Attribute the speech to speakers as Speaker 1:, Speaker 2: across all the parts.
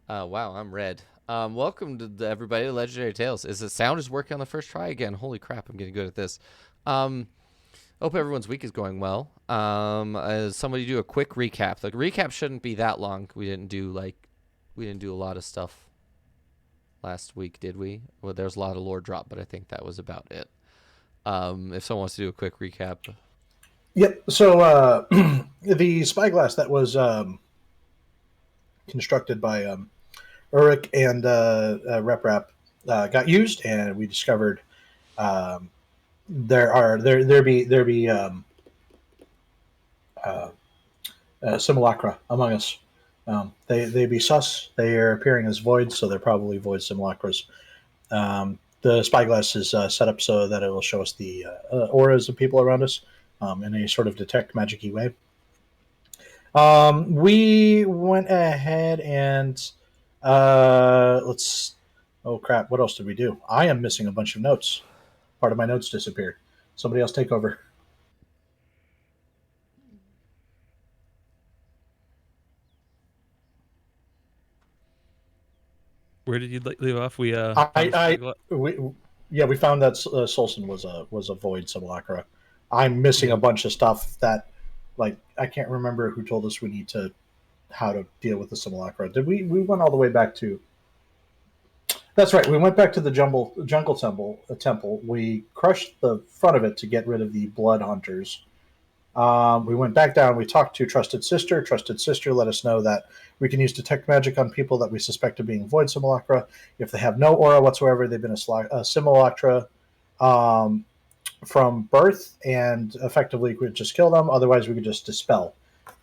Speaker 1: Wow, I'm red. Welcome everybody to Legendary Tales. Is the sound is working on the first try again? Holy crap, I'm getting good at this. Um, Hope everyone's week is going well. As somebody do a quick recap. The recap shouldn't be that long. We didn't do a lot of stuff last week, did we? Well, there's a lot of lore drop, but I think that was about it. If someone wants to do a quick recap,
Speaker 2: Yep. So the spyglass that was constructed by Urich and RepRap got used, and we discovered um, there be uh, simulacra among us. They be sus. They are appearing as voids, so they're probably void simulacras. The spyglass is set up so that it will show us the auras of people around us in a sort of detect magic-y way. We went ahead and let's. Oh crap! What else did we do? I am missing a bunch of notes. Part of my notes disappeared. Somebody else take over.
Speaker 3: Where did you leave off? We found the
Speaker 2: I,
Speaker 3: spyglass.
Speaker 2: we, yeah, we found that Solson was a void simulacra. I'm missing a
Speaker 3: Yep.
Speaker 2: bunch of stuff that, like, I can't remember who told us we need to how to deal with the simulacra. Did we? We went all the way back to. That's right. We went back to the jungle temple. We crushed the front of it to get rid of the blood hunters. We went back down. We talked to Trusted Sister. Trusted Sister let us know that we can use detect magic on people that we suspect of being void simulacra. If they have no aura whatsoever, they've been a simulacra um, from birth, and effectively we could just kill them. Otherwise, we could just dispel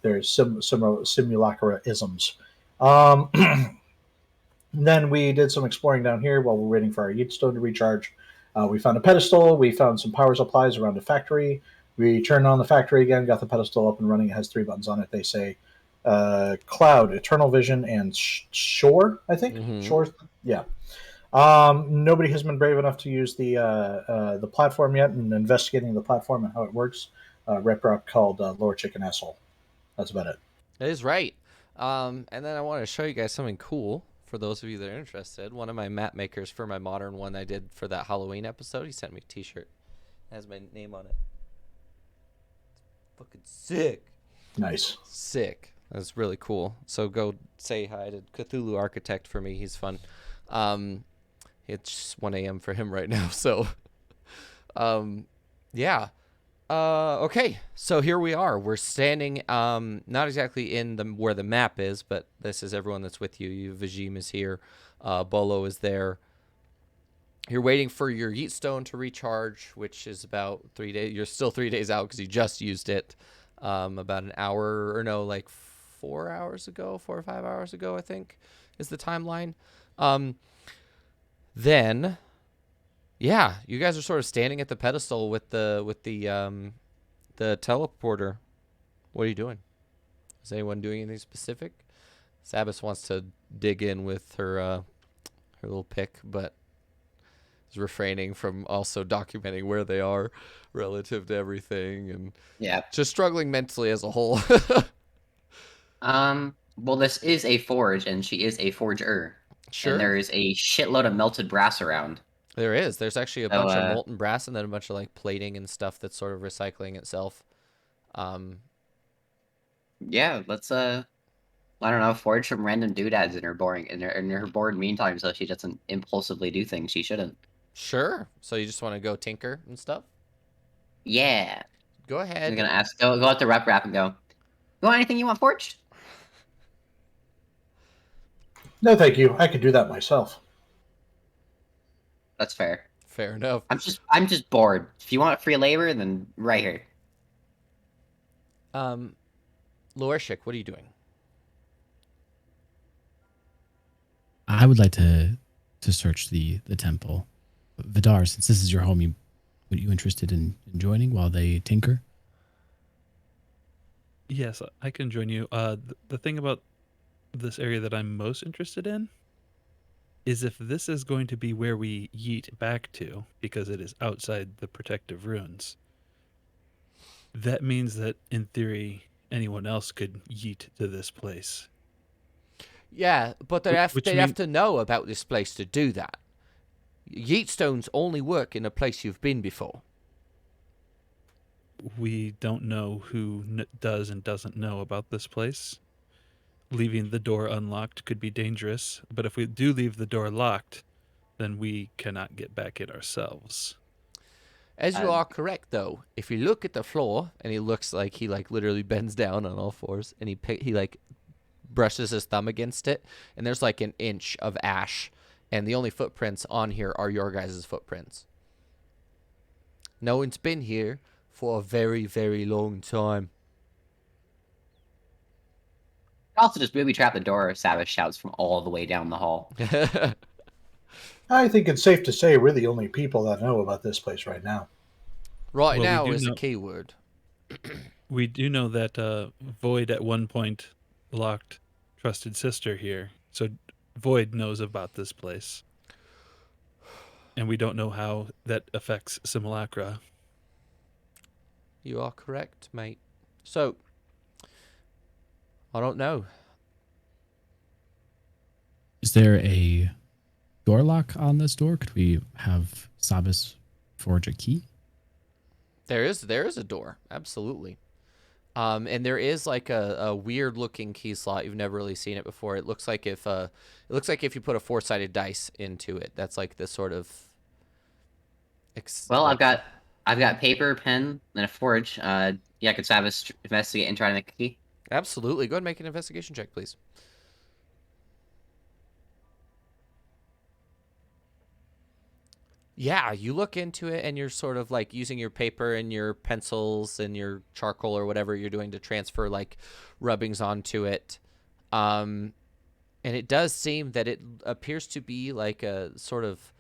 Speaker 2: their simulacra isms. Um, then we did some exploring down here while we're waiting for our Yeatstone to recharge. We found a pedestal. We found some power supplies around a factory. We turned on the factory again, got the pedestal up and running. It has three buttons on it. They say Cloud, Eternal Vision, and Shore, I think.
Speaker 1: mm-hmm.
Speaker 2: Shore, yeah. Nobody has been brave enough to use the platform yet, and investigating the platform and how it works. Rep called Lower Chicken Asshole. That's about it.
Speaker 1: That is right. And then I want to show you guys something cool for those of you that are interested. One of my map makers for my modern one I did for that Halloween episode, he sent me a t-shirt. It has my name on it. Fucking sick.
Speaker 2: Nice.
Speaker 1: Sick. That's really cool. So go say hi to Cthulhu Architect for me. He's fun. Um, it's 1 a.m. for him right now. So, um, yeah. Okay, so here we are. We're standing, not exactly in the where the map is, but this is everyone that's with you. Vajim is here. Bolo is there. You're waiting for your Yeatstone to recharge, which is about 3 days. You're still 3 days out because you just used it about an hour, or no, like 4 hours ago, 4 or 5 hours ago, I think, is the timeline. Um, then yeah, you guys are sort of standing at the pedestal with the teleporter. What are you doing? Is anyone doing anything specific? Sabas wants to dig in with her little pick, but is refraining from also documenting where they are relative to everything and
Speaker 4: Yeah.
Speaker 1: just struggling mentally as a whole.
Speaker 4: Well, this is a forge, and she is a forger. And
Speaker 1: Sure.
Speaker 4: there is a shitload of melted brass around.
Speaker 1: There is. There's actually a
Speaker 4: So,
Speaker 1: bunch of molten brass and then a bunch of like plating and stuff that's sort of recycling itself. Um,
Speaker 4: yeah, let's I don't know, forge some random doodads in her bored meantime, so she doesn't impulsively do things she shouldn't.
Speaker 1: sure. So you just want to go tinker and stuff?
Speaker 4: Yeah.
Speaker 1: Go
Speaker 4: I'm
Speaker 1: ahead.
Speaker 4: gonna ask. Go out to rep and go. You want anything you want forged?
Speaker 2: No, thank you. I could do that myself.
Speaker 4: That's fair.
Speaker 1: Fair enough.
Speaker 4: I'm just bored. If you want free labor, then right here.
Speaker 1: Um, Loershik, what are you doing?
Speaker 5: I would like to search the temple. Vidar, since this is your home, would you interested in joining while they tinker?
Speaker 3: Yes, I can join you. The thing about this area that I'm most interested in is if this is going to be where we yeet back to, because it is outside the protective runes. That means that, in theory, anyone else could yeet to this place.
Speaker 1: Yeah, but
Speaker 3: Which
Speaker 1: they'd
Speaker 3: mean-
Speaker 1: have to know about this place to do that. Yeet stones only work in a place you've been before.
Speaker 3: We don't know who does and doesn't know about this place. Leaving the door unlocked could be dangerous, but if we do leave the door locked, then we cannot get back in ourselves.
Speaker 1: As you
Speaker 4: Uh,
Speaker 1: are correct, though, if you look at the floor, and he looks like he like literally bends down on all fours, and he like brushes his thumb against it, and there's like an inch of ash, and the only footprints on here are your guys' footprints. No one's been here for a very, very long time.
Speaker 4: Also, just booby trap the door, Savage shouts from all the way down the hall.
Speaker 2: I think it's safe to say we're the only people that know about this place right now.
Speaker 1: Right
Speaker 3: Well, we
Speaker 1: now
Speaker 3: do
Speaker 1: is a
Speaker 3: know-
Speaker 1: key word.
Speaker 3: We do know that Void at one point locked Trusted Sister here, so Void knows about this place. And we don't know how that affects Simulacra.
Speaker 1: You are correct, mate. So, I don't know.
Speaker 5: Is there a door lock on this door? Could we have Sabas forge a key?
Speaker 1: There is a door, absolutely. And there is like a weird looking key slot. You've never really seen it before. It looks like if you put a 4-sided dice into it. That's like the sort of.
Speaker 4: Well,
Speaker 1: like-
Speaker 4: I've got paper, pen, and a forge. Yeah, could Savage investigate and try to make a key?
Speaker 1: Absolutely. Go ahead and make an investigation check, please. Yeah, you look into it and you're sort of like using your paper and your pencils and your charcoal or whatever you're doing to transfer like rubbings onto it. And it does seem that it appears to be like a sort of,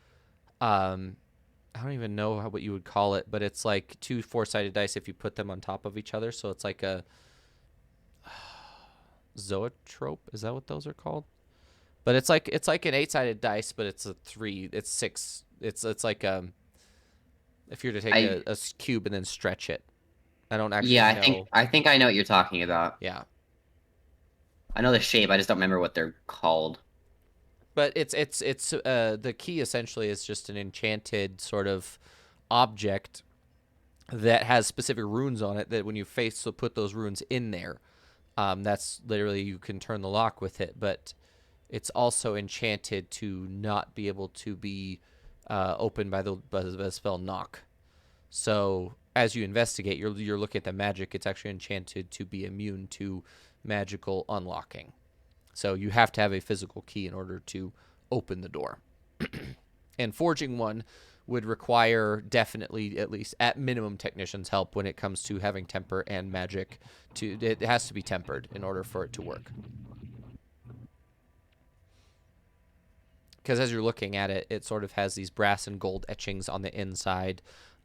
Speaker 1: I don't even know what you would call it, but it's like 2 4-sided dice if you put them on top of each other. So it's like a zoetrope. Is that what those are called? But it's like an 8-sided dice, but it's a 3. It's 6. It's like if you're to take a cube and then stretch it. I don't actually
Speaker 4: Yeah,
Speaker 1: know.
Speaker 4: I think I know what you're talking about.
Speaker 1: Yeah.
Speaker 4: I know the shape. I just don't remember what they're called.
Speaker 1: But it's the key essentially is just an enchanted sort of object that has specific runes on it that when you put those runes in there, that's literally you can turn the lock with it. But it's also enchanted to not be able to be opened by the spell knock. So as you investigate, you're looking at the magic. It's actually enchanted to be immune to magical unlocking. So you have to have a physical key in order to open the door. And forging one would require definitely, at least at minimum, technician's help when it comes to having temper and magic. It has to be tempered in order for it to work. Because as you're looking at it, it sort of has these brass and gold etchings on the inside.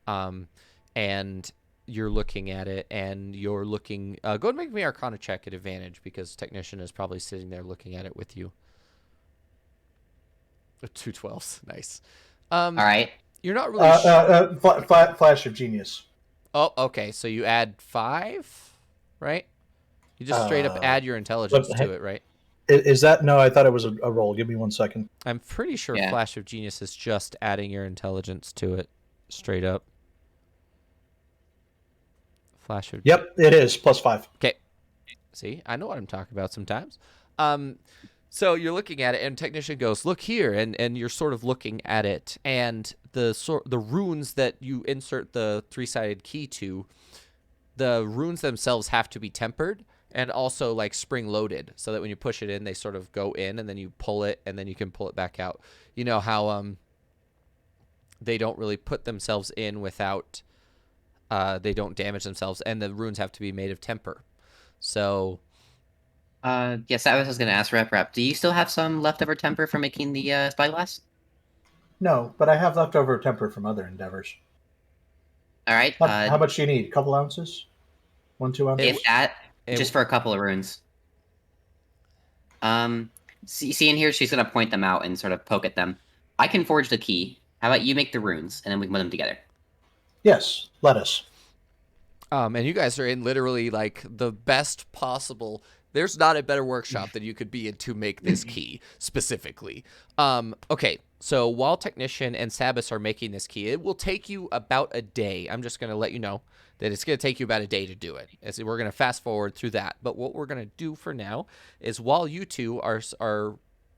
Speaker 1: And you're looking at it, and you're looking... go ahead and make me Arcana check at advantage, because Technician is probably sitting there looking at it with you. 2 12s. Nice.
Speaker 4: All right.
Speaker 1: You're not really...
Speaker 2: Flash of genius.
Speaker 1: Oh, okay. So you add 5, right? You just straight up add your intelligence to it, right?
Speaker 2: Is that... No, I thought it was a roll. Give me 1 second.
Speaker 1: I'm pretty sure
Speaker 4: Yeah.
Speaker 1: Flash of Genius is just adding your intelligence to it, straight up. Flash of...
Speaker 2: Yep, it is. +5.
Speaker 1: Okay. See, I know what I'm talking about sometimes. So you're looking at it, and Technician goes, "Look here," and you're sort of looking at it, and the runes that you insert the 3-sided key to, the runes themselves have to be tempered and also like spring loaded, so that when you push it in, they sort of go in, and then you pull it, and then you can pull it back out. You know how they don't really put themselves in without they don't damage themselves, and the runes have to be made of temper. So
Speaker 4: Yes, I was going to ask Rep. Do you still have some leftover temper from making the spyglass?
Speaker 2: No, but I have leftover temper from other endeavors.
Speaker 4: All right.
Speaker 2: How much do you need? A couple ounces? 1, 2 ounces?
Speaker 4: If that,
Speaker 1: it-
Speaker 4: just for a couple of runes. See in here, she's going to point them out and sort of poke at them. I can forge the key. How about you make the runes, and then we can put them together?
Speaker 2: Yes, let us.
Speaker 1: and you guys are in literally like the best possible. There's not a better workshop than you could be in to make this key specifically. Okay, so while Technician and Sabas are making this key, it will take you about a day. I'm just going to let you know that it's going to take you about a day to do it. As we're going to fast forward through that. But what we're going to do for now is while you two are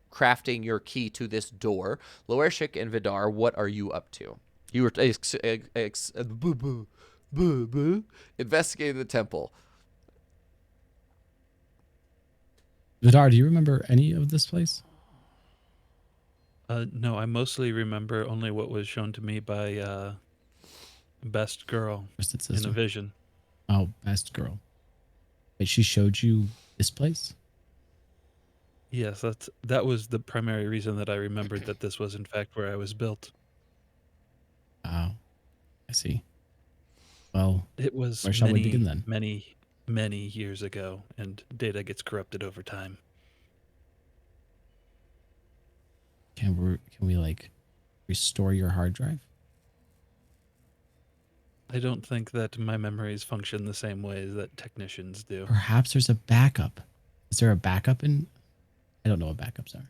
Speaker 1: crafting your key to this door, Loershik and Vidar, what are you up to? You were investigating the temple.
Speaker 5: Vidar, do you remember any of this place?
Speaker 3: No, I mostly remember only what was shown to me by Best Girl
Speaker 5: Twisted
Speaker 3: in a
Speaker 5: Sister?
Speaker 3: vision.
Speaker 5: Oh, best girl. Wait, she showed you this place?
Speaker 3: Yes, that was the primary reason that I remembered that this was in fact where I was built.
Speaker 5: Oh, I see. Well,
Speaker 3: It was
Speaker 5: where shall we begin then?
Speaker 3: many years ago, and data gets corrupted over time.
Speaker 5: Can we like restore your hard drive?
Speaker 3: I don't think that my memories function the same way that technicians do.
Speaker 5: Perhaps there's a backup. Is there a backup in? I don't know what backups are.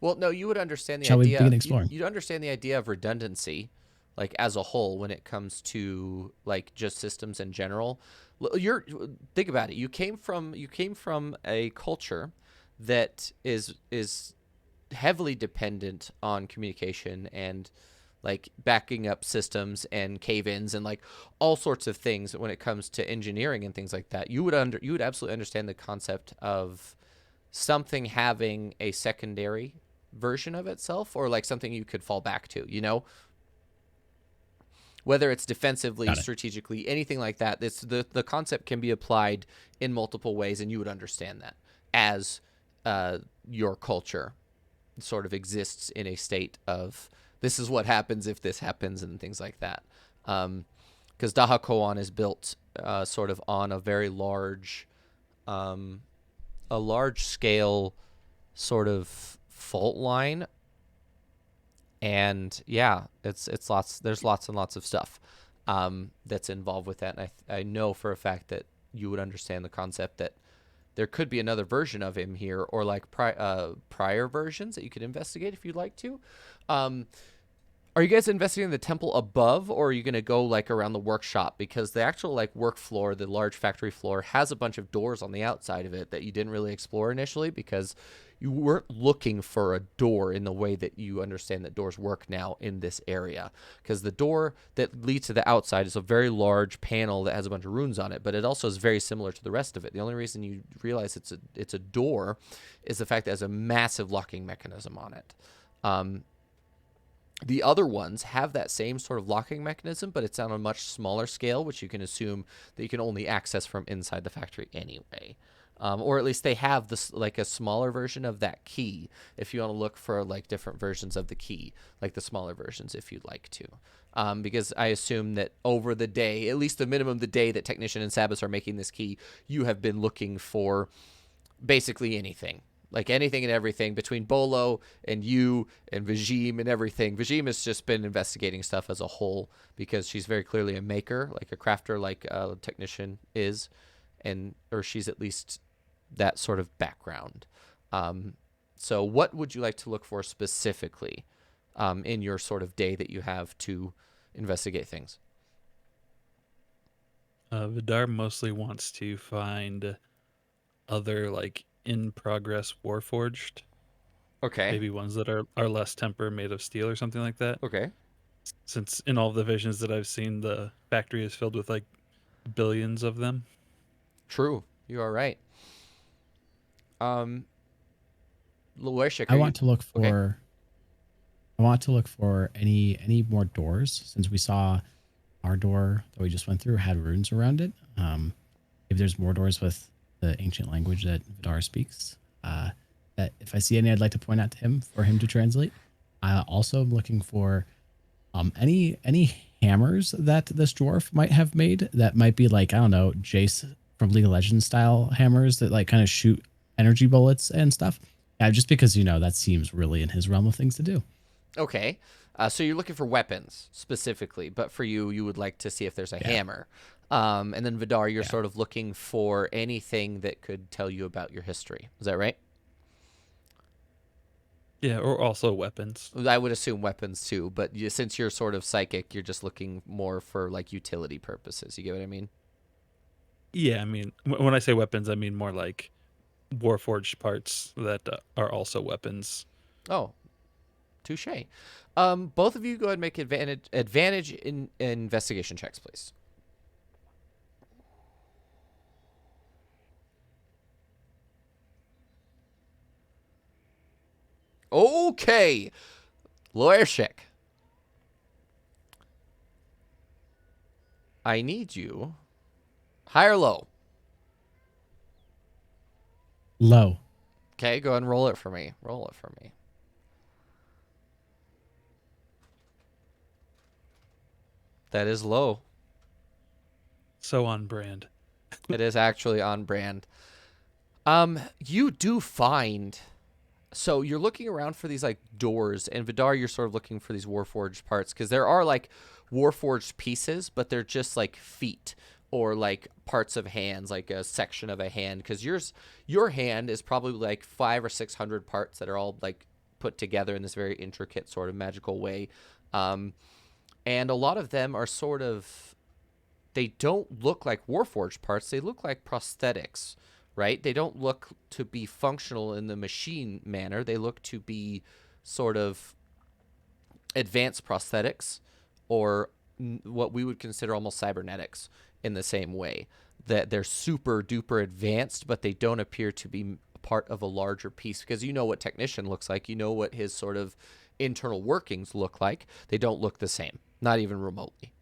Speaker 1: Well, no, you would understand the
Speaker 5: Shall we
Speaker 1: idea.
Speaker 5: begin exploring?
Speaker 1: You'd understand the idea of redundancy, like as a whole, when it comes to like just systems in general. Think about it. You came from a culture that is heavily dependent on communication and like backing up systems and cave-ins and like all sorts of things when it comes to engineering and things like that. You would absolutely understand the concept of something having a secondary version of itself, or like something you could fall back to, you know, whether it's defensively,
Speaker 5: Got it.
Speaker 1: strategically, anything like that. It's the concept can be applied in multiple ways, and you would understand that as your culture sort of exists in a state of this is what happens if this happens and things like that. Because Daha Koan is built sort of on a very large scale sort of fault line, and yeah, it's lots. There's lots and lots of stuff that's involved with that, and I know for a fact that you would understand the concept that there could be another version of him here, or like prior versions that you could investigate if you'd like to. Are you guys investigating the temple above, or are you going to go like around the workshop? Because the actual like work floor, the large factory floor, has a bunch of doors on the outside of it that you didn't really explore initially because you weren't looking for a door in the way that you understand that doors work now in this area. Because the door that leads to the outside is a very large panel that has a bunch of runes on it, but it also is very similar to the rest of it. The only reason you realize it's a door is the fact that it has a massive locking mechanism on it. The other ones have that same sort of locking mechanism, but it's on a much smaller scale, which you can assume that you can only access from inside the factory anyway. Or at least they have this like a smaller version of that key if you want to look for like different versions of the key, like the smaller versions if you'd like to. Because I assume that over the day, at least the minimum the day that Technician and Sabas are making this key, you have been looking for basically anything. Like anything and everything between Bolo and you and Vajim and everything. Vajim has just been investigating stuff as a whole because she's very clearly a maker, like a crafter, like a Technician is, or she's at least that sort of background. So what would you like to look for specifically in your sort of day that you have to investigate things?
Speaker 3: Vidar mostly wants to find other like in progress Warforged.
Speaker 1: Okay.
Speaker 3: Maybe ones that are less temper, made of steel or something like that.
Speaker 1: Okay.
Speaker 3: Since in all the visions that I've seen, the factory is filled with like billions of them.
Speaker 1: True. You are right. Loershik,
Speaker 5: I want to look for.
Speaker 1: okay.
Speaker 5: I want to look for any more doors since we saw our door that we just went through had runes around it. If there's more doors with the ancient language that Vidar speaks, that if I see any, I'd like to point out to him for him to translate. I also am looking for any hammers that this dwarf might have made that might be like, I don't know, Jace from League of Legends style hammers that like kind of shoot energy bullets and stuff. Yeah, just because, you know, that seems really in his realm of things to do.
Speaker 1: Okay. So you're looking for weapons specifically, but for you would like to see if there's a hammer. And then Vidar, you're
Speaker 5: Yeah.
Speaker 1: sort of looking for anything that could tell you about your history. Is that right?
Speaker 3: Yeah, or also weapons.
Speaker 1: I would assume weapons too, but since you're sort of psychic, you're just looking more for like utility purposes. You get what I mean?
Speaker 3: Yeah, I mean, when I say weapons, I mean more like Warforged parts that are also weapons.
Speaker 1: Oh, touche. Both of you go ahead and make advantage in investigation checks, please. Okay, Loershik. I need you. High or low?
Speaker 5: Low.
Speaker 1: Okay, go ahead and roll it for me. Roll it for me. That is low.
Speaker 3: So on brand.
Speaker 1: It is actually on brand. You do find. So you're looking around for these like doors, and Vidar, you're sort of looking for these Warforged parts because there are like Warforged pieces, but they're just like feet or like parts of hands, like a section of a hand. Because your hand is probably like 500 or 600 parts that are all like put together in this very intricate sort of magical way, and a lot of them are sort of. They don't look like Warforged parts. They look like prosthetics, right? They don't look to be functional in the machine manner. They look to be sort of advanced prosthetics or what we would consider almost cybernetics in the same way. That they're super duper advanced, but they don't appear to be part of a larger piece because you know what technician looks like. You know what his sort of internal workings look like. They don't look the same, not even remotely.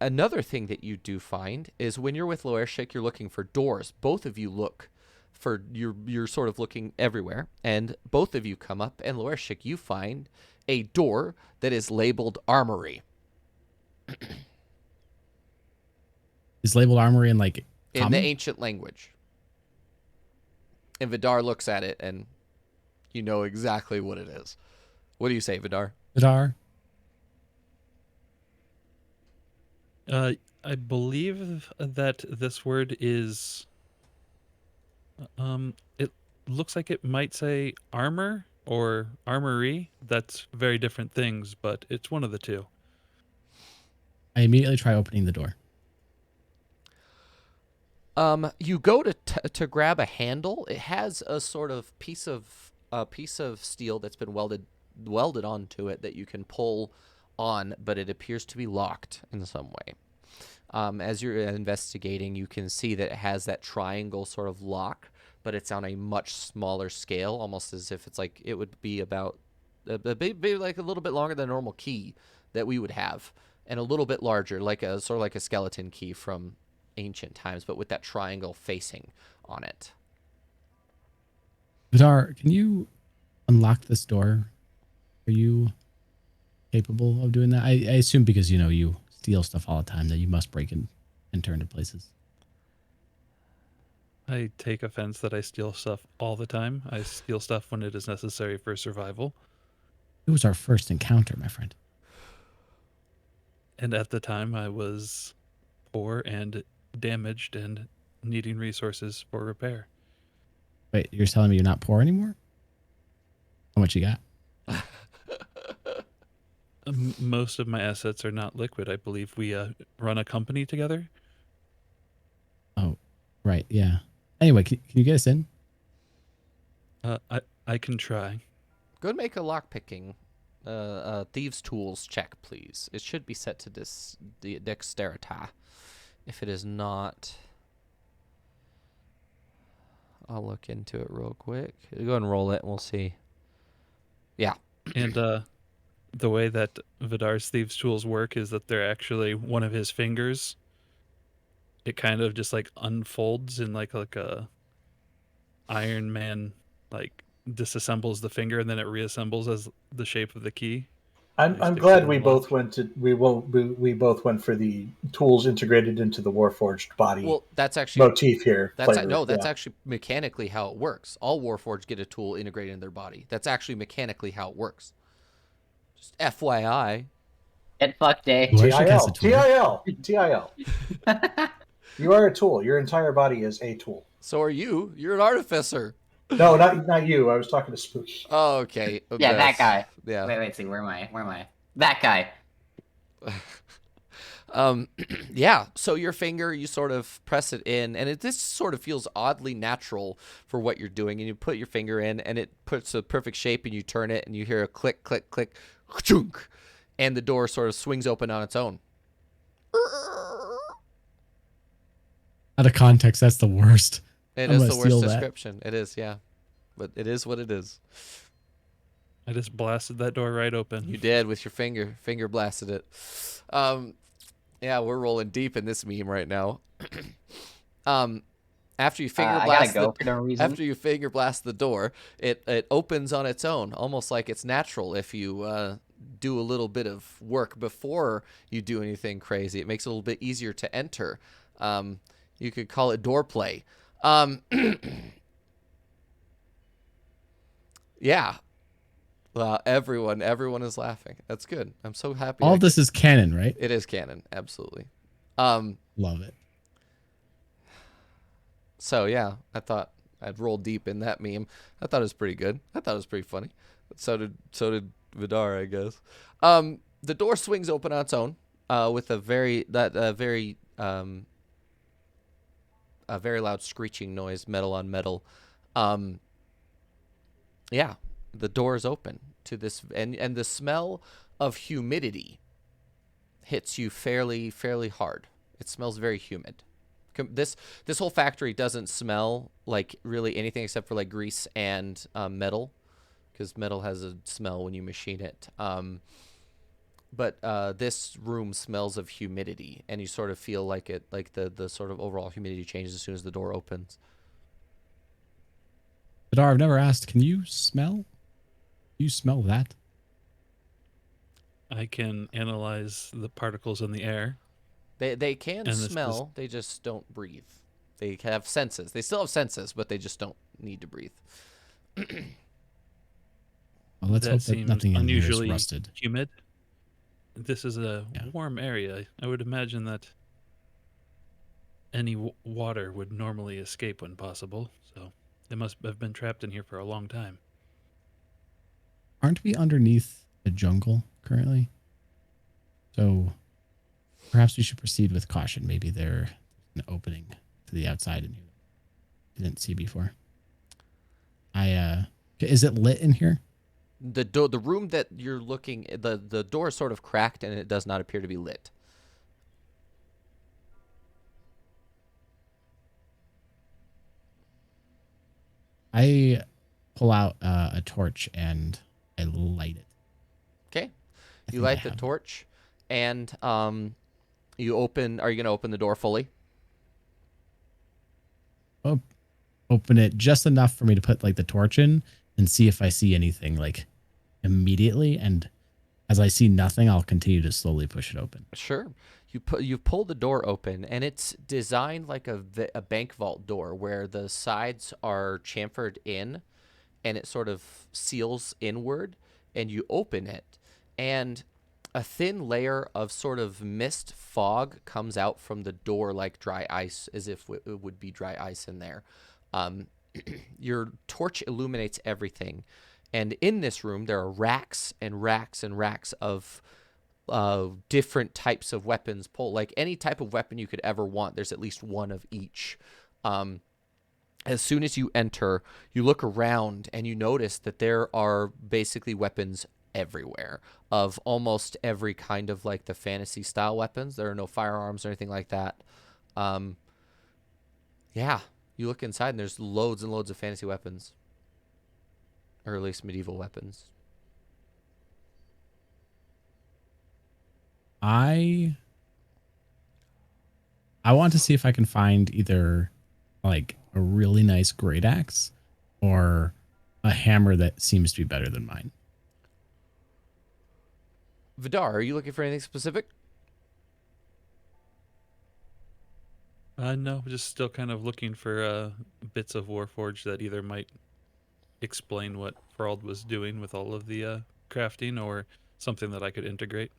Speaker 1: Another thing that you do find is when you're with Loershik, you're looking for doors. Both of you look for you're sort of looking everywhere, and both of you come up, and Loershik, you find a door that is labeled armory.
Speaker 5: Is labeled armory in like
Speaker 1: in
Speaker 5: common?
Speaker 1: the ancient language. And Vidar looks at it, and you know exactly what it is. What do you say, Vidar?
Speaker 5: Vidar?
Speaker 3: I believe that this word is. It looks like it might say armor or armory. That's very different things, but it's one of the two.
Speaker 5: I immediately try opening the door.
Speaker 1: You go to grab a handle. It has a sort of piece of steel that's been welded onto it that you can pull on, but it appears to be locked in some way. As you're investigating, you can see that it has that triangle sort of lock, but it's on a much smaller scale, almost as if it's like it would be about maybe like a little bit longer than a normal key that we would have, and a little bit larger, like a sort of like a skeleton key from ancient times, but with that triangle facing on it.
Speaker 5: Vidar, can you unlock this door? Are you capable of doing that? I assume because you steal stuff all the time that you must break and enter into places.
Speaker 3: I take offense that I steal stuff all the time. I steal stuff when it is necessary for survival.
Speaker 5: It was our first encounter, my friend.
Speaker 3: And at the time, I was poor and damaged and needing resources for repair.
Speaker 5: Wait, you're telling me you're not poor anymore? How much you got?
Speaker 3: Most of my assets are not liquid. I believe we run a company together.
Speaker 5: Oh, right. Yeah. Anyway, can you get us in?
Speaker 3: I can try.
Speaker 1: Go ahead and make a lockpicking thieves' tools check, please. It should be set to the dexterity. If it is not, I'll look into it real quick. Go ahead and roll it, and we'll see. Yeah.
Speaker 3: And the way that Vidar's thieves' tools work is that they're actually one of his fingers. It kind of just like unfolds in like a Iron Man, like disassembles the finger and then it reassembles as the shape of the key.
Speaker 2: I'm glad we both went for the tools integrated into the Warforged body.
Speaker 1: Well, that's actually
Speaker 2: motif here.
Speaker 1: That's actually mechanically how it works. All Warforged get a tool integrated in their body. That's actually mechanically how it works. Just FYI.
Speaker 4: Get fucked, day.
Speaker 5: Worship has a
Speaker 2: TIL.
Speaker 5: tool.
Speaker 2: TIL. You are a tool. Your entire body is a tool.
Speaker 1: So are you. You're an artificer.
Speaker 2: No, not you. I was talking to Spooky.
Speaker 1: Oh, okay.
Speaker 4: Yeah, that guy.
Speaker 1: Yeah.
Speaker 4: Wait, see, where am I? Where am I? That guy.
Speaker 1: Yeah, so your finger, you sort of press it in, and this sort of feels oddly natural for what you're doing. And you put your finger in, and it puts a perfect shape, and you turn it, and you hear a click, click, click, chunk, and the door sort of swings open on its own.
Speaker 5: Out of context, that's the worst.
Speaker 1: It
Speaker 5: I'm
Speaker 1: is
Speaker 5: gonna
Speaker 1: the worst
Speaker 5: steal that.
Speaker 1: description. It is, yeah. But it is what it is.
Speaker 3: I just blasted that door right open.
Speaker 1: You did with your finger. Finger blasted it. Yeah, we're rolling deep in this meme right now. After you finger
Speaker 4: I
Speaker 1: blast
Speaker 4: gotta go for no reason.
Speaker 1: after you finger blast the door, it opens on its own, almost like it's natural if you do a little bit of work before you do anything crazy. It makes it a little bit easier to enter. You could call it door play. Yeah. Well, everyone is laughing. That's good. I'm so happy.
Speaker 5: All this is canon, right?
Speaker 1: It is canon, absolutely.
Speaker 5: Love it.
Speaker 1: So yeah, I thought I'd roll deep in that meme. I thought it was pretty good. I thought it was pretty funny. So did Vidar, I guess. The door swings open on its own, with a very loud screeching noise, metal on metal. Yeah, the door is open to this, and the smell of humidity hits you fairly hard. It smells very humid. This whole factory doesn't smell like really anything except for like grease and metal, because metal has a smell when you machine it. But this room smells of humidity, and you sort of feel like the sort of overall humidity changes as soon as the door opens.
Speaker 5: Vidar, I've never asked, can you smell? You smell that?
Speaker 3: I can analyze the particles in the air.
Speaker 1: They can
Speaker 3: And this
Speaker 1: smell, they just don't breathe. They have senses. They still have senses, but they just don't need to breathe.
Speaker 5: Well, let's
Speaker 3: That
Speaker 5: hope that
Speaker 3: seems
Speaker 5: nothing in here is
Speaker 3: unusually
Speaker 5: rusted.
Speaker 3: humid. This is a
Speaker 5: Yeah.
Speaker 3: warm area. I would imagine that any water would normally escape when possible. So they must have been trapped in here for a long time.
Speaker 5: Aren't we underneath the jungle currently? So perhaps we should proceed with caution. Maybe there's an opening to the outside in here that we didn't see before. Is it lit in here?
Speaker 1: The room that you're looking, the door is sort of cracked, and it does not appear to be lit.
Speaker 5: I pull out a torch and I light it.
Speaker 1: Okay,
Speaker 5: I
Speaker 1: you
Speaker 5: think I
Speaker 1: light the
Speaker 5: have it.
Speaker 1: torch, and you open. Are you going to open the door fully?
Speaker 5: Open it just enough for me to put like the torch in and see if I see anything like immediately. And as I see nothing, I'll continue to slowly push it open.
Speaker 1: Sure. You pull the door open, and it's designed like a bank vault door, where the sides are chamfered in, and it sort of seals inward, and you open it, and a thin layer of sort of mist fog comes out from the door like dry ice, as if it would be dry ice in there. Your torch illuminates everything, and in this room there are racks and racks and racks of different types of weapons. Like any type of weapon you could ever want, there's at least one of each. As soon as you enter, you look around and you notice that there are basically weapons everywhere, of almost every kind of like the fantasy style weapons. There are no firearms or anything like that. Yeah, you look inside and there's loads and loads of fantasy weapons, or at least medieval weapons.
Speaker 5: I want to see if I can find either like a really nice great axe or a hammer that seems to be better than mine.
Speaker 1: Vidar, are you looking for anything specific?
Speaker 3: No, just still kind of looking for bits of Warforged that either might explain what Frald was doing with all of the crafting, or something that I could integrate.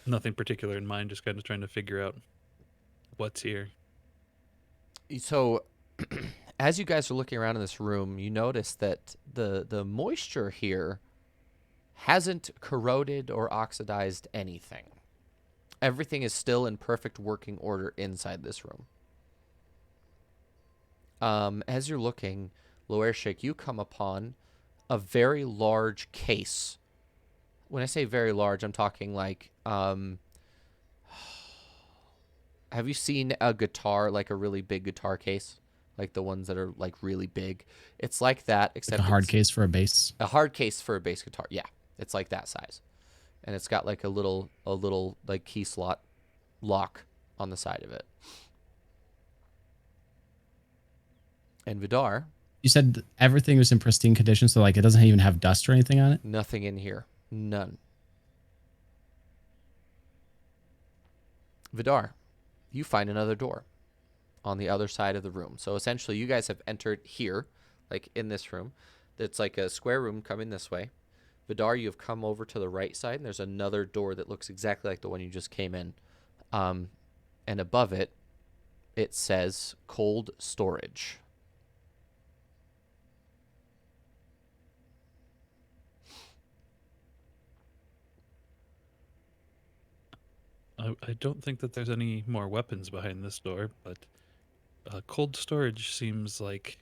Speaker 3: nothing particular in mind, just kind of trying to figure out what's here.
Speaker 1: So, as you guys are looking around in this room, you notice that the moisture here hasn't corroded or oxidized anything. Everything is still in perfect working order inside this room. As you're looking, Loershik, you come upon a very large case. When I say very large, I'm talking like, have you seen a guitar, like a really big guitar case? Like the ones that are like really big. It's like that, except
Speaker 5: Like a hard
Speaker 1: it's
Speaker 5: case for a bass.
Speaker 1: a hard case for a bass guitar. Yeah, it's like that size. And it's got like a little like key slot lock on the side of it. And Vidar,
Speaker 5: You said everything was in pristine condition, so like it doesn't even have dust or anything on it.
Speaker 1: nothing in here. None. Vidar, you find another door on the other side of the room. So essentially you guys have entered here, like in this room. It's like a square room coming this way. Vidar, you have come over to the right side, and there's another door that looks exactly like the one you just came in. And above it, it says cold storage.
Speaker 3: I don't think that there's any more weapons behind this door, but cold storage seems like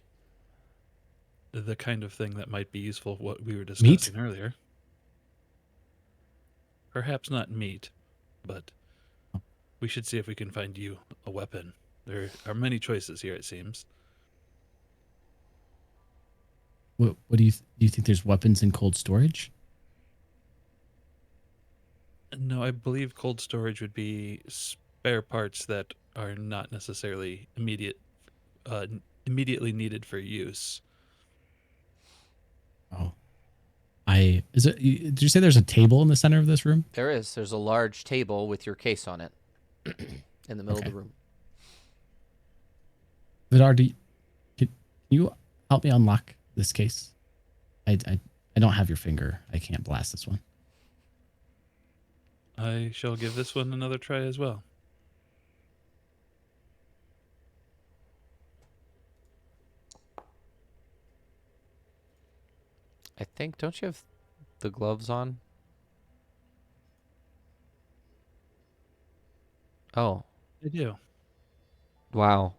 Speaker 3: the kind of thing that might be useful, what we were discussing earlier. Perhaps not meat, but we should see if we can find you a weapon. There are many choices here, it seems.
Speaker 5: What do you think there's weapons in cold storage?
Speaker 3: No, I believe cold storage would be spare parts that are not necessarily immediately needed for use.
Speaker 5: Oh, did you say there's a table in the center of this room?
Speaker 1: There is. There's a large table with your case on it in the middle of
Speaker 5: Okay.
Speaker 1: the room.
Speaker 5: Vidar, can you help me unlock this case? I don't have your finger. I can't blast this one.
Speaker 3: I shall give this one another try as well.
Speaker 1: I think, don't you have the gloves on? Oh,
Speaker 3: I do.
Speaker 1: wow.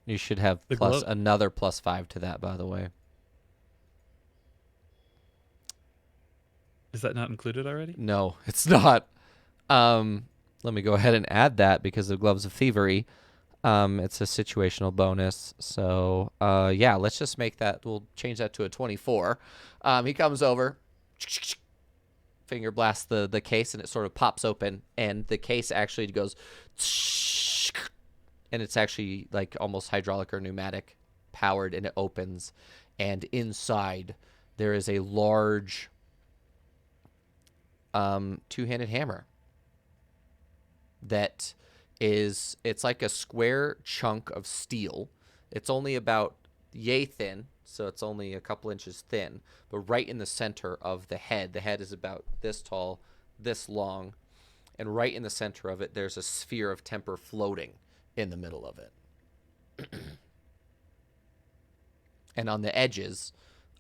Speaker 1: You should have
Speaker 3: The
Speaker 1: another +5 to that, by the way.
Speaker 3: Is that not included already?
Speaker 1: No, it's not. Let me go ahead and add that because of Gloves of Thievery. It's a situational bonus. So, yeah, let's just make that. We'll change that to a 24. He comes over, finger blasts the case, and it sort of pops open. And the case actually goes, and it's actually like almost hydraulic or pneumatic powered, and it opens. And inside, there is a large two-handed hammer that it's like a square chunk of steel. It's only about yay thin, so it's only a couple inches thin, but right in the center of the head is about this tall, this long, and right in the center of it there's a sphere of temper floating in the middle of it. And on the edges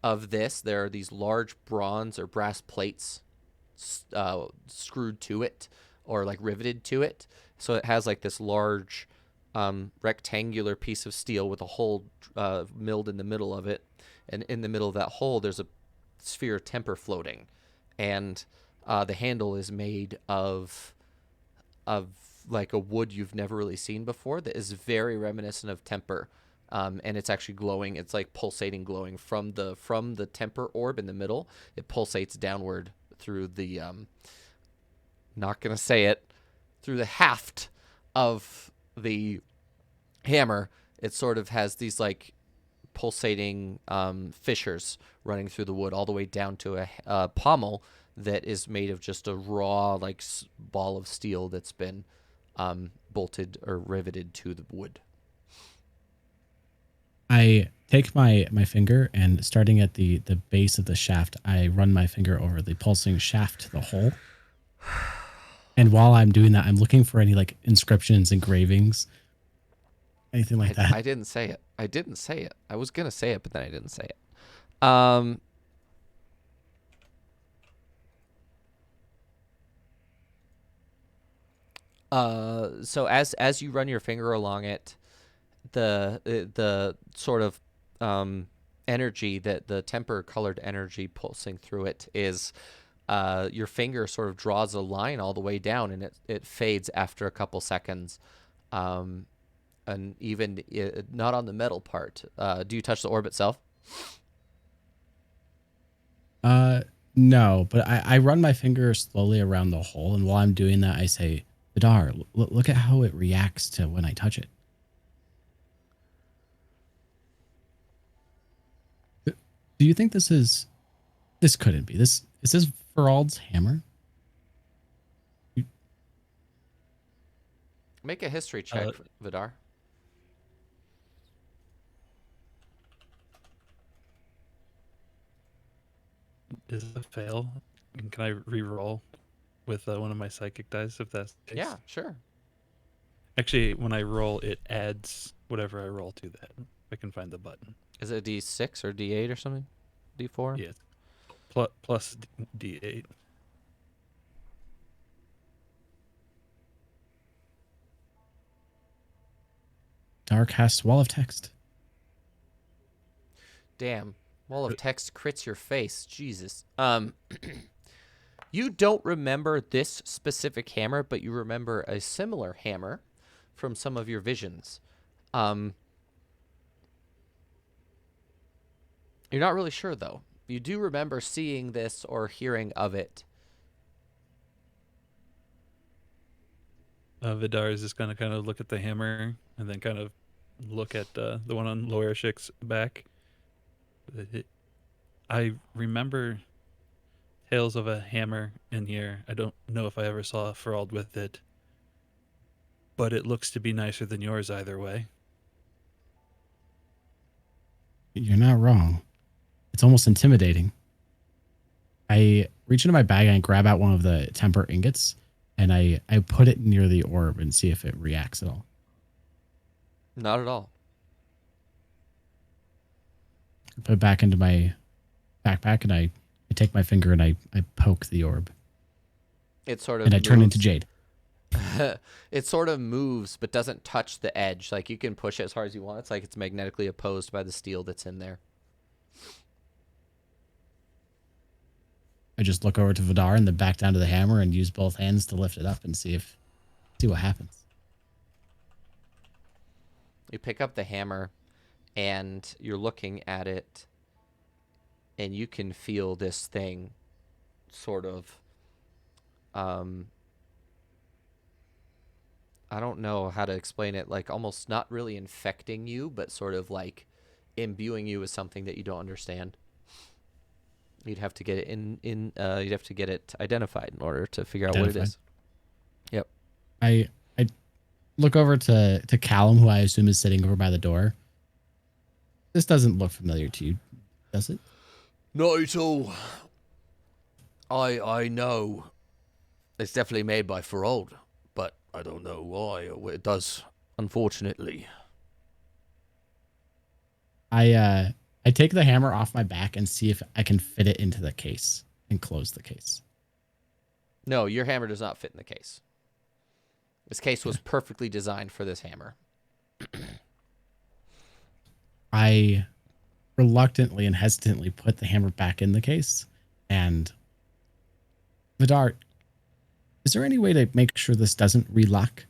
Speaker 1: of this there are these large bronze or brass plates screwed to it or like riveted to it, so it has like this large rectangular piece of steel with a hole milled in the middle of it, and in the middle of that hole there's a sphere of temper floating, and the handle is made of like a wood you've never really seen before that is very reminiscent of temper. And it's actually glowing. It's like pulsating, glowing from the temper orb in the middle. It pulsates downward through the not gonna say it, through the haft of the hammer. It sort of has these like pulsating fissures running through the wood all the way down to a pommel that is made of just a raw like ball of steel that's been bolted or riveted to the wood.
Speaker 5: I take my finger and starting at the base of the shaft, I run my finger over the pulsing shaft, the hole. And while I'm doing that, I'm looking for any like inscriptions, engravings, anything like that.
Speaker 1: I didn't say it. I didn't say it. I was gonna say it, but then I didn't say it. So as you run your finger along it, the sort of energy, that the temper colored energy pulsing through it is, your finger sort of draws a line all the way down, and it fades after a couple seconds. And even not on the metal part. Do you touch the orb itself?
Speaker 5: No, but I run my finger slowly around the hole, and while I'm doing that, I say, Vidar, look at how it reacts to when I touch it. Do you think this couldn't be this? Is this Ferald's hammer?
Speaker 1: Make a history check, Vidar.
Speaker 3: Is it a fail? And can I re-roll with one of my psychic dice if that's the case?
Speaker 1: Yeah, sure.
Speaker 3: Actually, when I roll, it adds whatever I roll to that. If I can find the button.
Speaker 1: Is it a D6 or D8 or something? D4?
Speaker 3: Yeah. Plus D8.
Speaker 5: Darkcast wall of text.
Speaker 1: Damn. Wall of text crits your face. Jesus. You don't remember this specific hammer, but you remember a similar hammer from some of your visions. You're not really sure, though. You do remember seeing this or hearing of it.
Speaker 3: Vidar is just going to kind of look at the hammer and then kind of look at the one on Lawyer Schick's back. I remember tales of a hammer in here. I don't know if I ever saw a Ferald with it, but it looks to be nicer than yours either way.
Speaker 5: You're not wrong. It's almost intimidating. I reach into my bag and I grab out one of the temper ingots and I put it near the orb and see if it reacts at all.
Speaker 1: Not at all.
Speaker 5: I put it back into my backpack and I take my finger and I poke the orb.
Speaker 1: It sort of
Speaker 5: and I
Speaker 1: moves.
Speaker 5: turn into Jade.
Speaker 1: It sort of moves but doesn't touch the edge. Like, you can push it as hard as you want. It's like it's magnetically opposed by the steel that's in there.
Speaker 5: I just look over to Vidar and then back down to the hammer and use both hands to lift it up and see what happens.
Speaker 1: You pick up the hammer and you're looking at it, and you can feel this thing sort of, I don't know how to explain it, like almost not really infecting you, but sort of like imbuing you with something that you don't understand. You'd have to get it you'd have to get it identified in order to figure out what it is. Yep.
Speaker 5: I look over to Callum, who I assume is sitting over by the door. This doesn't look familiar to you, does it?
Speaker 1: Not at all. I know it's definitely made by Ferald, but I don't know why it does, unfortunately.
Speaker 5: I take the hammer off my back and see if I can fit it into the case and close the case.
Speaker 1: No, your hammer does not fit in the case. This case was perfectly designed for this hammer.
Speaker 5: I reluctantly and hesitantly put the hammer back in the case. And Vidar, is there any way to make sure this doesn't relock?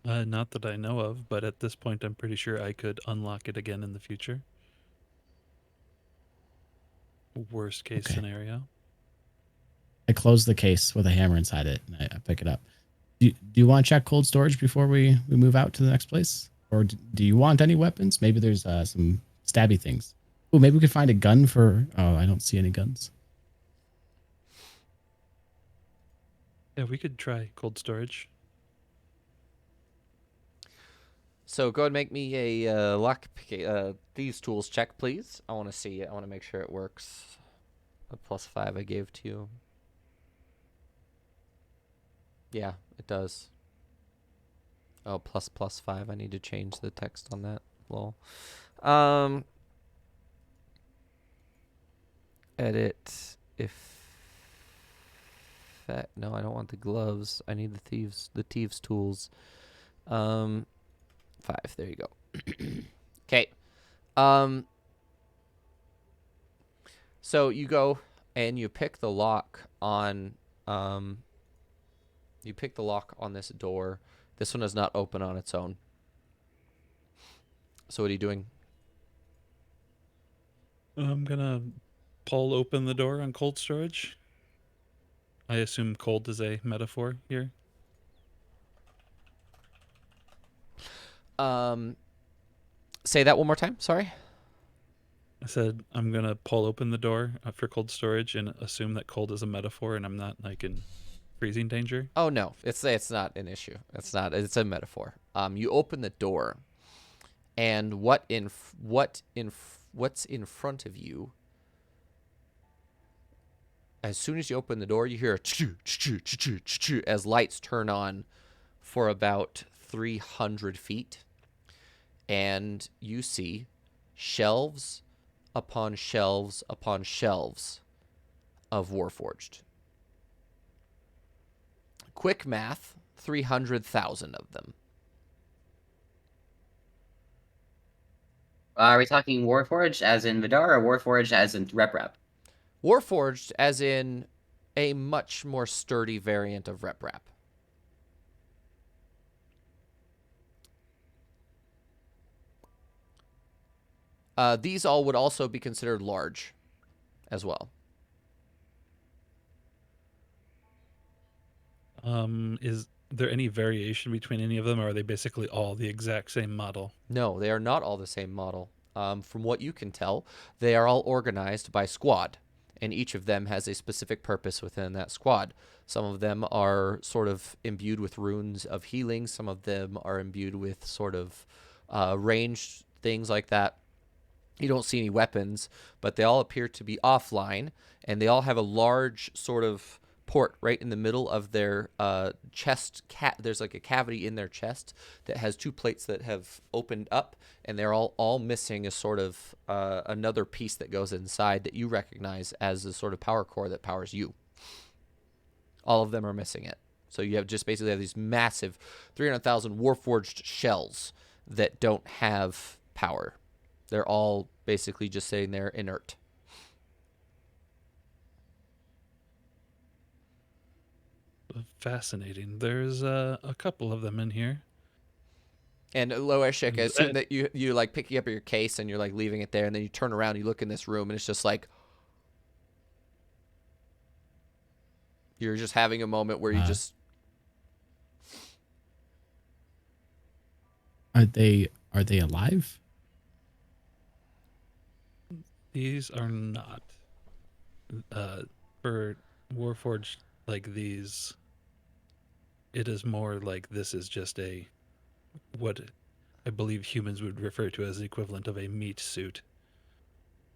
Speaker 3: Not that I know of, but at this point, I'm pretty sure I could unlock it again in the future. Worst case scenario.
Speaker 5: I close the case with a hammer inside it, and I pick it up. Do you want to check cold storage before we move out to the next place? Or do you want any weapons? Maybe there's some stabby things. Oh, maybe we could find a gun for... Oh, I don't see any guns.
Speaker 3: Yeah, we could try cold storage.
Speaker 1: So go ahead and make me a lock these tools check, please. I want to see it. I want to make sure it works. The +5 I gave to you. Yeah, it does. Oh, ++5. I need to change the text on that. Lol. Edit if no, I don't want the gloves. I need the thieves tools. 5. There you go. Okay. So you go and you pick the lock on this door. This one is not open on its own. So what are you doing?
Speaker 3: I'm gonna pull open the door on cold storage. I assume cold is a metaphor here.
Speaker 1: Say that one more time. Sorry.
Speaker 3: I said I'm gonna pull open the door for cold storage and assume that cold is a metaphor and I'm not like in freezing danger.
Speaker 1: Oh no, it's not an issue. It's not. It's a metaphor. You open the door, and what's in front of you? As soon as you open the door, you hear a choo choo choo choo choo as lights turn on for about 300 feet, and you see shelves upon shelves upon shelves of Warforged. Quick math, 300,000 of them.
Speaker 4: Are we talking Warforged as in Vidar or Warforged as in Rep?
Speaker 1: Warforged as in a much more sturdy variant of Rep. These all would also be considered large as well.
Speaker 3: Is there any variation between any of them, or are they basically all the exact same model?
Speaker 1: No, they are not all the same model. From what you can tell, they are all organized by squad, and each of them has a specific purpose within that squad. Some of them are sort of imbued with runes of healing. Some of them are imbued with sort of ranged things like that. You don't see any weapons, but they all appear to be offline, and they all have a large sort of port right in the middle of their chest. There's like a cavity in their chest that has two plates that have opened up, and they're all missing a sort of another piece that goes inside that you recognize as the sort of power core that powers you. All of them are missing it. So you have just basically have these massive 300,000 Warforged shells that don't have power. They're all basically just sitting there inert.
Speaker 3: Fascinating. There's a couple of them in here.
Speaker 1: And Loeshik, I assume that you like picking up your case and you're like leaving it there, and then you turn around, and you look in this room, and it's just like you're just having a moment where you just.
Speaker 5: Are they alive?
Speaker 3: These are not. For Warforged like these, it is more like this is just what I believe humans would refer to as the equivalent of a meat suit.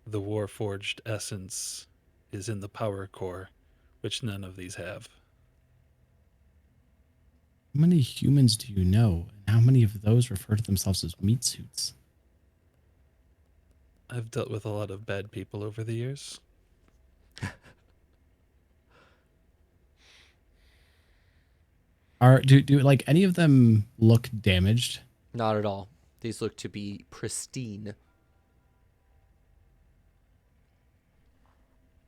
Speaker 3: The Warforged essence is in the power core, which none of these have.
Speaker 5: How many humans do you know, and how many of those refer to themselves as meat suits?
Speaker 3: I've dealt with a lot of bad people over the years.
Speaker 5: Do like any of them look damaged?
Speaker 1: Not at all. These look to be pristine.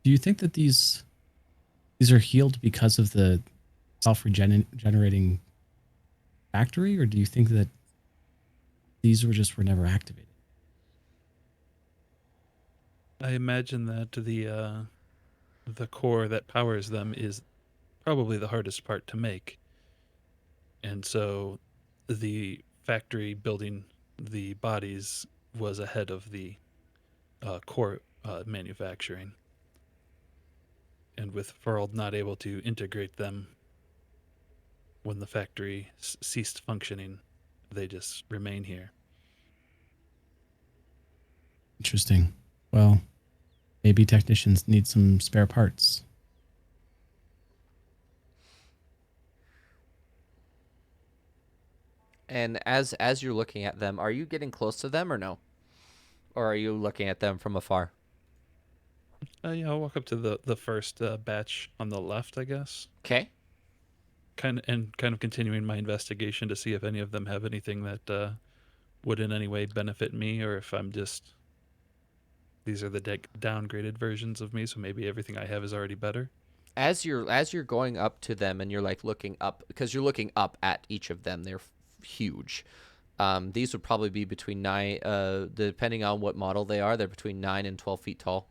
Speaker 5: Do you think that these are healed because of the self-regenerating factory, or do you think that these were never activated?
Speaker 3: I imagine that the core that powers them is probably the hardest part to make. And so the factory building the bodies was ahead of the core manufacturing. And with Furled not able to integrate them when the factory ceased functioning, they just remain here.
Speaker 5: Interesting. Well, maybe technicians need some spare parts.
Speaker 1: And as you're looking at them, are you getting close to them or no? Or are you looking at them from afar?
Speaker 3: Yeah, I'll walk up to the first batch on the left, I guess.
Speaker 1: Okay.
Speaker 3: Kind of continuing my investigation to see if any of them have anything that would in any way benefit me, or if I'm just these are the downgraded versions of me, so maybe everything I have is already better.
Speaker 1: As you're going up to them and you're like looking up, because you're looking up at each of them, they're huge. These would probably be between depending on what model they are, they're between 9 and 12 feet tall.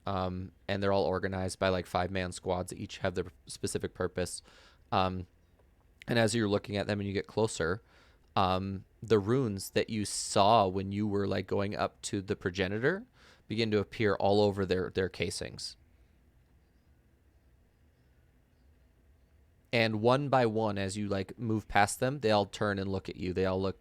Speaker 1: And they're all organized by like 5-man squads that each have their specific purpose. And as you're looking at them and you get closer, the runes that you saw when you were like going up to the progenitor begin to appear all over their casings. And one by one, as you like move past them, they all turn and look at you. They all look,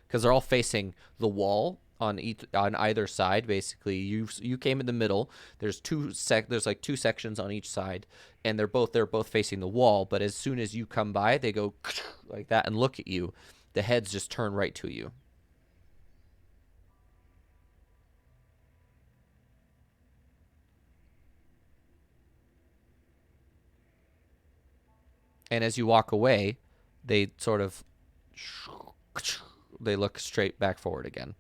Speaker 1: because they're all facing the wall on either side. Basically, you came in the middle. There's there's like two sections on each side, and they're both facing the wall. But as soon as you come by, they go like that and look at you. The heads just turn right to you. And as you walk away, they sort of they look straight back forward again.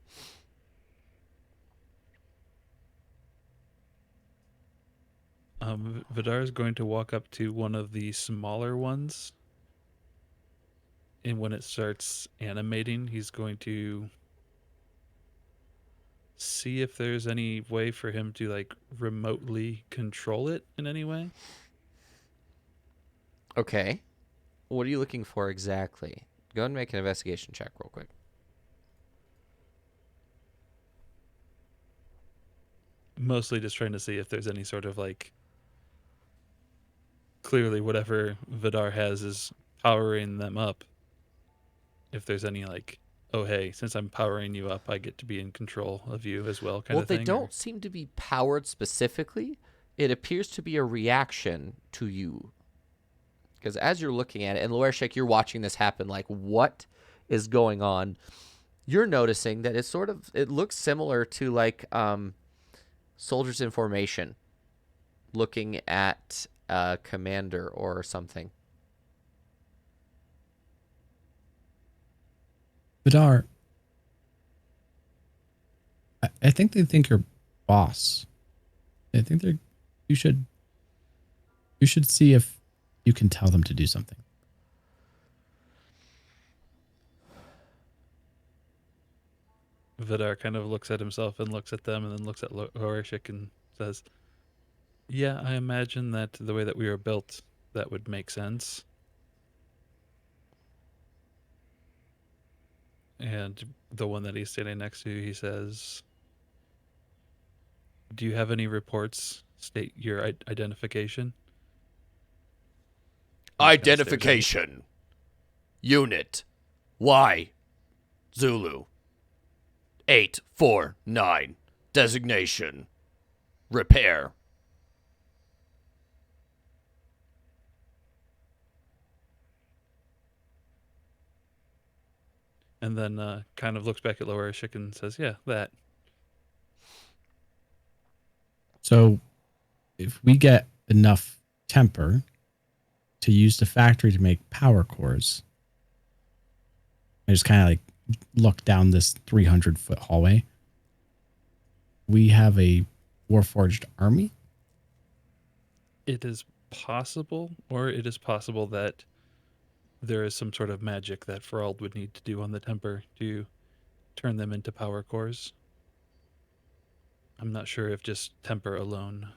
Speaker 3: Vidar is going to walk up to one of the smaller ones, and when it starts animating, he's going to see if there's any way for him to like remotely control it in any way.
Speaker 1: Okay. What are you looking for exactly? Go ahead and make an investigation check real quick.
Speaker 3: Mostly just trying to see if there's any sort of like, clearly whatever Vidar has is powering them up. If there's any like, oh hey, since I'm powering you up, I get to be in control of you as well, kind
Speaker 1: Well,
Speaker 3: of
Speaker 1: they
Speaker 3: thing.
Speaker 1: don't seem to be powered specifically. It appears to be a reaction to you. Because as you're looking at it, and Loershek, you're watching this happen, like, what is going on? You're noticing that it looks similar to like soldiers in formation looking at a commander or something.
Speaker 5: Vidar, I think they think you're boss. I think you should see if you can tell them to do something.
Speaker 3: Vidar kind of looks at himself and looks at them and then looks at Horishik and says, yeah, I imagine that the way that we are built, that would make sense. And the one that he's standing next to, he says, do you have any reports? State your identification.
Speaker 1: Identification. Unit. Y. Zulu. 849. Designation. Repair.
Speaker 3: And then kind of looks back at Loerishik and says, yeah, that.
Speaker 5: So if we get enough temper to use the factory to make power cores, I just kind of like look down this 300-foot hallway. We have a Warforged army.
Speaker 3: It is possible, or it is possible that there is some sort of magic that Ferald would need to do on the temper to turn them into power cores. I'm not sure if just temper alone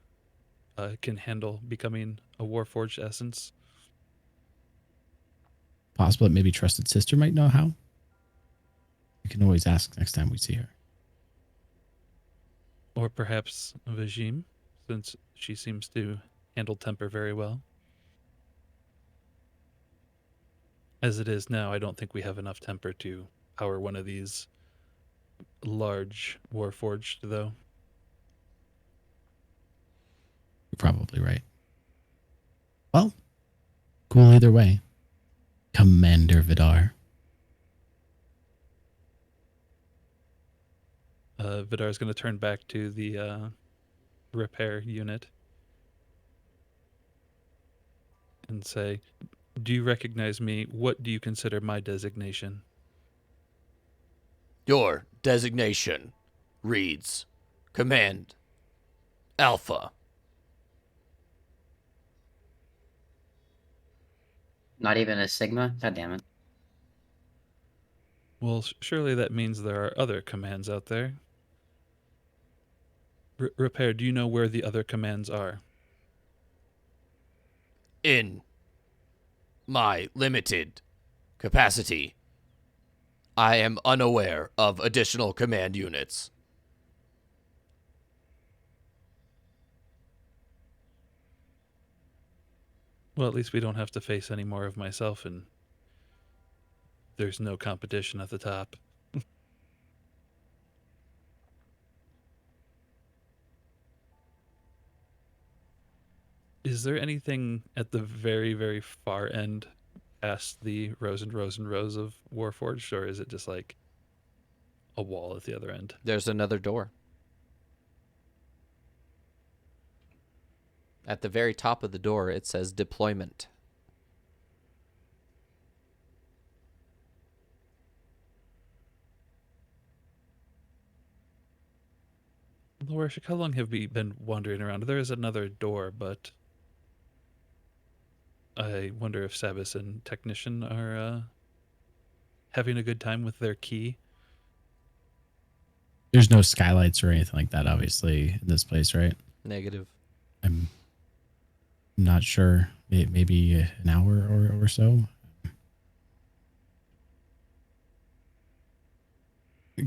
Speaker 3: can handle becoming a Warforged essence.
Speaker 5: Possible that maybe Trusted Sister might know how. We can always ask next time we see her.
Speaker 3: Or perhaps Vajim, since she seems to handle temper very well. As it is now, I don't think we have enough temper to power one of these large Warforged, though.
Speaker 5: You're probably right. Well, cool either way. Commander Vidar.
Speaker 3: Vidar's going to turn back to the repair unit and say, "Do you recognize me? What do you consider my designation?"
Speaker 1: Your designation reads Command Alpha.
Speaker 4: Not even a Sigma? God damn it.
Speaker 3: Well, surely that means there are other commands out there. Repair, do you know where the other commands are?
Speaker 1: In my limited capacity, I am unaware of additional command units.
Speaker 3: Well, at least we don't have to face any more of myself, and there's no competition at the top. Is there anything at the very, very far end past the rows and rows and rows of Warforged, or is it just like a wall at the other end?
Speaker 1: There's another door. At the very top of the door, it says deployment.
Speaker 3: Lorishik, how long have we been wandering around? There is another door, but I wonder if Sabas and Technician are having a good time with their key.
Speaker 5: There's no skylights or anything like that, obviously, in this place, right?
Speaker 1: Negative.
Speaker 5: I'm not sure. Maybe an hour or so.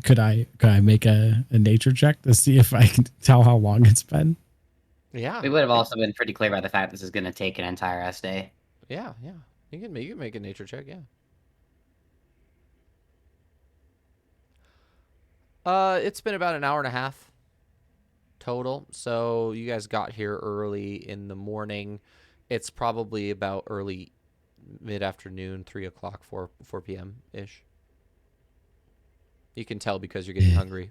Speaker 5: Could I make a nature check to see if I can tell how long it's been?
Speaker 1: Yeah.
Speaker 4: We would have also been pretty clear by the fact this is going to take an entire ass day.
Speaker 1: Yeah. You can make a nature check, yeah. It's been about an hour and a half total. So you guys got here early in the morning. It's probably about early mid-afternoon, 3 o'clock, 4 p.m. ish. You can tell because you're getting hungry.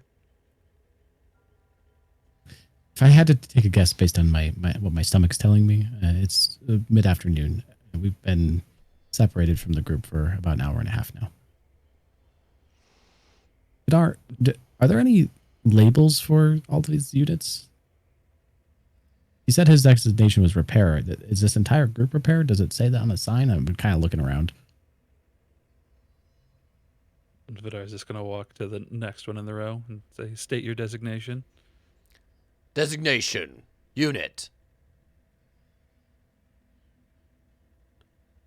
Speaker 5: If I had to take a guess based on my what my stomach's telling me, it's mid-afternoon. We've been separated from the group for about an hour and a half now. Are there any labels for all these units? He said his designation was repair. Is this entire group repair? Does it say that on the sign? I've been kind of looking around.
Speaker 3: Vidar is just going to walk to the next one in the row and say, "State your designation."
Speaker 1: Designation. Unit.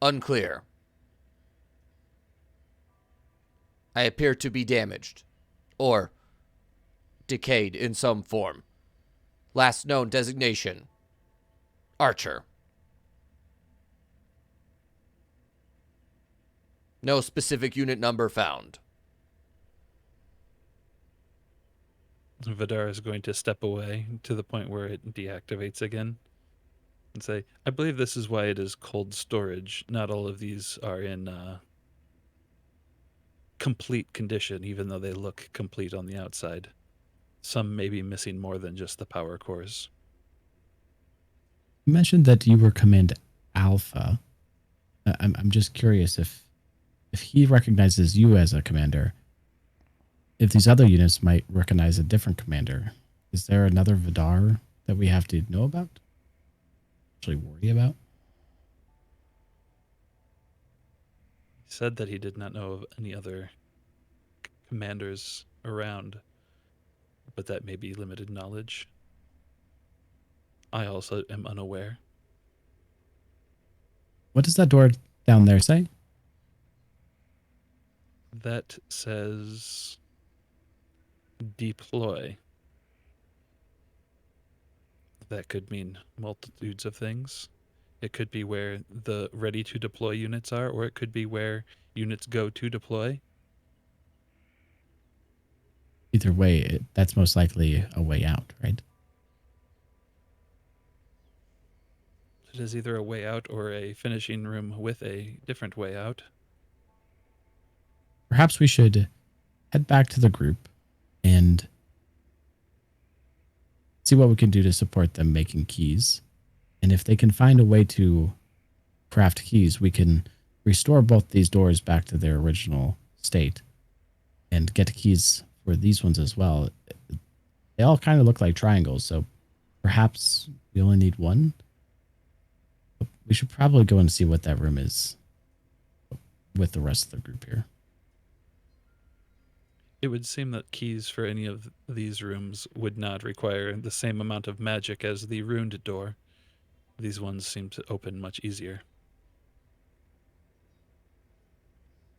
Speaker 1: Unclear. I appear to be damaged. Or decayed in some form. Last known designation. Archer. No specific unit number found.
Speaker 3: Vidar is going to step away to the point where it deactivates again and say, "I believe this is why it is cold storage. Not all of these are in complete condition, even though they look complete on the outside. Some may be missing more than just the power cores."
Speaker 5: You mentioned that you were Command Alpha. I'm just curious if he recognizes you as a commander, if these other units might recognize a different commander. Is there another Vidar that we have to know about? Actually worry about?
Speaker 3: He said that he did not know of any other commanders around, but that may be limited knowledge. I also am unaware.
Speaker 5: What does that door down there say?
Speaker 3: That says deploy. That could mean multitudes of things. It could be where the ready to deploy units are, or it could be where units go to deploy.
Speaker 5: Either way, that's most likely a way out, right?
Speaker 3: it as either a way out or a finishing room with a different way out.
Speaker 5: Perhaps we should head back to the group and see what we can do to support them making keys. And if they can find a way to craft keys, we can restore both these doors back to their original state and get keys for these ones as well. They all kind of look like triangles, so perhaps we only need one. But we should probably go and see what that room is with the rest of the group here.
Speaker 3: It would seem that keys for any of these rooms would not require the same amount of magic as the runed door. These ones seem to open much easier.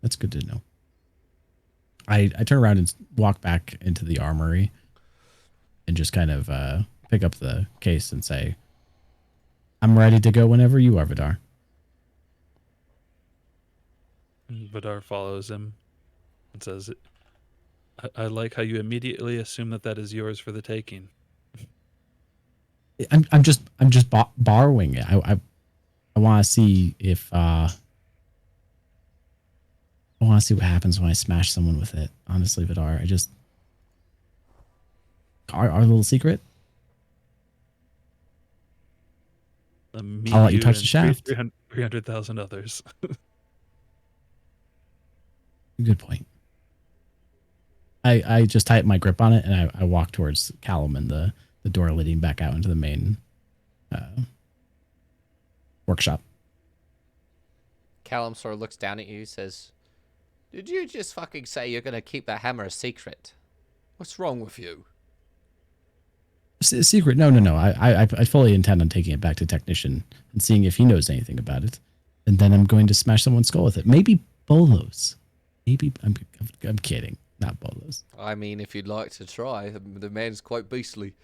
Speaker 5: That's good to know. I turn around and walk back into the armory and just kind of pick up the case and say, I'm ready to go whenever you are, Vidar.
Speaker 3: And Vidar follows him and says, I like how you immediately assume that is yours for the taking.
Speaker 5: I'm just borrowing it. I want to see if I want to see what happens when I smash someone with it. Honestly, Vidar, our little secret. I'll let you touch the shaft.
Speaker 3: 300,000 others.
Speaker 5: Good point. I just tighten my grip on it and I walk towards Callum and the door leading back out into the main workshop.
Speaker 1: Callum sort of looks down at you, says, "Did you just fucking say you're going to keep that hammer a secret? What's wrong with you?"
Speaker 5: Secret? No. I fully intend on taking it back to Technician and seeing if he knows anything about it. And then I'm going to smash someone's skull with it. Maybe Bolos. Maybe I'm kidding. Not Bolos.
Speaker 1: I mean, if you'd like to try, the man's quite beastly.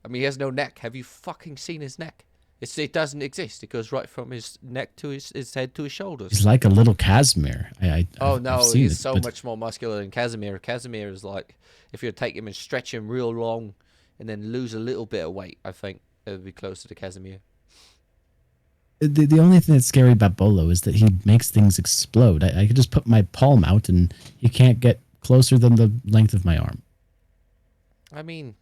Speaker 1: I mean, he has no neck. Have you fucking seen his neck? It doesn't exist. It goes right from his neck to his head to his shoulders.
Speaker 5: He's like a little Casimir.
Speaker 1: No,
Speaker 5: I've seen
Speaker 1: he's
Speaker 5: it,
Speaker 1: so
Speaker 5: but
Speaker 1: much more muscular than Casimir. Casimir is like, if you take him and stretch him real long and then lose a little bit of weight, I think it would be closer to Casimir.
Speaker 5: The only thing that's scary about Bolo is that he makes things explode. I could just put my palm out and he can't get closer than the length of my arm.
Speaker 1: I mean,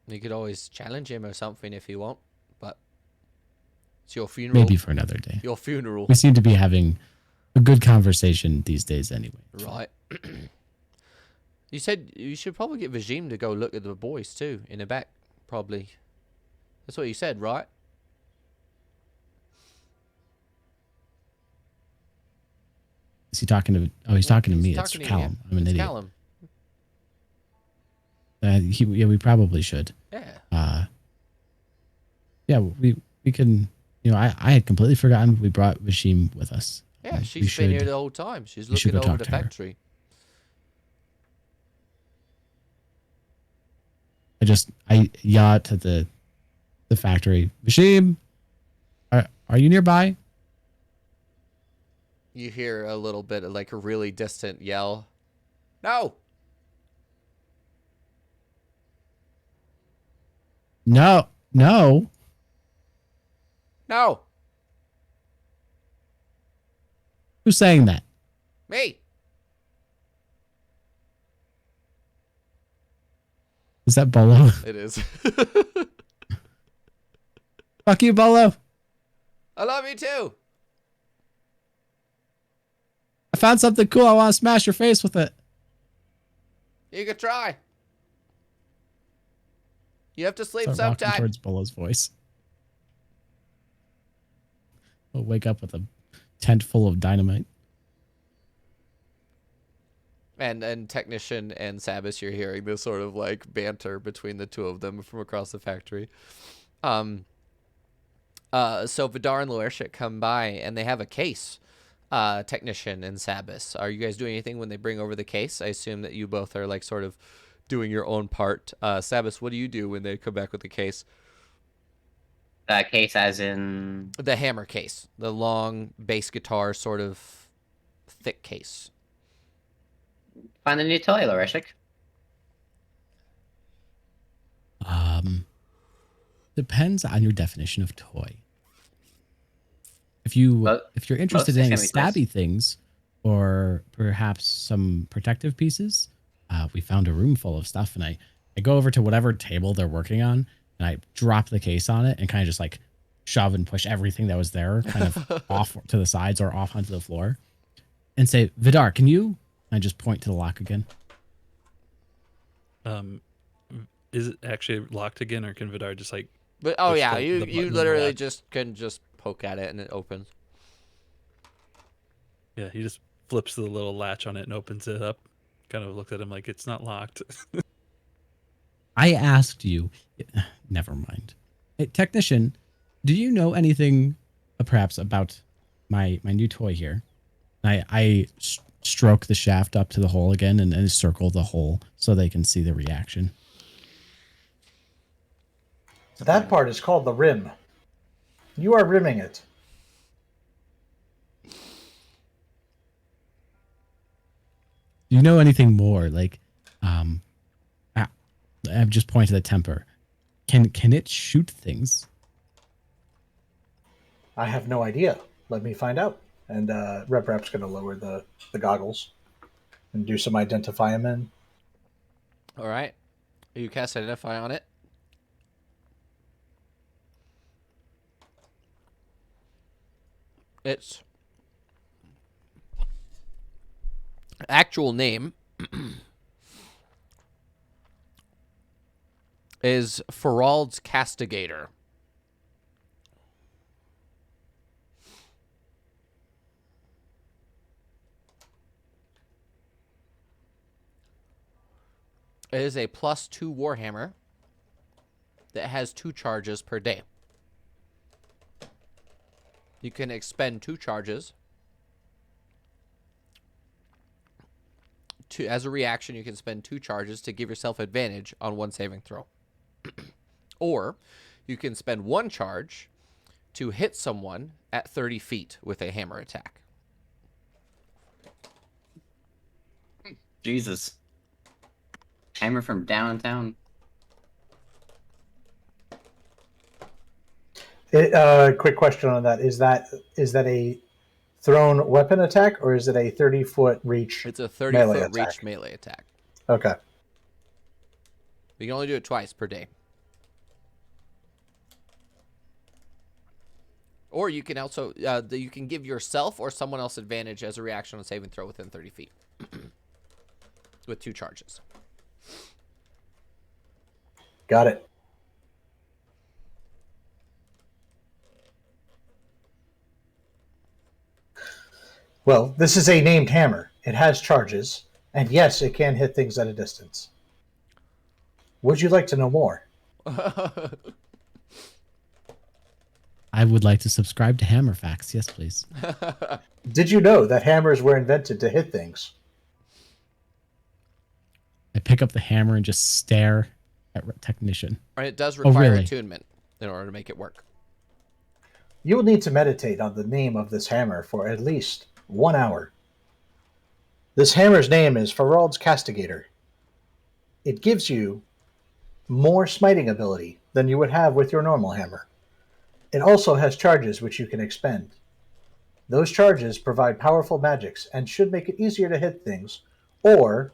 Speaker 1: you could always challenge him or something if you want, but it's your funeral.
Speaker 5: Maybe for another day.
Speaker 1: Your funeral.
Speaker 5: We seem to be having a good conversation these days anyway.
Speaker 1: Right. You said you should probably get Vajim to go look at the boys too, in the back, probably. That's what you said, right?
Speaker 5: Is he talking to? Oh, he's talking to me. It's
Speaker 1: talking to you,
Speaker 5: Callum.
Speaker 1: yeah.
Speaker 5: I'm an
Speaker 1: It's
Speaker 5: idiot.
Speaker 1: Callum.
Speaker 5: Yeah, we probably should.
Speaker 1: Yeah.
Speaker 5: Yeah, we can. You know, I had completely forgotten we brought Vashim with us.
Speaker 1: Yeah,
Speaker 5: We
Speaker 1: she's been here
Speaker 5: should-
Speaker 1: the whole time. She's
Speaker 5: we should
Speaker 1: looking
Speaker 5: go
Speaker 1: over
Speaker 5: talk
Speaker 1: the
Speaker 5: to her.
Speaker 1: factory.
Speaker 5: I yell out to the factory. Vashim, are you nearby?
Speaker 1: You hear a little bit of like a really distant yell. No!
Speaker 5: No.
Speaker 1: No!
Speaker 5: Who's saying that?
Speaker 1: Me!
Speaker 5: Is that Bolo?
Speaker 1: It is.
Speaker 5: Fuck you, Bolo.
Speaker 1: I love you too!
Speaker 5: I found something cool. I want to smash your face with it.
Speaker 1: You could try. You have to sleep
Speaker 5: Start walking
Speaker 1: sometime.
Speaker 5: towards Bolo's voice. We'll wake up with a tent full of dynamite.
Speaker 1: And Technician and Sabas, you're hearing this sort of like banter between the two of them from across the factory. So Vidar and Loershik come by and they have a case. Technician and Sabas, are you guys doing anything when they bring over the case? I assume that you both are like sort of doing your own part. Sabas, what do you do when they come back with the case?
Speaker 4: Case as in...
Speaker 1: The hammer case, the long bass guitar sort of thick case.
Speaker 4: Find a new toy, Loreshik.
Speaker 5: Depends on your definition of toy. if you're interested in any
Speaker 4: can be twice.
Speaker 5: stabby things, or perhaps some protective pieces, we found a room full of stuff, and I go over to whatever table they're working on, and I drop the case on it and kind of just like shove and push everything that was there kind of off to the sides or off onto the floor, and say, Vidar, can you? I just point to the lock again.
Speaker 3: Is it actually locked again, or can Vidar just like?
Speaker 1: But
Speaker 3: push
Speaker 1: yeah,
Speaker 3: the
Speaker 1: you
Speaker 3: button on the
Speaker 1: literally
Speaker 3: lock?
Speaker 1: just can just poke at it and it opens.
Speaker 3: Yeah, he just flips the little latch on it and opens it up. Kind of looks at him like it's not locked.
Speaker 5: I asked you. Never mind. Hey, technician, do you know anything, perhaps, about my new toy here? I stroke the shaft up to the hole again and circle the hole so they can see the reaction.
Speaker 2: That part is called the rim. You are rimming it.
Speaker 5: Do you know anything more? Like, I've just pointed at temper. Can it shoot things?
Speaker 2: I have no idea. Let me find out. And Reprap's going to lower the goggles and do some identifying.
Speaker 1: All right. You cast Identify on it. Its actual name is Ferald's Castigator. It is a +2 Warhammer that has 2 charges per day. You can expend 2 charges. As a reaction, you can spend 2 charges to give yourself advantage on 1 saving throw. Or you can spend 1 charge to hit someone at 30 feet with a hammer attack.
Speaker 4: Jesus. Hammer from downtown.
Speaker 2: Quick question on that. Is that a thrown weapon attack, or is it a 30-foot reach?
Speaker 1: It's a
Speaker 2: melee
Speaker 1: 30-foot reach
Speaker 2: attack?
Speaker 1: melee attack.
Speaker 2: Okay.
Speaker 1: You can only do it twice per day. Or you can also you can give yourself or someone else advantage as a reaction on saving throw within 30 feet. With 2 charges.
Speaker 2: Got it. Well, this is a named hammer. It has charges, and yes, it can hit things at a distance. Would you like to know more?
Speaker 5: I would like to subscribe to Hammer Facts. Yes, please.
Speaker 2: Did you know that hammers were invented to hit things?
Speaker 5: I pick up the hammer and just stare at technician.
Speaker 1: And it does require
Speaker 5: really?
Speaker 1: attunement in order to make it work.
Speaker 2: You will need to meditate on the name of this hammer for at least 1 hour. This hammer's name is Ferald's Castigator. It gives you more smiting ability than you would have with your normal hammer. It also has charges which you can expend. Those charges provide powerful magics and should make it easier to hit things, or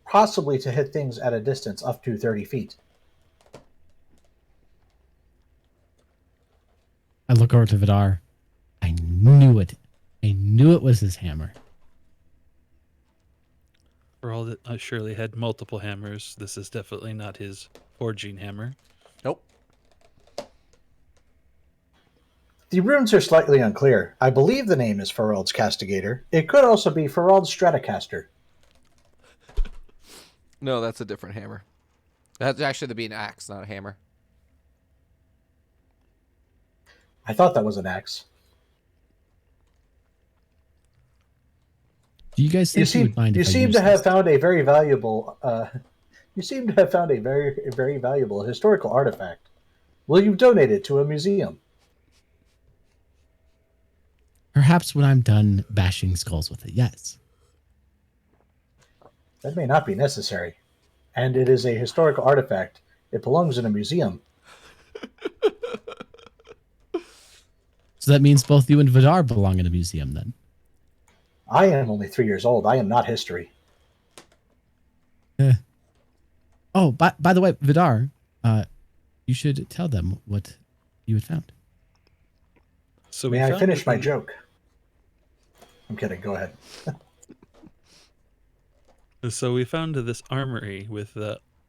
Speaker 2: possibly to hit things at a distance up to 30 feet.
Speaker 5: I look over to Vidar. I knew it. I knew it was his hammer.
Speaker 3: For all that Shirley had multiple hammers, this is definitely not his forging hammer.
Speaker 1: Nope.
Speaker 2: The runes are slightly unclear. I believe the name is Ferald's Castigator. It could also be Ferald's Stratocaster.
Speaker 1: No, that's a different hammer. That's actually to be an axe, not a hammer.
Speaker 2: I thought that was an axe.
Speaker 5: Do you guys think you would mind
Speaker 2: You
Speaker 5: if I
Speaker 2: seem
Speaker 5: used
Speaker 2: to have
Speaker 5: this?
Speaker 2: found a very valuable. You seem to have found a very valuable historical artifact. Will you donate it to a museum?
Speaker 5: Perhaps when I'm done bashing skulls with it, yes.
Speaker 2: That may not be necessary. And it is a historical artifact. It belongs in a museum.
Speaker 5: So that means both you and Vidar belong in a museum then.
Speaker 2: I am only 3 years old. I am not history.
Speaker 5: Eh. Oh, by the way, Vidar, you should tell them what you had found.
Speaker 3: So
Speaker 2: May I finish my joke? I'm kidding. Go ahead.
Speaker 3: So we found this armory with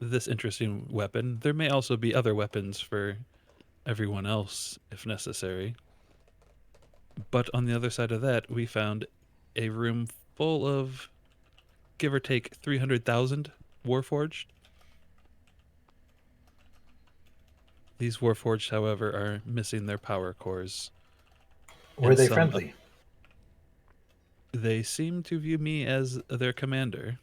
Speaker 3: this interesting weapon. There may also be other weapons for everyone else if necessary. But on the other side of that, we found a room full of, give or take, 300,000 Warforged. These Warforged, however, are missing their power cores.
Speaker 2: Were
Speaker 3: And
Speaker 2: they
Speaker 3: some
Speaker 2: friendly?
Speaker 3: They seem to view me as their commander.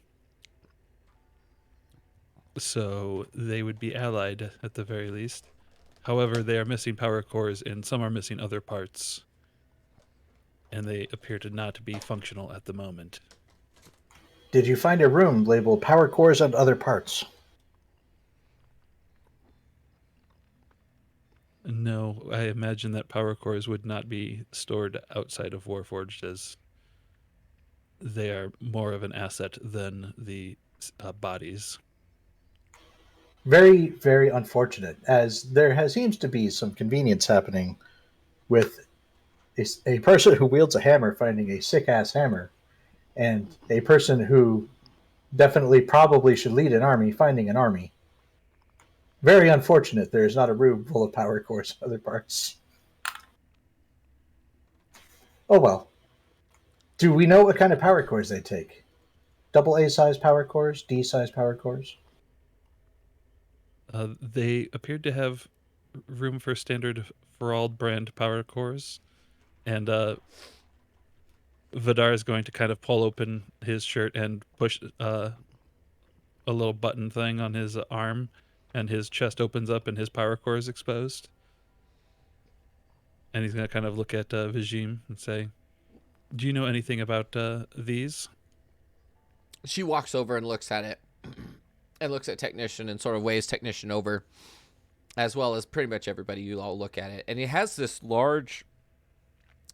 Speaker 3: So they would be allied at the very least. However, they are missing power cores and some are missing other parts. And they appear to not be functional at the moment.
Speaker 2: Did you find a room labeled power cores and other parts?
Speaker 3: No, I imagine that power cores would not be stored outside of Warforged, as they are more of an asset than the bodies.
Speaker 2: Very, very unfortunate, as seems to be some convenience happening with a person who wields a hammer finding a sick-ass hammer, and a person who definitely probably should lead an army finding an army. Very unfortunate there is not a room full of power cores and other parts. Oh well. Do we know what kind of power cores they take? Double A size power cores? D size power cores?
Speaker 3: They appeared to have room for standard Ferald brand power cores, and Vidar is going to kind of pull open his shirt and push a little button thing on his arm, and his chest opens up and his power core is exposed. And he's going to kind of look at Vizim and say, "Do you know anything about these?"
Speaker 1: She walks over and looks at it and looks at Technician and sort of waves Technician over, as well as pretty much everybody. You all look at it, and it has this large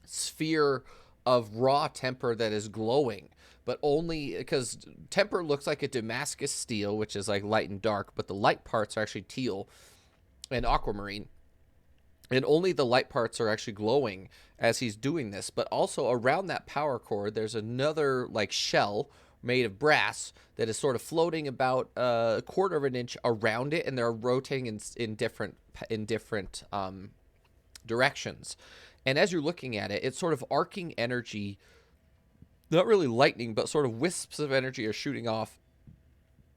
Speaker 1: sphere of raw temper that is glowing, but only because temper looks like a Damascus steel, which is like light and dark, but the light parts are actually teal and aquamarine, and only the light parts are actually glowing as he's doing this. But also around that power core, there's another like shell made of brass that is sort of floating about a quarter of an inch around it, and they're rotating in different directions. And as you're looking at it, it's sort of arcing energy, not really lightning, but sort of wisps of energy are shooting off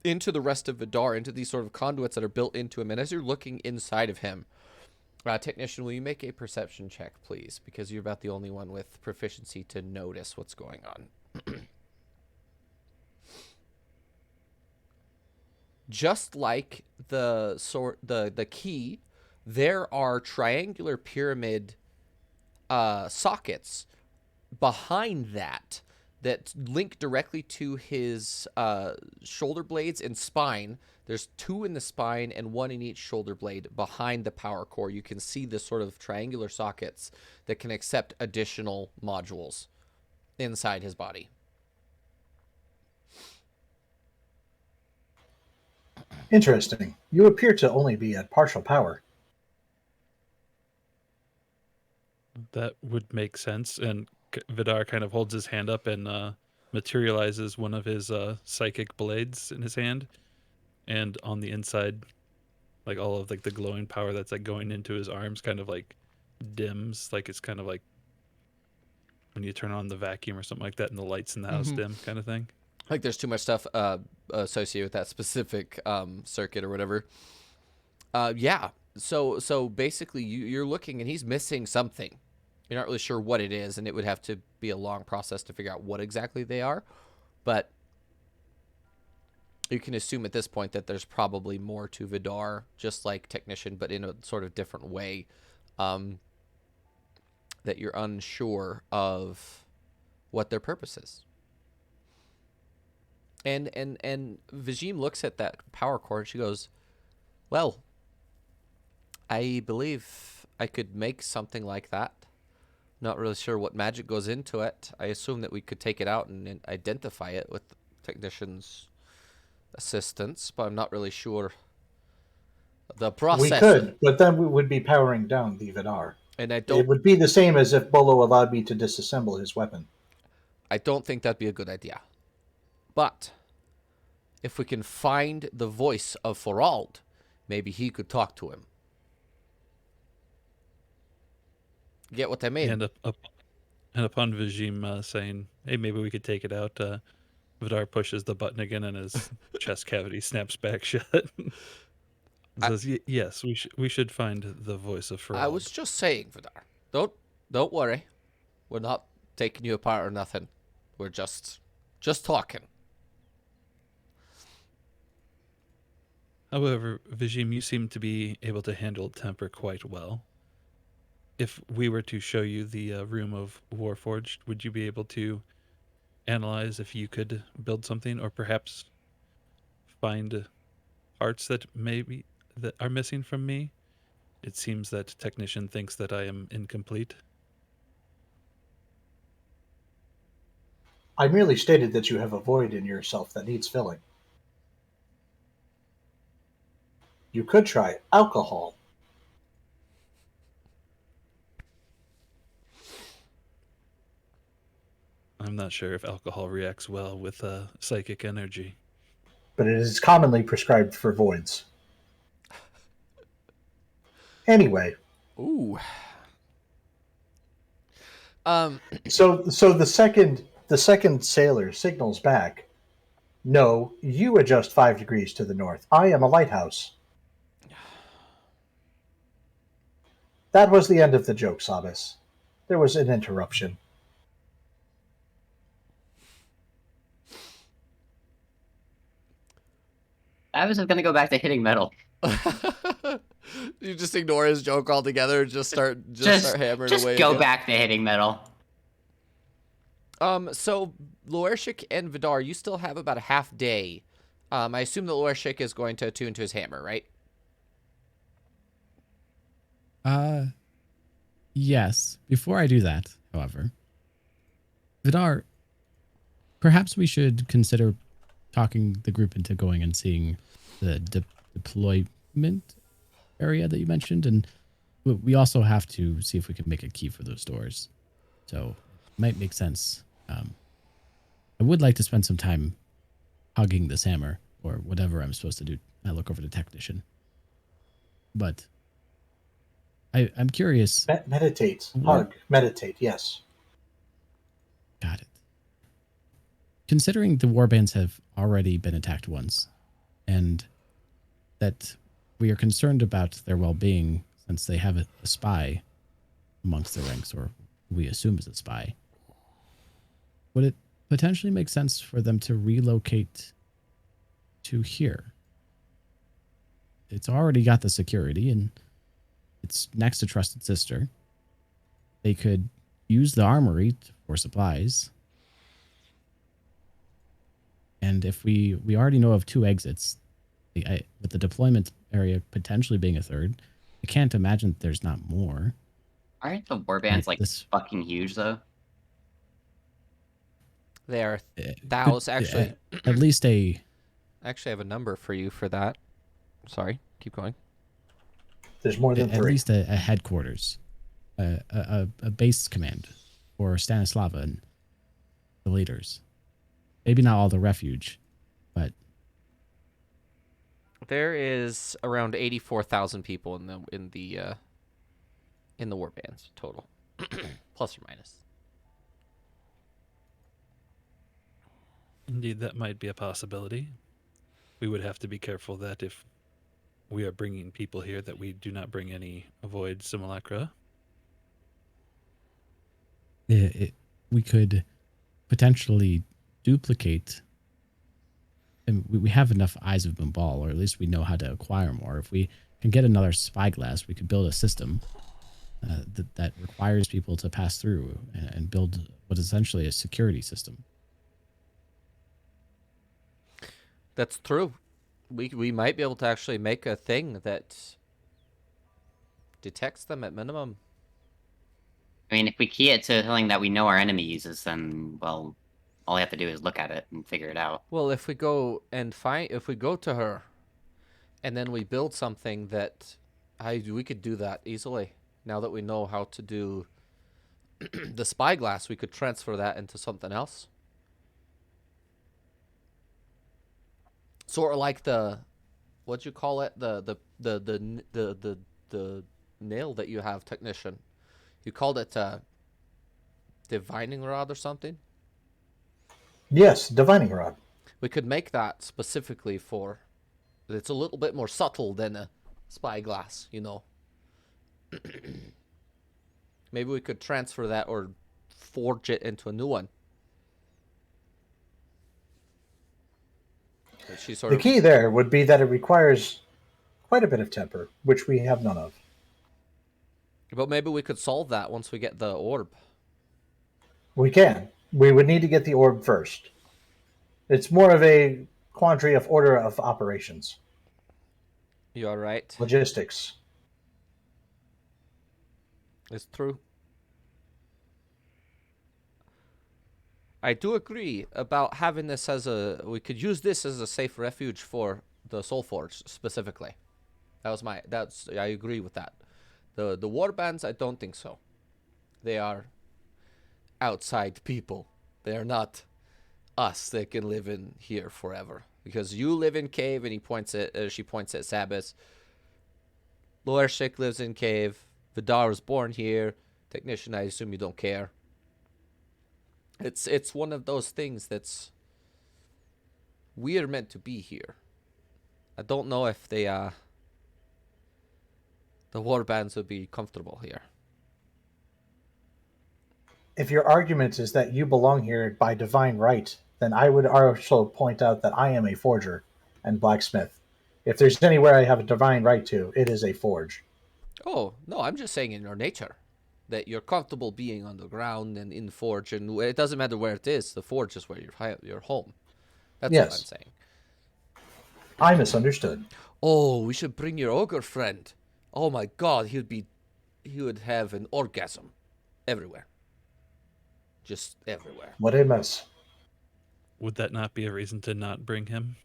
Speaker 1: into the rest of Vidar, into these sort of conduits that are built into him. And as you're looking inside of him, Technician, will you make a perception check, please? Because you're about the only one with proficiency to notice what's going on. Just like the key, there are triangular pyramid sockets behind that link directly to his shoulder blades and spine. There's 2 in the spine and 1 in each shoulder blade behind the power core. You can see this sort of triangular sockets that can accept additional modules inside his body.
Speaker 2: Interesting. You appear to only be at partial power.
Speaker 3: That would make sense. And Vidar kind of holds his hand up and materializes one of his psychic blades in his hand. And on the inside, like all of like the glowing power that's like going into his arms kind of like dims. Like it's kind of like when you turn on the vacuum or something like that and the lights in the house dim kind of thing.
Speaker 1: Like there's too much stuff associated with that specific circuit or whatever. Yeah. So basically you're looking and he's missing something. You're not really sure what it is, and it would have to be a long process to figure out what exactly they are. But you can assume at this point that there's probably more to Vidar, just like Technician, but in a sort of different way, that you're unsure of what their purpose is. And Vizim looks at that power core and she goes, "Well, I believe I could make something like that. Not really sure what magic goes into it. I assume that we could take it out and identify it with the technician's assistance, but I'm not really sure the
Speaker 2: We
Speaker 1: process.
Speaker 2: could, but then we would be powering down the Vidar.
Speaker 1: And I
Speaker 2: It would be the same as if Bolo allowed me to disassemble his weapon.
Speaker 1: don't think that'd be a good idea. But if we can find the voice of Forald, maybe he could talk to him. Get what I mean?
Speaker 3: And upon Vizim saying, "Hey, maybe we could take it out," Vidar pushes the button again, and his chest cavity snaps back shut. And says, "Yes, we should find the voice of Ferald."
Speaker 1: I was just saying, Vidar. Don't worry. We're not taking you apart or nothing. We're just talking.
Speaker 3: However, Vizim, you seem to be able to handle temper quite well. If we were to show you the room of Warforged, would you be able to analyze if you could build something, or perhaps find parts that are missing from me? It seems that technician thinks that I am incomplete.
Speaker 2: I merely stated that you have a void in yourself that needs filling. You could try alcohol.
Speaker 3: I'm not sure if alcohol reacts well with psychic energy.
Speaker 2: But it is commonly prescribed for voids. Anyway.
Speaker 1: Ooh.
Speaker 2: So the second sailor signals back. No, you adjust 5 degrees to the north. I am a lighthouse. That was the end of the joke, Sabis. There was an interruption.
Speaker 4: I was going to go back to hitting metal.
Speaker 1: You just ignore his joke altogether and just start hammering away.
Speaker 4: Just go back to hitting metal.
Speaker 1: So Loershik and Vidar, you still have about a half day. I assume that Loershik is going to attune to his hammer, right?
Speaker 5: Yes. Before I do that, however, Vidar, perhaps we should consider talking the group into going and seeing the deployment area that you mentioned, and we also have to see if we can make a key for those doors. So it might make sense. I would like to spend some time hugging this hammer or whatever I'm supposed to do. I look over the technician, but I'm curious.
Speaker 2: Meditate. Hug. Meditate, yes.
Speaker 5: Got it. Considering the warbands have already been attacked once, and that we are concerned about their well-being since they have a spy amongst their ranks, or we assume is a spy, would it potentially make sense for them to relocate to here? It's already got the security, and it's next to Trusted Sister. They could use the armory for supplies. And if we already know of 2 exits, with the deployment area potentially being a third, I can't imagine that there's not more.
Speaker 4: Aren't the warbands fucking huge though?
Speaker 1: They are. That was actually
Speaker 5: at least a.
Speaker 1: Actually, I have a number for you for that. Sorry, keep going.
Speaker 2: There's more than 3.
Speaker 5: At least a headquarters, a base command for Stanislava and the leaders. Maybe not all the refuge, but
Speaker 1: there is around 84,000 people in the warbands total, plus or minus.
Speaker 3: Indeed, that might be a possibility. We would have to be careful that if we are bringing people here, that we do not bring any void simulacra.
Speaker 5: We could potentially duplicate, and we have enough eyes of Bombal, or at least we know how to acquire more. If we can get another spyglass, we could build a system that requires people to pass through and build what is essentially a security system.
Speaker 1: That's true. We might be able to actually make a thing that detects them at minimum.
Speaker 4: I mean, if we key it to something that we know our enemy uses, then, well, all we have to do is look at it and figure it out.
Speaker 1: Well, if we go to her, and then we build something that, we could do that easily. Now that we know how to do the spyglass, we could transfer that into something else. Sort of like what'd you call it? The nail that you have, technician. You called it divining rod or something.
Speaker 2: Yes, divining rod.
Speaker 1: We could make that specifically for. It's a little bit more subtle than a spyglass, you know. Maybe we could transfer that or forge it into a new one. She sort
Speaker 2: The
Speaker 1: of.
Speaker 2: key there would be that it requires quite a bit of temper, which we have none of.
Speaker 1: But maybe we could solve that once we get the orb.
Speaker 2: We can. We would need to get the orb first. It's more of a quandary of order of operations,
Speaker 1: You all right?
Speaker 2: logistics.
Speaker 1: It's true. I do agree about having this as a. We could use this as a safe refuge for the Soulforged specifically. I agree with that. The warbands, I don't think so. They are outside people. They are not us that can live in here forever. Because you live in cave, and she points at Sabbath. Loershik lives in cave. Vidar was born here. Technician, I assume you don't care. It's one of those things that's. We are meant to be here. I don't know if the warbands would be comfortable here.
Speaker 2: If your argument is that you belong here by divine right, then I would also point out that I am a forger and blacksmith. If there's anywhere I have a divine right to, it is a forge.
Speaker 1: Oh, no, I'm just saying in your nature. That you're comfortable being on the ground and in forge, and it doesn't matter where it is. The forge is where your home. That's what I'm
Speaker 2: Yes.
Speaker 1: saying.
Speaker 2: I misunderstood.
Speaker 1: Oh, we should bring your ogre friend. Oh my God, he would have an orgasm everywhere. Just everywhere.
Speaker 2: What a mess.
Speaker 3: Would that not be a reason to not bring him?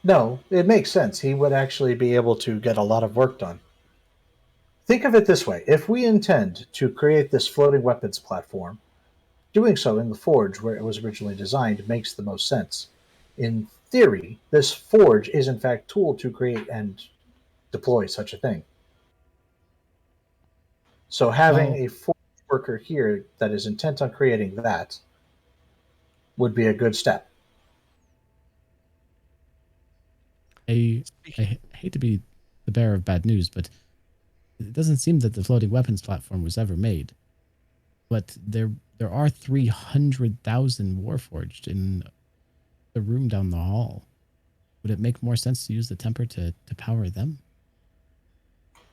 Speaker 2: No, it makes sense. He would actually be able to get a lot of work done. Think of it this way. If we intend to create this floating weapons platform, doing so in the forge where it was originally designed makes the most sense. In theory, this forge is in fact tool to create and deploy such a thing. So having
Speaker 5: Well-
Speaker 2: a forge worker here that is intent on creating that would be a good step.
Speaker 5: I hate to be the bearer of bad news, but it doesn't seem that the floating weapons platform was ever made. But there are 300,000 Warforged in the room down the hall. Would it make more sense to use the temper to power them?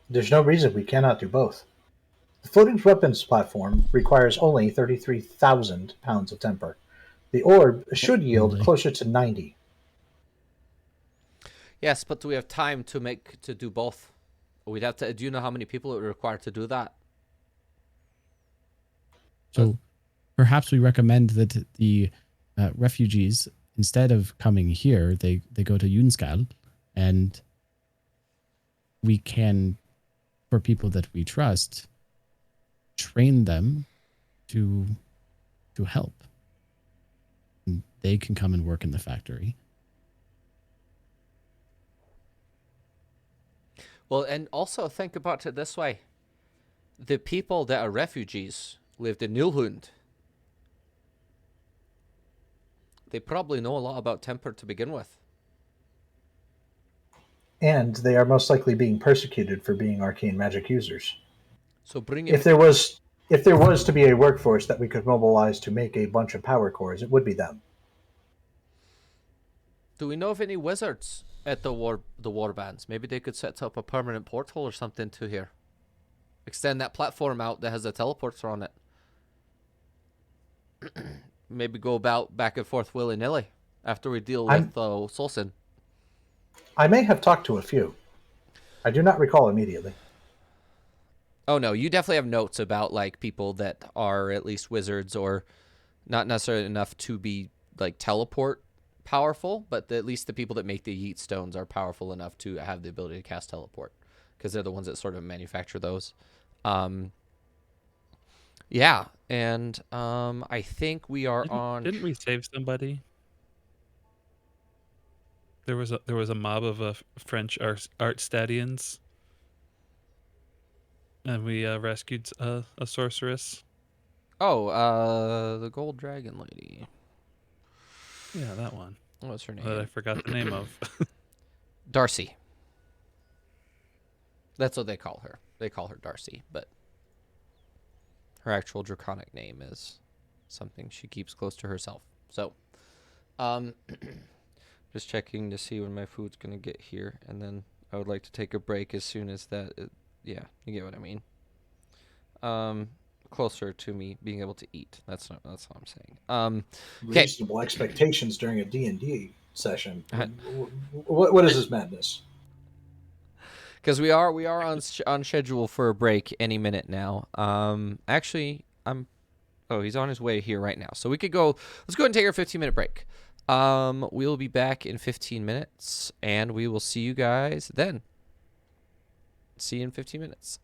Speaker 2: There's no reason we cannot do both. The floating weapons platform requires only 33,000 pounds of temper. The orb should yield
Speaker 5: Only.
Speaker 2: closer to 90.
Speaker 1: Yes, but do we have time to do both? We'd have to. Do you know how many people it would require to do that?
Speaker 5: So perhaps we recommend that the refugees, instead of coming here, they go to Yunskal, and we can, for people that we trust, train them to help. And they can come and work in the factory.
Speaker 1: Well, and also think about it this way. The people that are refugees lived in Nilhund. They probably know a lot about temper to begin with.
Speaker 2: And they are most likely being persecuted for being arcane magic users.
Speaker 1: So bring
Speaker 2: If there was to be a workforce that we could mobilize to make a bunch of power cores, it would be them.
Speaker 1: Do we know of any wizards at the warbands? Maybe they could set up a permanent portal or something to here. Extend that platform out that has a teleporter on it. Maybe go about back and forth willy-nilly after we deal with Solson.
Speaker 2: I may have talked to a few. I do not recall immediately.
Speaker 1: Oh no, you definitely have notes about like people that are at least wizards or not necessarily enough to be like teleport powerful, but at least the people that make the yeet stones are powerful enough to have the ability to cast teleport because they're the ones that sort of manufacture those. Um, yeah, and I think we are on.
Speaker 3: Didn't we save somebody? There was a mob of French art stadions, and we rescued a sorceress.
Speaker 1: Oh, the gold dragon lady.
Speaker 3: Yeah, that one.
Speaker 1: What's her
Speaker 3: That I
Speaker 1: name?
Speaker 3: forgot the name of.
Speaker 1: Darcy. That's what they call her. They call her Darcy, but her actual draconic name is something she keeps close to herself. So, um, just checking to see when my food's gonna get here, and then I would like to take a break as soon as that. Yeah, you get what I mean. Closer to me being able to eat. That's what I'm saying. Okay.
Speaker 2: Reasonable expectations during a D&D session. What is this madness?
Speaker 1: Because we are on schedule for a break any minute now. Actually, oh, he's on his way here right now. So we could go. Let's go ahead and take our 15-minute break. We'll be back in 15 minutes, and we will see you guys then. See you in 15 minutes.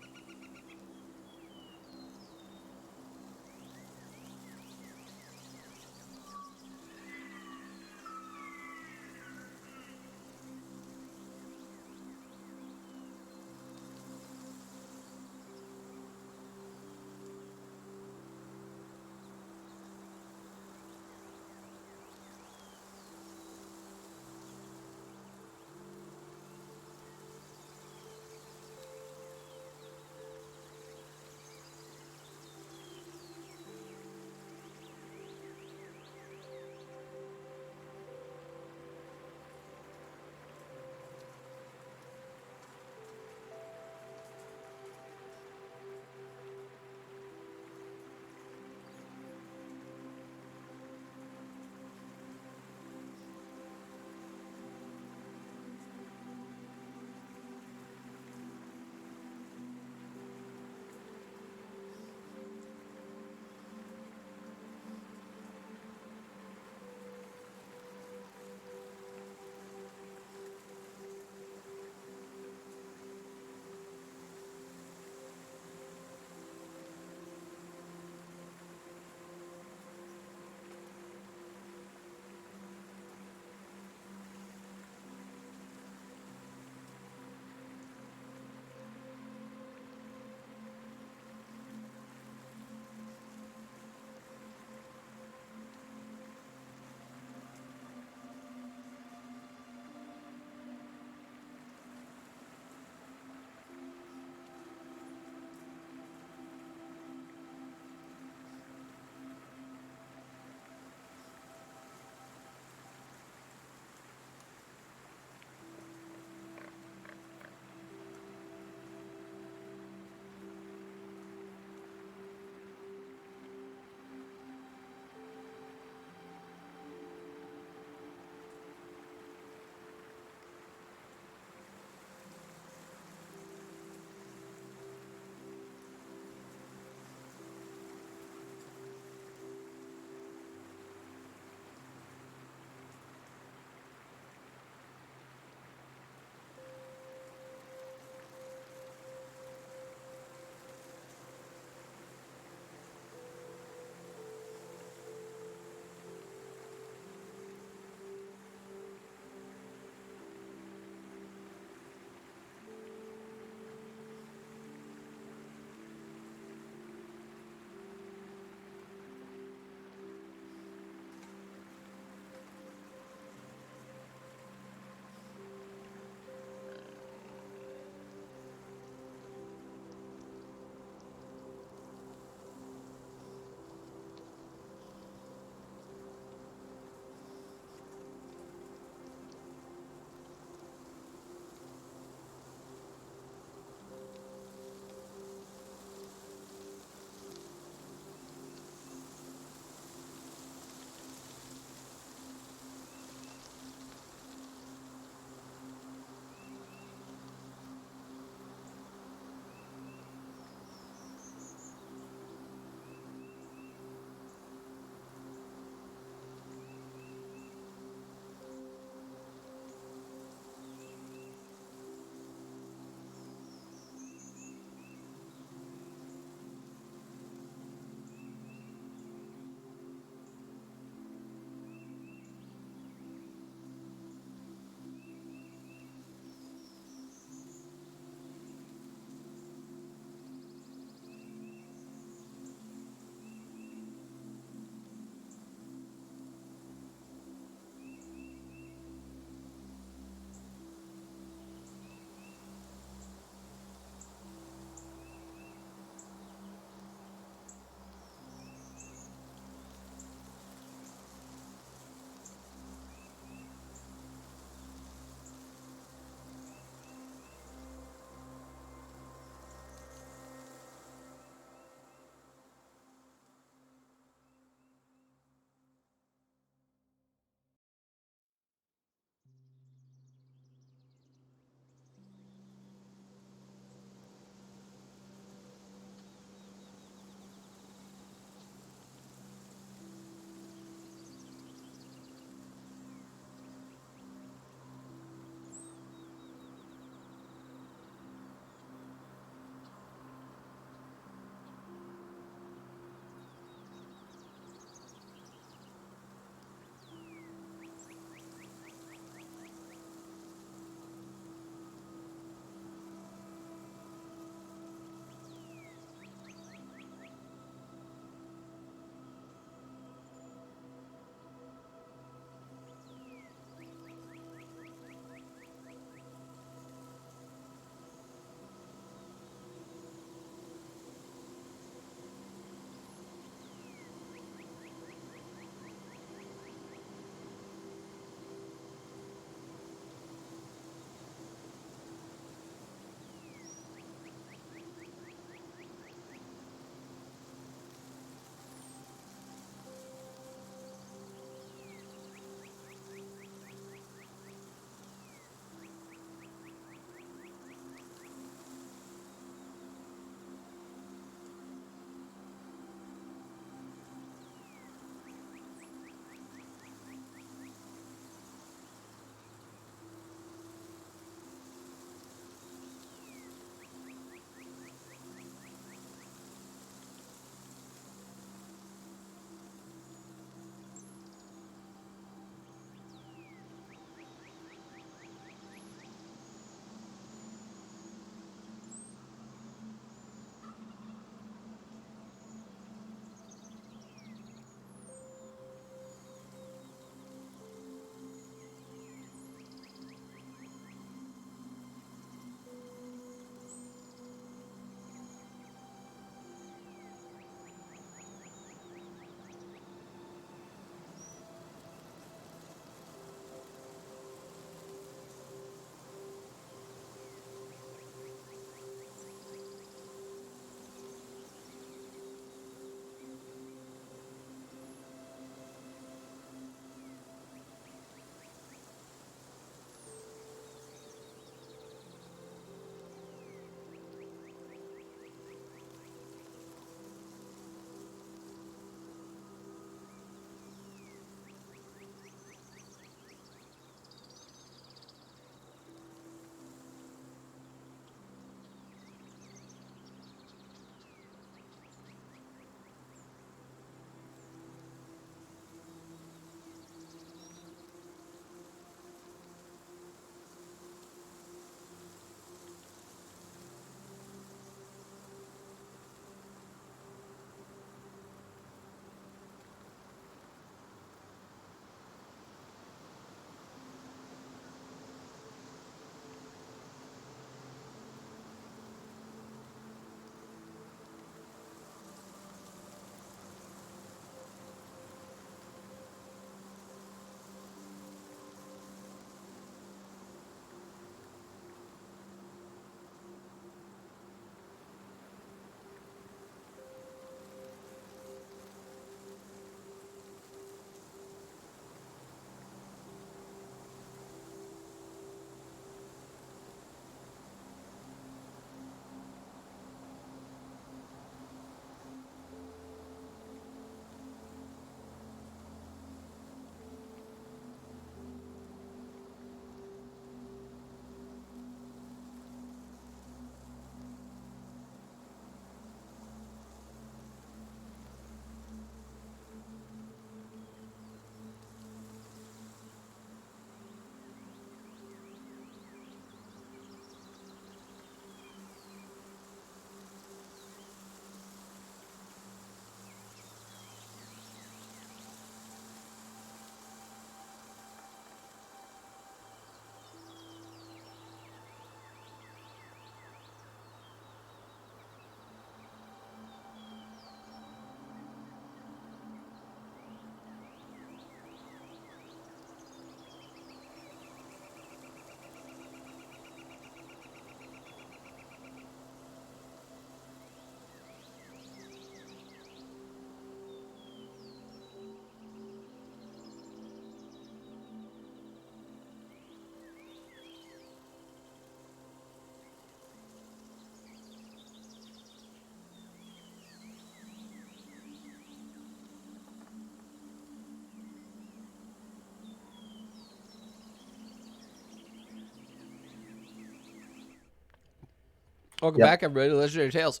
Speaker 1: Welcome
Speaker 2: Yep.
Speaker 1: back, everybody, to Legendary Tales.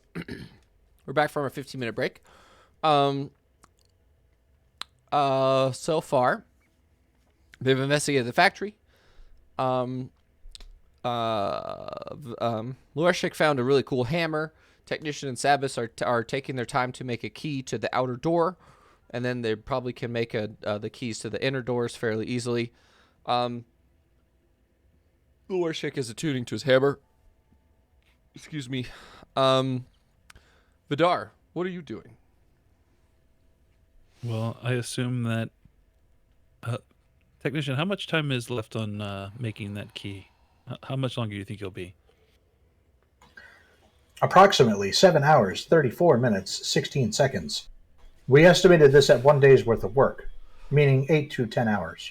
Speaker 1: We're back from our 15-minute break. So far, they've investigated the factory. Lorshik found a really cool hammer. Technician and Sabas are taking their time to make a key to the outer door, and then they probably can make the keys to the inner doors fairly easily. Lorshik is attuning to his hammer. Excuse me. Vidar, what are you doing?
Speaker 3: Well, I assume that technician, how much time is left on making that key? How much longer do you think you'll be?
Speaker 2: Approximately 7 hours, 34 minutes, 16 seconds. We estimated this at 1 day's worth of work, meaning 8 to 10 hours.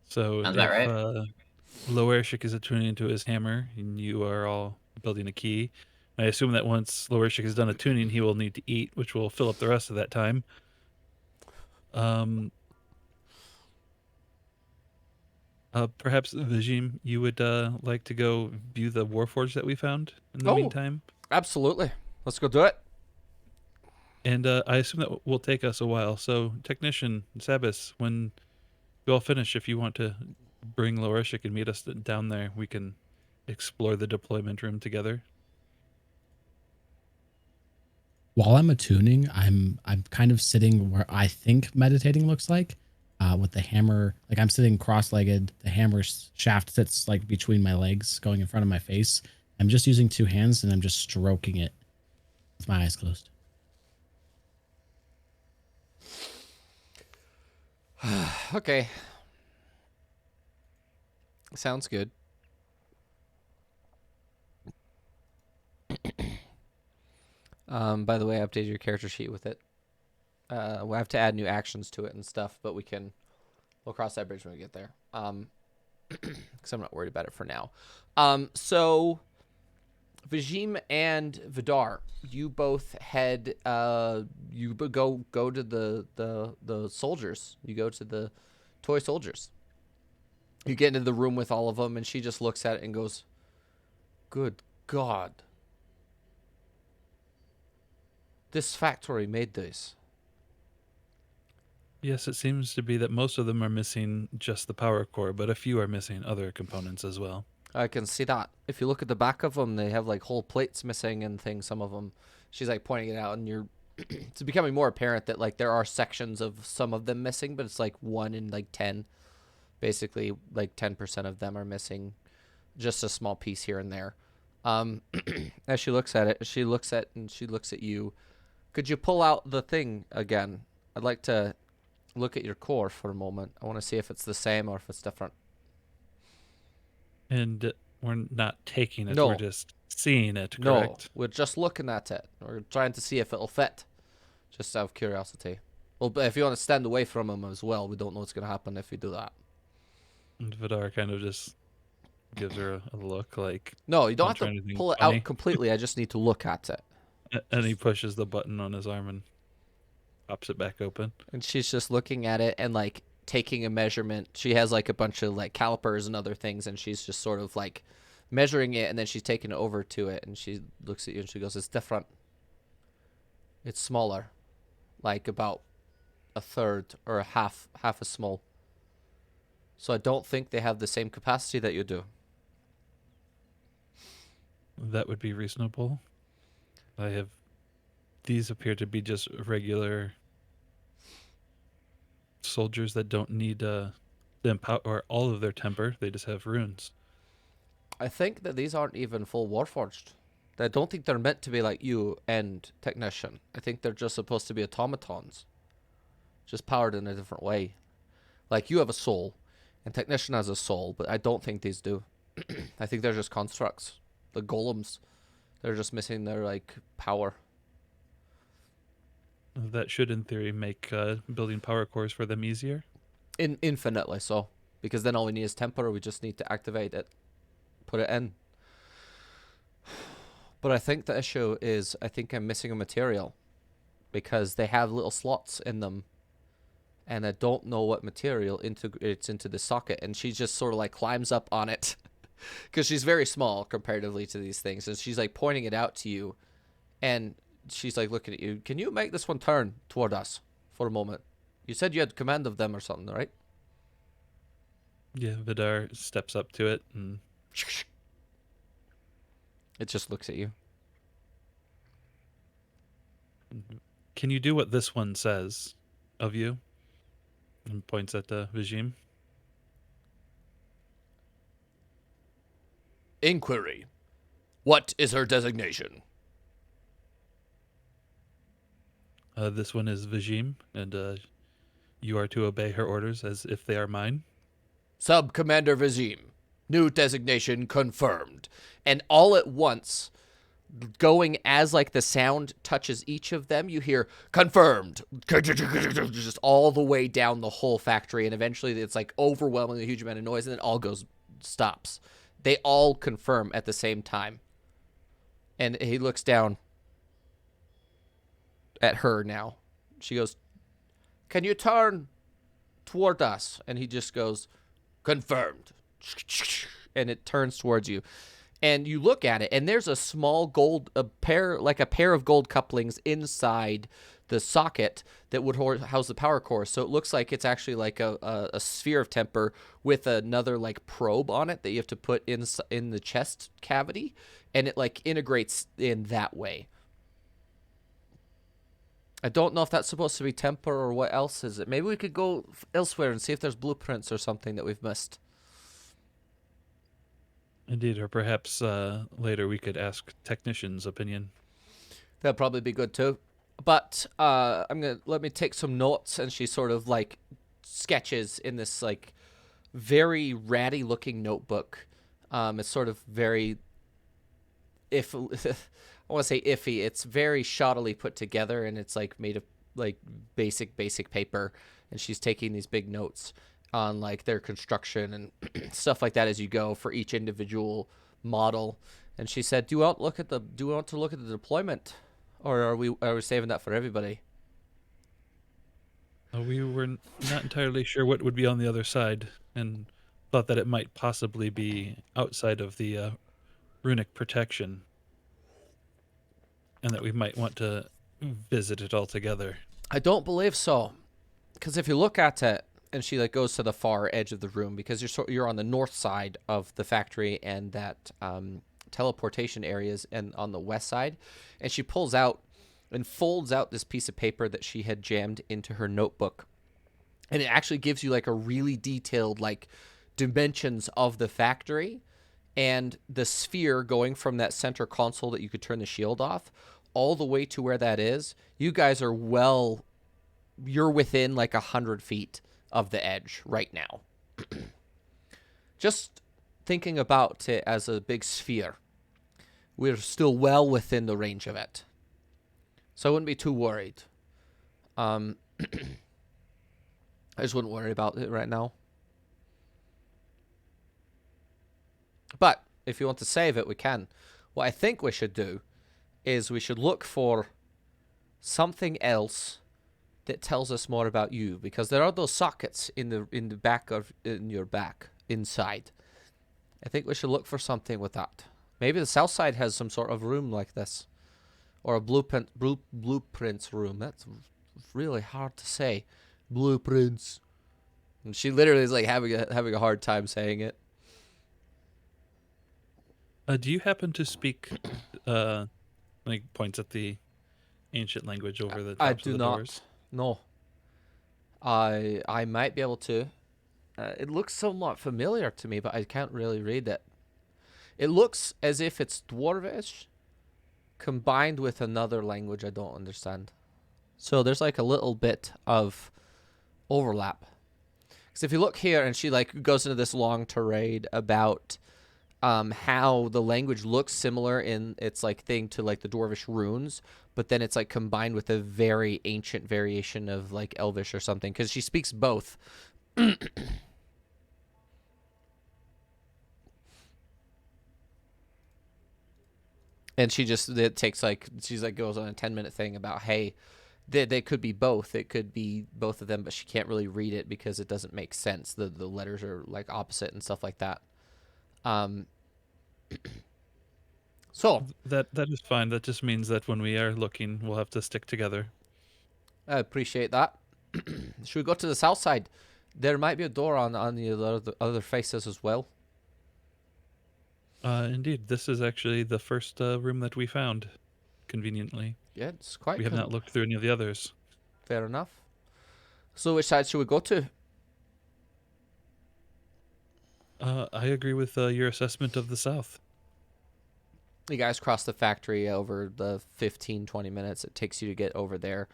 Speaker 3: So
Speaker 4: Sounds
Speaker 3: if
Speaker 4: about right.
Speaker 3: Loershik is attuning into his hammer and you are all building a key, I assume that once Loershik is done attuning, he will need to eat, which will fill up the rest of that time. Perhaps Vijim, you would like to go view the Warforged that we found in the meantime?
Speaker 1: Absolutely. Let's go do it.
Speaker 3: And I assume that will take us a while. So, Technician, Sabas, when we all finish, if you want to bring Loershik and meet us down there, we can explore the deployment room together.
Speaker 5: While I'm attuning, I'm kind of sitting where I think meditating looks like, with the hammer. Like I'm sitting cross-legged. The hammer shaft sits like between my legs, going in front of my face. I'm just using two hands and I'm just stroking it with my eyes closed.
Speaker 1: Okay. Sounds good. By the way, I updated your character sheet with it. We'll have to add new actions to it and stuff, but we'll cross that bridge when we get there. Because I'm not worried about it for now. So Vijim and Vidar, you both head. You go to the soldiers. You go to the toy soldiers. You get into the room with all of them, and she just looks at it and goes, "Good God. This factory made this."
Speaker 3: Yes, it seems to be that most of them are missing just the power core, but a few are missing other components as well.
Speaker 1: I can see that. If you look at the back of them, they have like whole plates missing and things. Some of them, she's like pointing it out, and it's becoming more apparent that like there are sections of some of them missing, but it's like 1 in like 10. Basically, like 10% of them are missing, just a small piece here and there. As she looks at it, she looks at you. Could you pull out the thing again? I'd like to look at your core for a moment. I want to see if it's the same or if it's different.
Speaker 3: And we're not taking it,
Speaker 1: No.
Speaker 3: we're just seeing it,
Speaker 1: No,
Speaker 3: correct?
Speaker 1: we're just looking at it. We're trying to see if it'll fit. Just out of curiosity. Well, but if you want to stand away from him as well, we don't know what's going to happen if you do that.
Speaker 3: And Vidar kind of just gives her a look like,
Speaker 1: No, you don't
Speaker 3: Don't
Speaker 1: have
Speaker 3: try
Speaker 1: to
Speaker 3: anything
Speaker 1: pull it
Speaker 3: funny.
Speaker 1: out completely. I just need to look at it.
Speaker 3: and he pushes the button on his arm and pops it back open.
Speaker 1: And she's just looking at it and like taking a measurement. She has like a bunch of like calipers and other things, and she's just sort of like measuring it, and then she's taking it over to it, and she looks at you and she goes, "It's different. It's smaller, like about a third or a half as small. So I don't think they have the same capacity that you do."
Speaker 3: That would be reasonable. These appear to be just regular soldiers that don't need the empower all of their temper. They just have runes.
Speaker 1: I think that these aren't even full Warforged. I don't think they're meant to be like you and Technician. I think they're just supposed to be automatons. Just powered in a different way. Like you have a soul, and Technician has a soul, but I don't think these do. I think they're just constructs. The golems, they're just missing their like power.
Speaker 3: That should, in theory, make building power cores for them easier.
Speaker 1: Infinitely so. Because then all we need is temper, we just need to activate it. Put it in. But I think the issue is I think I'm missing a material. Because they have little slots in them. And I don't know what material integrates into the socket. And she just sort of like climbs up on it. because she's very small comparatively to these things, and she's like pointing it out to you, and she's like looking at you. Can you make this one turn toward us for a moment? You said you had command of them or something, right?
Speaker 3: Yeah, Vidar steps up to it and
Speaker 1: It just looks at you.
Speaker 3: can you do what this one says of you? And points at Vizim.
Speaker 1: Inquiry. What is her designation?
Speaker 3: This one is Vizim, and you are to obey her orders as if they are mine.
Speaker 1: Sub-Commander Vizim. New designation confirmed. And all at once, going as like the sound touches each of them, you hear confirmed, just all the way down the whole factory, and eventually it's like overwhelmingly huge amount of noise, and then all stops. They all confirm at the same time. And he looks down at her now. She goes, can you turn toward us? And he just goes, confirmed. And it turns towards you. And you look at it, and there's a small a pair of gold couplings inside the socket that would house the power core. So it looks like it's actually like a sphere of temper with another like probe on it that you have to put in the chest cavity, and it like integrates in that way. I don't know if that's supposed to be temper or what else is it. Maybe we could go elsewhere and see if there's blueprints or something that we've missed.
Speaker 3: Indeed, or perhaps later we could ask technicians' opinion.
Speaker 1: That'd probably be good too. But let me take some notes, and she sort of like sketches in this like very ratty looking notebook. It's sort of very I want to say iffy. It's very shoddily put together, and it's like made of like basic paper, and she's taking these big notes on like their construction and stuff like that as you go for each individual model. And she said, do you want to look at the deployment, or are we saving that for everybody?
Speaker 3: We were not entirely sure what would be on the other side, and thought that it might possibly be outside of the runic protection, and that we might want to visit it all together.
Speaker 1: I don't believe so, because if you look at it, and she like goes to the far edge of the room, because you're on the north side of the factory and that teleportation areas, and on the west side, and she pulls out and folds out this piece of paper that she had jammed into her notebook, and it actually gives you like a really detailed like dimensions of the factory and the sphere going from that center console that you could turn the shield off all the way to where that is. You guys are you're within like 100 feet of the edge right now. Just thinking about it as a big sphere, we're still well within the range of it, so I wouldn't be too worried. I just wouldn't worry about it right now. But if you want to save it, we can. What I think we should do is we should look for something else that tells us more about you, because there are those sockets in the back of your back inside. I think we should look for something with that. Maybe the south side has some sort of room like this, or a blueprints room. That's really hard to say. Blueprints. And she literally is like having a hard time saying it.
Speaker 3: Do you happen to speak, like points at the ancient language over the tops of the doors?
Speaker 1: No. I might be able to. It looks somewhat familiar to me, but I can't really read it. It looks as if it's Dwarvish combined with another language I don't understand. So there's like a little bit of overlap. Because if you look here, and she like goes into this long tirade about how the language looks similar in its like thing to like the Dwarvish runes, but then it's like combined with a very ancient variation of like Elvish or something, because she speaks both. And she's like goes on a 10-minute thing about, hey, they could be both. It could be both of them, but she can't really read it because it doesn't make sense. The letters are like opposite and stuff like that. Um, so
Speaker 3: That is fine. That just means that when we are looking, we'll have to stick together.
Speaker 1: I appreciate that. Should we go to the south side? There might be a door on the other faces as well.
Speaker 3: Indeed, this is actually the first room that we found, conveniently.
Speaker 1: Yeah, it's quite
Speaker 3: We have not looked through any of the others.
Speaker 1: fair enough. So which side should we go to?
Speaker 3: I agree with your assessment of the south.
Speaker 1: You guys cross the factory over the 15, 20 minutes it takes you to get over there,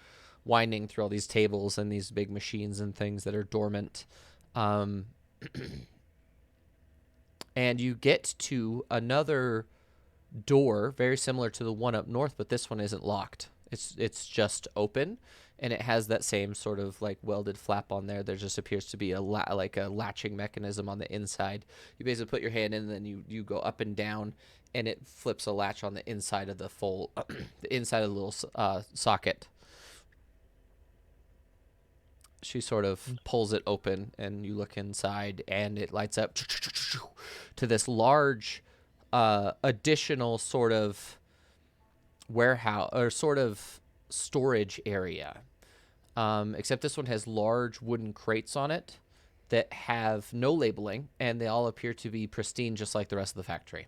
Speaker 1: winding through all these tables and these big machines and things that are dormant. And you get to another door very similar to the one up north, but this one isn't locked. It's just open, and it has that same sort of like welded flap on there. There just appears to be like a latching mechanism on the inside. You basically put your hand in, and then you go up and down, and it flips a latch on the inside of the full, the inside of the little socket. She sort of pulls it open, and you look inside, and it lights up to this large additional sort of warehouse or sort of storage area. Except this one has large wooden crates on it that have no labeling, and they all appear to be pristine just like the rest of the factory.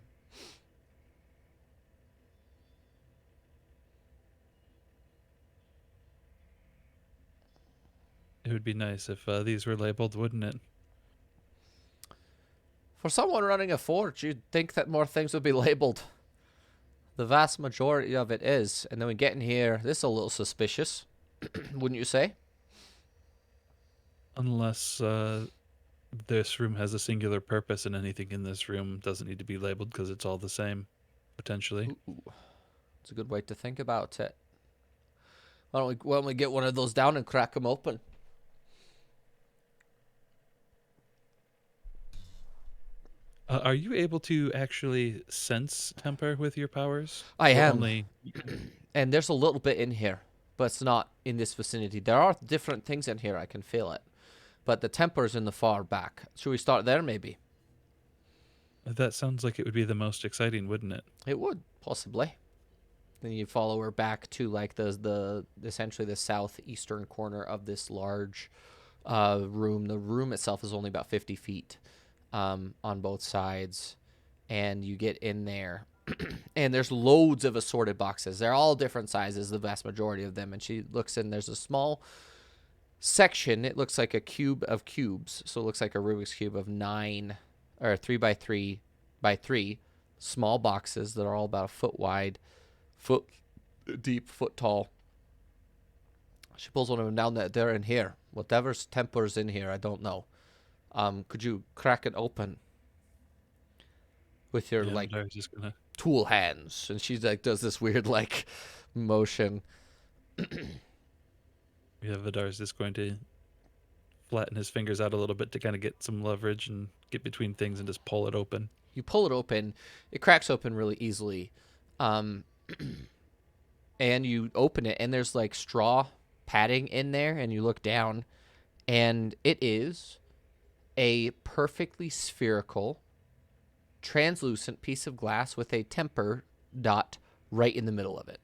Speaker 3: It would be nice if these were labeled, wouldn't it?
Speaker 1: For someone running a forge, you'd think that more things would be labeled. The vast majority of it is. And then we get in here, this is a little suspicious, wouldn't you say?
Speaker 3: Unless this room has a singular purpose and anything in this room doesn't need to be labeled because it's all the same, potentially.
Speaker 1: Ooh, it's a good way to think about it. Why don't we get one of those down and crack them open?
Speaker 3: Are you able to actually sense temper with your powers?
Speaker 1: I
Speaker 3: Or
Speaker 1: am.
Speaker 3: Only...
Speaker 1: And there's a little bit in here, but it's not in this vicinity. There are different things in here. I can feel it. But the temper's in the far back. Should we start there, maybe?
Speaker 3: That sounds like it would be the most exciting, wouldn't it?
Speaker 1: It would, possibly. Then you follow her back to like the essentially the southeastern corner of this large room. The room itself is only about 50 feet on both sides. And you get in there. And there's loads of assorted boxes. They're all different sizes, the vast majority of them. And she looks in, there's a small section. It looks like a cube of cubes. So it looks like a Rubik's Cube of 9 or 3 by 3 by 3 small boxes that are all about a foot wide, foot deep, foot tall. She pulls one of them down. That they're in here. Whatever's temper's in here, I don't know. Could you crack it open with your like
Speaker 3: I was just gonna...
Speaker 1: tool hands? And she like does this weird like motion.
Speaker 3: Yeah, Vidar's just going to flatten his fingers out a little bit to kind of get some leverage and get between things and just pull it open.
Speaker 1: You pull it open. It cracks open really easily. And you open it, and there's like straw padding in there, and you look down, and it is a perfectly spherical, translucent piece of glass with a temper dot right in the middle of it.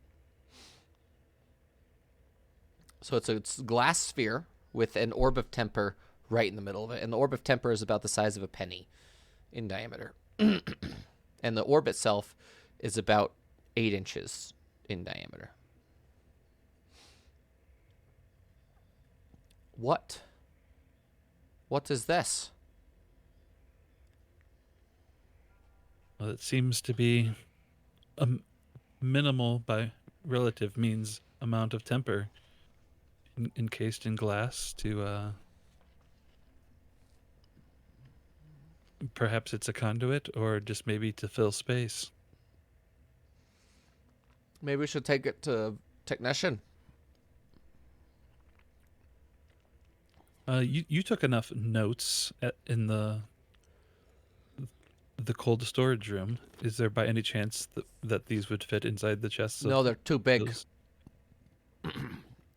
Speaker 1: So it's a glass sphere with an orb of temper right in the middle of it, and the orb of temper is about the size of a penny in diameter. And the orb itself is about 8 inches in diameter. What is this?
Speaker 3: Well, it seems to be a minimal, by relative means, amount of temper encased in glass to perhaps it's a conduit, or just maybe to fill space.
Speaker 1: Maybe we should take it to technician.
Speaker 3: You took enough notes in the cold storage room. Is there by any chance that these would fit inside the chests?
Speaker 1: No, they're too big.
Speaker 3: Those?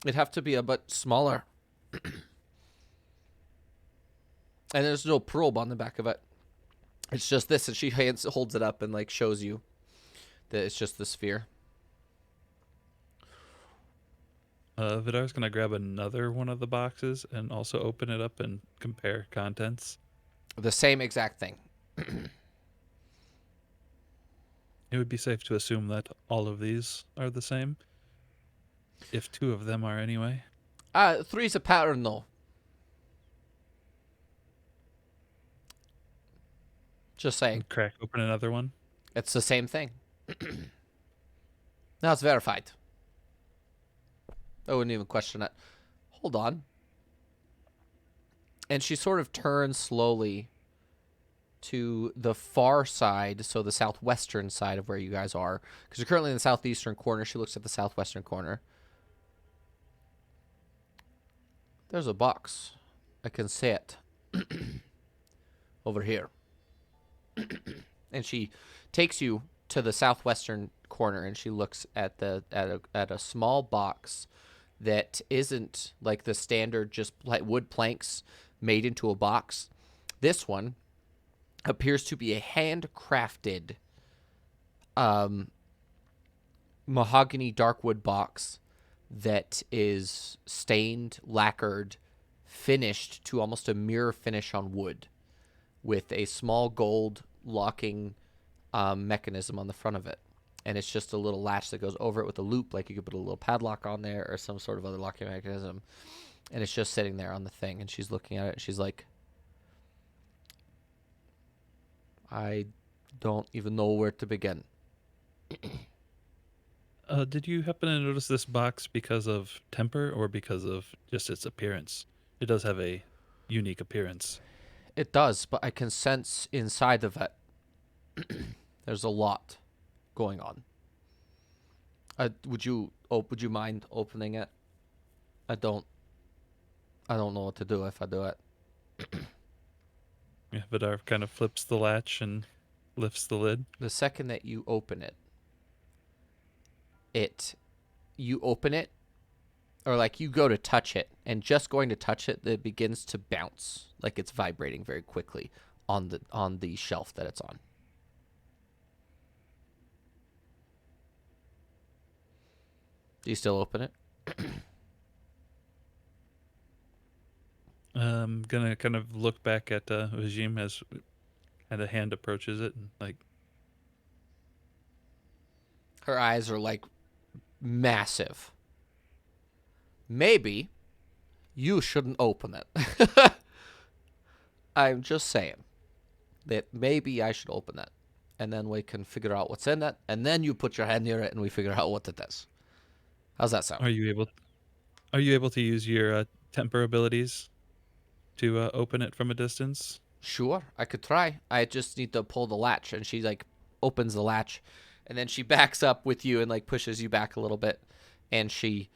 Speaker 1: It'd have to be a bit smaller. And there's no probe on the back of it. It's just this, and she holds it up and like shows you that it's just the sphere.
Speaker 3: Vidar's gonna grab another one of the boxes and also open it up and compare contents.
Speaker 1: The same exact thing.
Speaker 3: It would be safe to assume that all of these are the same. If 2 of them are anyway.
Speaker 1: 3's a pattern though. Just saying.
Speaker 3: And crack open another one.
Speaker 1: It's the same thing. Now it's verified. I wouldn't even question it. Hold on. And she sort of turns slowly to the far side, so the southwestern side of where you guys are. Because you're currently in the southeastern corner. She looks at the southwestern corner. There's a box. I can see it. Over here. And she takes you to the southwestern corner, and she looks at a small box that isn't like the standard just wood planks made into a box. This one appears to be a handcrafted mahogany darkwood box that is stained, lacquered, finished to almost a mirror finish on wood, with a small gold locking mechanism on the front of it. And it's just a little latch that goes over it with a loop, like you could put a little padlock on there or some sort of other locking mechanism. And it's just sitting there on the thing, and she's looking at it, and she's like, I don't even know where to begin.
Speaker 3: Did you happen to notice this box because of temper or because of just its appearance? It does have a unique appearance.
Speaker 1: It does, but I can sense inside of it there's a lot going on. Would you mind opening it? I don't know what to do if I do it.
Speaker 3: Yeah, Vidar kind of flips the latch and lifts the lid.
Speaker 1: The second that you open it, you open it, or like you go to touch it, and just going to touch it, it begins to bounce, like it's vibrating very quickly on the shelf that it's on. Do you still open it?
Speaker 3: I'm gonna kind of look back at Vajim as a hand approaches it, and like,
Speaker 1: Her eyes are like massive. Maybe you shouldn't open it. I'm just saying that maybe I should open it, and then we can figure out what's in it, and then you put your hand near it and we figure out what it is. How's that sound?
Speaker 3: are you able to use your temper abilities to open it from a distance?
Speaker 1: Sure, I could try. I just need to pull the latch, and she like opens the latch, and then she backs up with you and like pushes you back a little bit, and she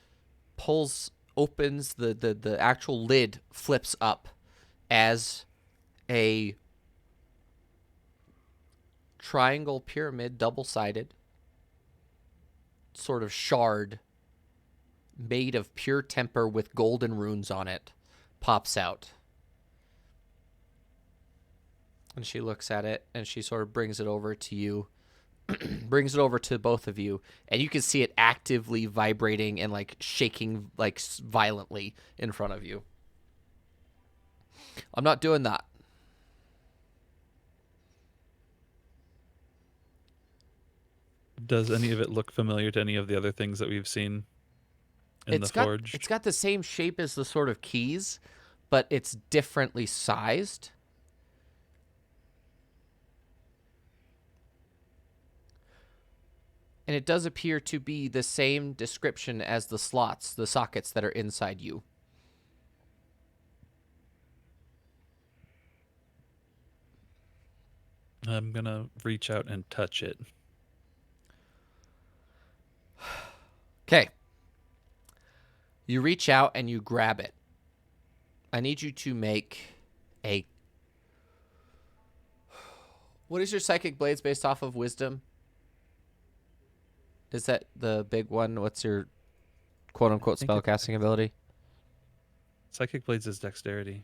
Speaker 1: opens the actual lid, flips up as a triangle pyramid, double-sided sort of shard made of pure temper with golden runes on it pops out. And she looks at it, and she sort of brings it over to you, brings it over to both of you, and you can see it actively vibrating and like shaking like violently in front of you. I'm not doing that.
Speaker 3: Does any of it look familiar to any of the other things that we've seen in the Forged?
Speaker 1: It's got the same shape as the sort of keys, but it's differently sized. And it does appear to be the same description as the slots, the sockets that are inside you.
Speaker 3: I'm gonna reach out and touch it.
Speaker 1: Okay. You reach out and you grab it. I need you to make a... What is your psychic blades based off of? Wisdom? Is that the big one? What's your quote-unquote spellcasting ability?
Speaker 3: Psychic Blades is dexterity.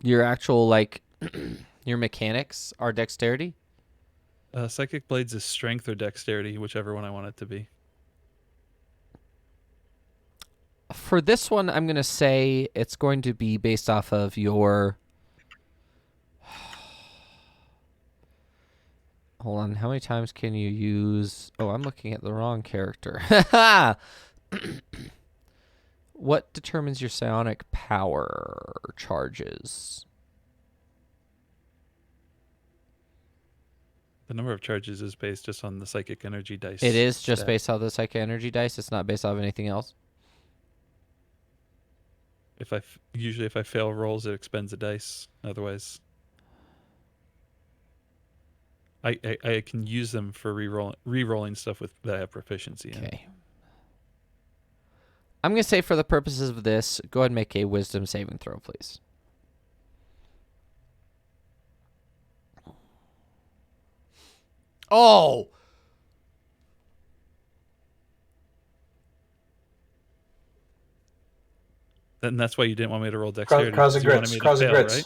Speaker 1: Your actual, like... Your mechanics are dexterity?
Speaker 3: Psychic Blades is strength or dexterity, whichever one I want it to be.
Speaker 1: For this one, I'm going to say it's going to be based off of your... Hold on. How many times can you use... Oh, I'm looking at the wrong character. What determines your psionic power charges?
Speaker 3: The number of charges is based just on the psychic energy dice.
Speaker 1: It is just
Speaker 3: stat.
Speaker 1: based off the psychic energy dice. It's not based off anything else.
Speaker 3: Usually if I fail rolls, it expends a dice. Otherwise, I can use them for re-rolling stuff that I have proficiency in.
Speaker 1: Okay. I'm going to say for the purposes of this, go ahead and make a wisdom saving throw, please. Oh!
Speaker 3: And that's why you didn't want me to roll dexterity.
Speaker 2: Cross and
Speaker 3: You wanted
Speaker 2: grits.
Speaker 3: me to
Speaker 2: Cross and
Speaker 3: fail,
Speaker 2: grits.
Speaker 3: right?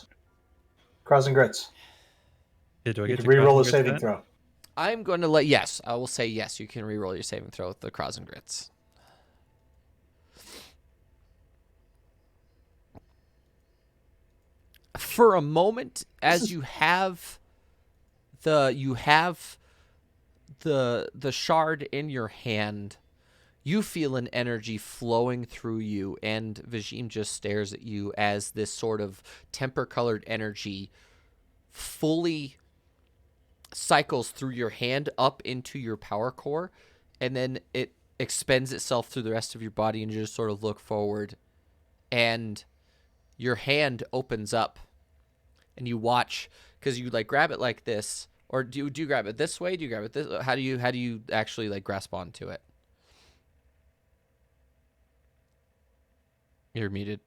Speaker 2: Cross and grits.
Speaker 3: Yeah, do I
Speaker 2: You
Speaker 3: get
Speaker 2: can
Speaker 3: to
Speaker 2: re-roll a
Speaker 3: cross and
Speaker 2: saving
Speaker 3: grits that?
Speaker 2: throw.
Speaker 1: I'm going to let... Yes, I will say yes. You can re-roll your saving throw with the Cross and Grits. For a moment, as you have the shard in your hand, you feel an energy flowing through you, and Vajim just stares at you as this sort of temper-colored energy fully cycles through your hand up into your power core, and then it expends itself through the rest of your body, and you just sort of look forward, and your hand opens up, and you watch, because you like grab it like this, or do you grab it this way? Do you grab it this? How do you actually like grasp onto it? You're muted.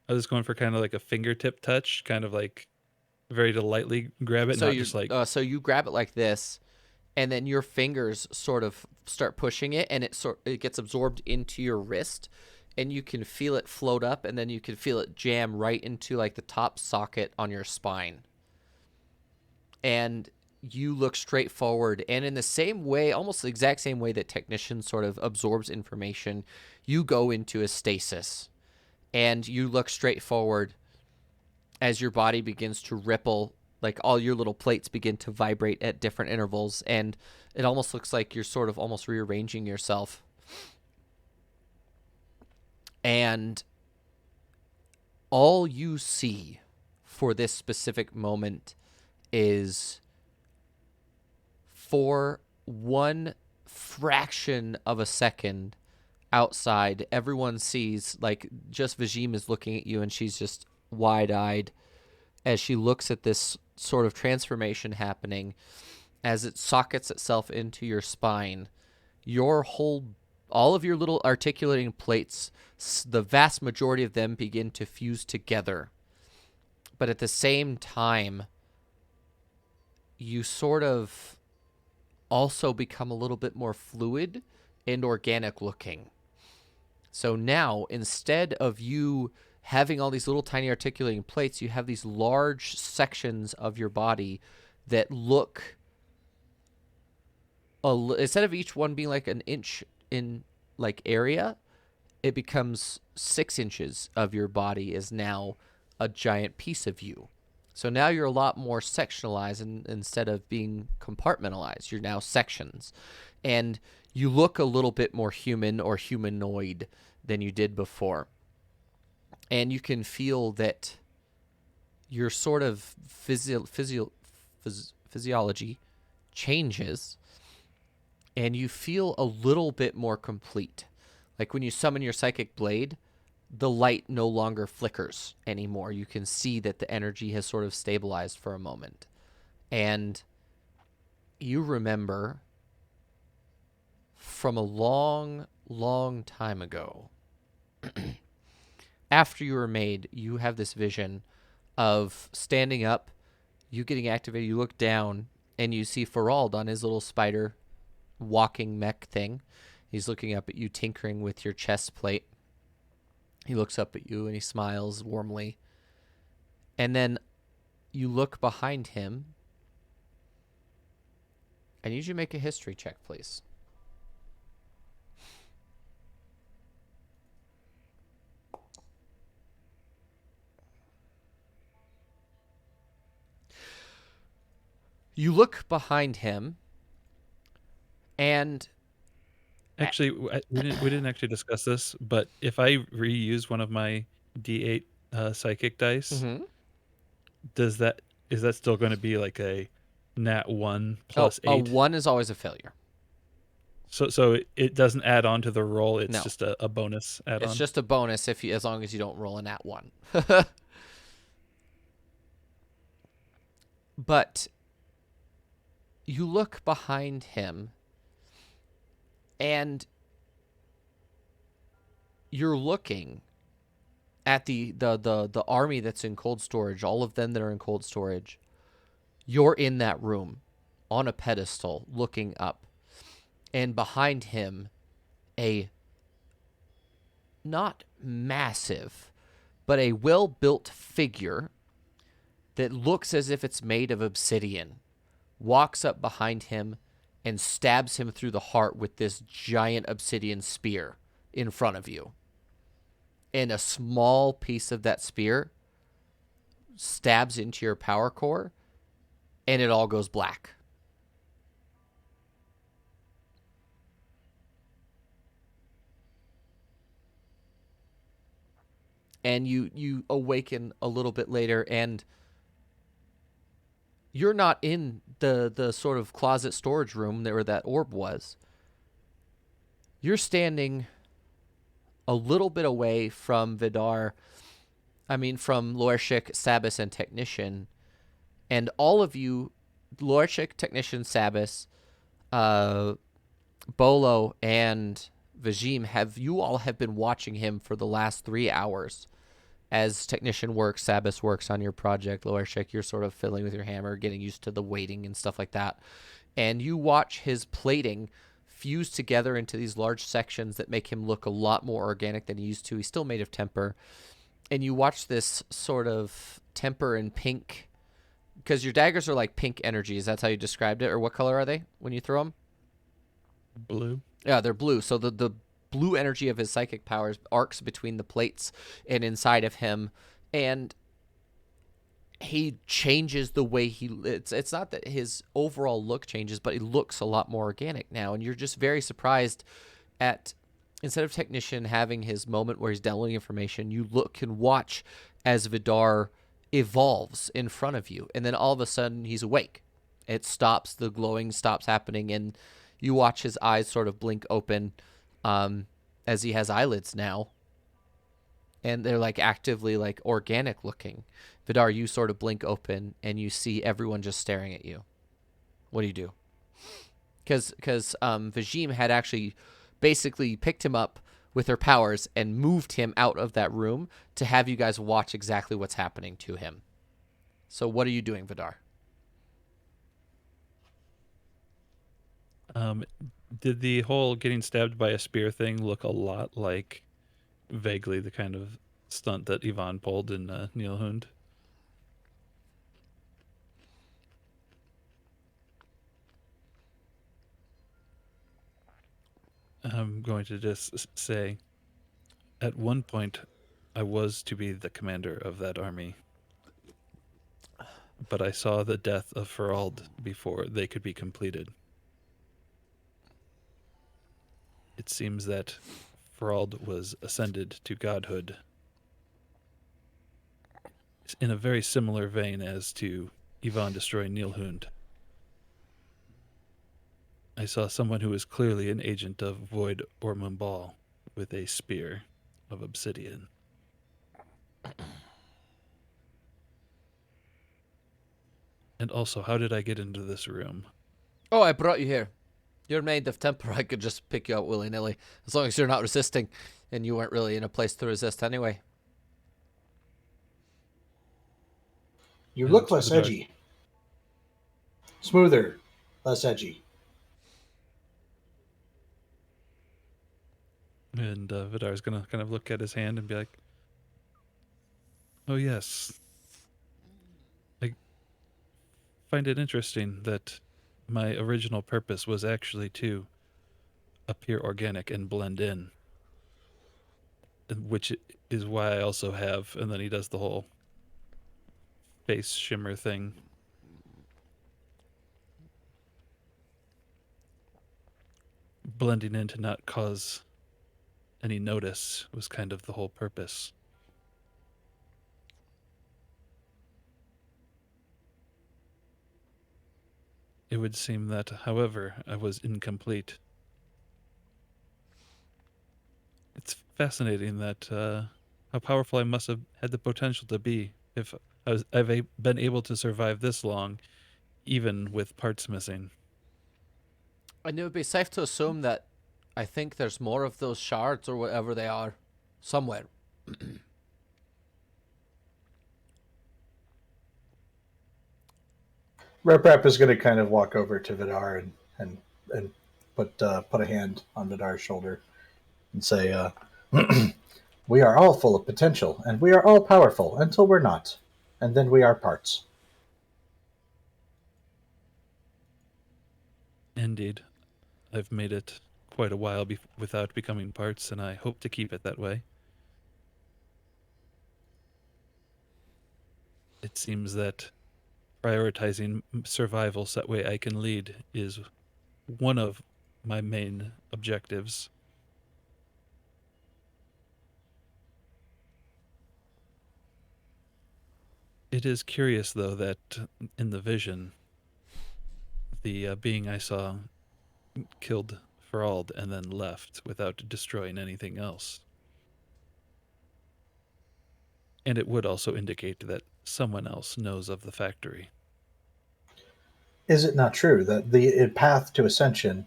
Speaker 3: I was going for kind of like a fingertip touch, kind of like very to lightly grab it,
Speaker 1: So
Speaker 3: not
Speaker 1: you
Speaker 3: just like
Speaker 1: so you grab it like this, and then your fingers sort of start pushing it, and it gets absorbed into your wrist, and you can feel it float up, and then you can feel it jam right into like the top socket on your spine. And you look straight forward, and in the same way, almost the exact same way that Technician sort of absorbs information, you go into a stasis, and you look straight forward as your body begins to ripple, like all your little plates begin to vibrate at different intervals, and it almost looks like you're sort of almost rearranging yourself. And all you see for this specific moment is, for one fraction of a second outside, everyone sees, like, just Vajim is looking at you, and she's just wide-eyed as she looks at this sort of transformation happening as it sockets itself into your spine. All of your little articulating plates, the vast majority of them begin to fuse together. But at the same time, you sort of also become a little bit more fluid and organic looking. So now, instead of you having all these little tiny articulating plates, you have these large sections of your body that look, instead of each one being like an inch in like area, it becomes 6 inches of your body is now a giant piece of you. So now you're a lot more sectionalized, and instead of being compartmentalized, you're now sections. And you look a little bit more human or humanoid than you did before. And you can feel that your sort of physiology changes, and you feel a little bit more complete. Like when you summon your psychic blade, the light no longer flickers anymore. You can see that the energy has sort of stabilized for a moment. And you remember from a long, long time ago, after you were made, you have this vision of standing up, you getting activated, you look down, and you see Farald on his little spider walking mech thing. He's looking up at you, tinkering with your chest plate. He looks up at you and he smiles warmly. And then you look behind him. I need you to make a history check, please. You look behind him, and
Speaker 3: Actually, we didn't actually discuss this, but if I reuse one of my D8 psychic dice, is that still going to be like a nat 1 plus
Speaker 1: a
Speaker 3: 8?
Speaker 1: 1 is always a failure.
Speaker 3: So it doesn't add on to the roll. It's
Speaker 1: No.
Speaker 3: just a bonus add-on.
Speaker 1: It's just a bonus as long as you don't roll a nat 1. But you look behind him, and you're looking at the army that's in cold storage, all of them that are in cold storage. You're in that room on a pedestal looking up, and behind him a not massive but a well-built figure that looks as if it's made of obsidian walks up behind him and stabs him through the heart with this giant obsidian spear in front of you. And a small piece of that spear stabs into your power core, and it all goes black. And you awaken a little bit later, and you're not in the sort of closet storage room where that orb was. You're standing a little bit away from from Lorshik, Sabas, and Technician. And all of you, Lorshik, Technician, Sabas, Bolo, and Vajim, you all have been watching him for the last 3 hours. As Technician works, Sabas works on your project. Lorshik, you're sort of fiddling with your hammer, getting used to the weighting and stuff like that. And you watch his plating fuse together into these large sections that make him look a lot more organic than he used to. He's still made of temper. And you watch this sort of temper and pink, because your daggers are like pink energies. That's how you described it. Or what color are they when you throw them?
Speaker 3: Blue.
Speaker 1: Yeah, they're blue. So the blue energy of his psychic powers arcs between the plates and inside of him, and he changes the way it's not that his overall look changes, but he looks a lot more organic now. And you're just very surprised at, instead of Technician having his moment where he's downloading information, you look and watch as Vidar evolves in front of you, and then all of a sudden he's awake. It stops, the glowing stops happening, and you watch his eyes sort of blink open, as he has eyelids now, and they're like actively like organic looking. Vidar, you sort of blink open, and you see everyone just staring at you. What do you do? Because Vajim had actually basically picked him up with her powers and moved him out of that room to have you guys watch exactly what's happening to him. So what are you doing, Vidar?
Speaker 3: Did the whole getting stabbed by a spear thing look a lot like vaguely the kind of stunt that Yvonne pulled in Nilhund? I'm going to just say, at one point, I was to be the commander of that army. But I saw the death of Ferald before they could be completed. It seems that Ferald was ascended to godhood in a very similar vein as to Yvonne destroying Nilhund. I saw someone who was clearly an agent of Void or Mumbal with a spear of obsidian. And also, how did I get into this room?
Speaker 1: Oh, I brought you here. You're made of temper. I could just pick you up willy-nilly, as long as you're not resisting, and you weren't really in a place to resist anyway.
Speaker 2: You
Speaker 3: And
Speaker 2: look less
Speaker 3: Vidar-
Speaker 2: edgy. Smoother, less edgy.
Speaker 3: And Vidar's going to kind of look at his hand and be like, oh, yes. find it interesting that my original purpose was actually to appear organic and blend in, which is why I also have, and then he does the whole face shimmer thing. Blending in to not cause any notice was kind of the whole purpose. It would seem that, however, I was incomplete. It's fascinating that how powerful I must have had the potential to be if I've been able to survive this long, even with parts missing.
Speaker 1: And it would be safe to assume that I think there's more of those shards or whatever they are somewhere.
Speaker 2: Rep is going to kind of walk over to Vidar and put a hand on Vidar's shoulder and say, "We are all full of potential, and we are all powerful until we're not, and then we are parts."
Speaker 3: Indeed, I've made it quite a while without becoming parts, and I hope to keep it that way. It seems that prioritizing survival so that way I can lead is one of my main objectives. It is curious, though, that in the vision, the being I saw killed Ferald and then left without destroying anything else. And it would also indicate that someone else knows of the factory.
Speaker 2: Is it not true that the path to ascension,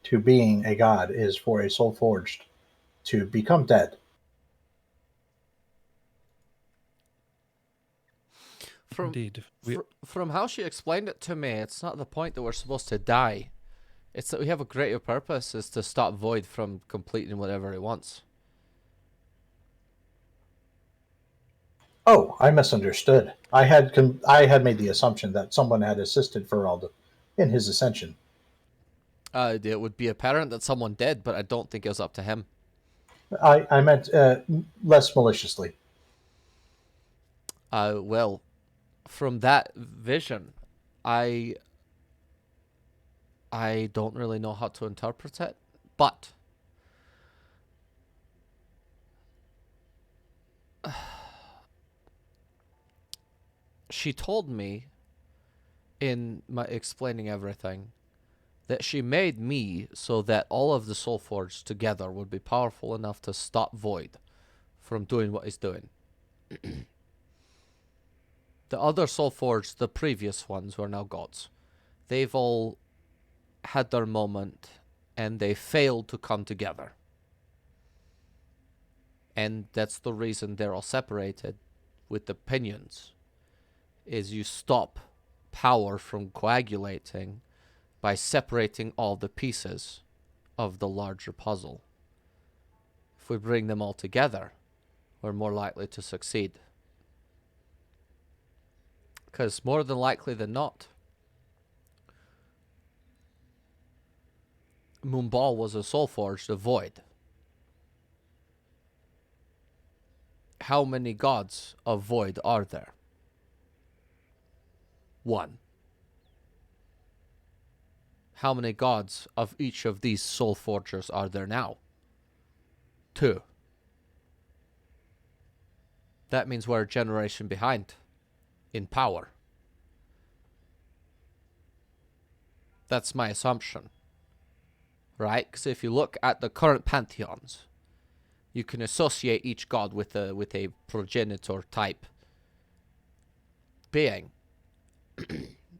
Speaker 2: to being a god, is for a soul forged to become dead?
Speaker 3: Indeed.
Speaker 1: From how she explained it to me, it's not the point that we're supposed to die. It's that we have a greater purpose, is to stop Void from completing whatever he wants.
Speaker 2: Oh, I misunderstood. I had made the assumption that someone had assisted Ferald in his ascension.
Speaker 1: It would be apparent that someone did, but I don't think it was up to him.
Speaker 2: I meant less maliciously.
Speaker 1: Well, from that vision, I don't really know how to interpret it, but she told me in my explaining everything that she made me so that all of the Soulforged together would be powerful enough to stop Void from doing what he's doing. The other Soulforged, the previous ones who are now gods, they've all had their moment and they failed to come together. And that's the reason they're all separated with the pinions, is you stop power from coagulating by separating all the pieces of the larger puzzle. If we bring them all together, we're more likely to succeed. Because more than likely than not, Moonball was a Soulforged, a Void. How many gods of Void are there? One. How many gods of each of these soul forgers are there now? Two. That means we're a generation behind in power. That's my assumption. Right? Because if you look at the current pantheons, you can associate each god with a progenitor type being.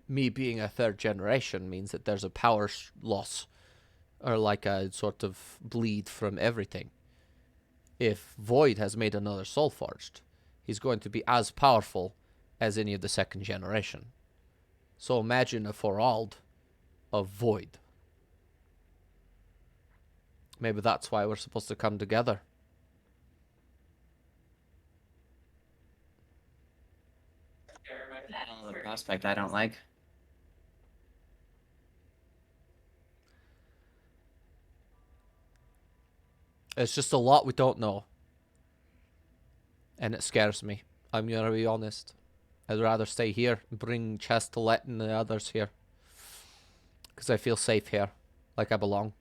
Speaker 1: Me being a third generation means that there's a power loss, or like a sort of bleed from everything. If Void has made another Soulforged, he's going to be as powerful as any of the second generation. So imagine a Ferald of Void. Maybe that's why we're supposed to come together.
Speaker 4: The prospect I don't like.
Speaker 1: It's just a lot we don't know. And it scares me. I'm going to be honest. I'd rather stay here and bring Chestolet and the others here. Because I feel safe here. Like I belong.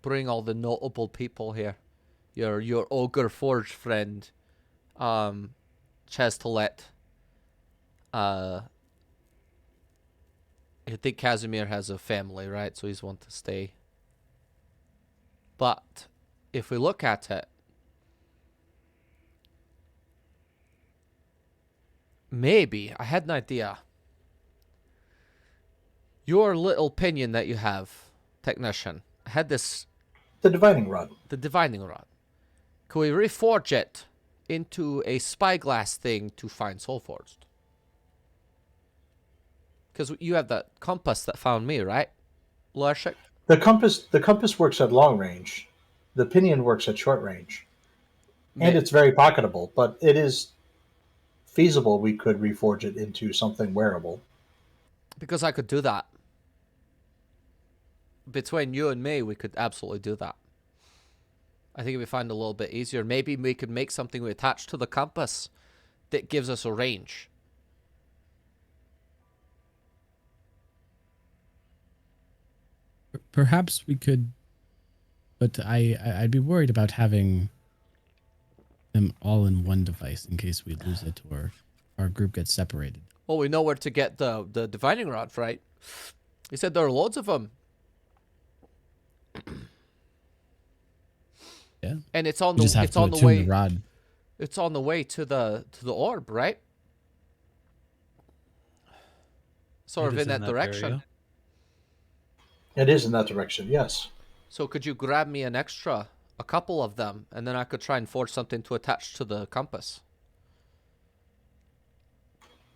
Speaker 1: Bring all the notable people here. Your Ogre Forge friend. Chestolet. I think Casimir has a family, right? So he's want to stay. But if we look at it, maybe I had an idea. Your little pinion that you have, technician, I had this.
Speaker 2: The divining rod.
Speaker 1: The divining rod. Can we reforge it into a spyglass thing to find Soulforged? Because you have that compass that found me, right, Larshik?
Speaker 2: The compass works at long range. The pinion works at short range. And it's very pocketable, but it is feasible we could reforge it into something wearable.
Speaker 1: Because I could do that. Between you and me, we could absolutely do that. I think if we find it a little bit easier, maybe we could make something we attach to the compass that gives us a range.
Speaker 5: Perhaps we could, but I'd be worried about having them all in one device in case we lose it or our group gets separated.
Speaker 1: Well, we know where to get the divining rod, right? He said there are loads of them.
Speaker 5: Yeah.
Speaker 1: And it's on
Speaker 5: We
Speaker 1: the
Speaker 5: just have
Speaker 1: it's
Speaker 5: to
Speaker 1: on the
Speaker 5: attune
Speaker 1: way.
Speaker 5: the rod.
Speaker 1: It's on the way to the orb, right? Sort
Speaker 3: It
Speaker 1: of
Speaker 3: is
Speaker 1: in that direction.
Speaker 3: area.
Speaker 2: It is in that direction, yes.
Speaker 1: So could you grab me a couple of them, and then I could try and forge something to attach to the compass?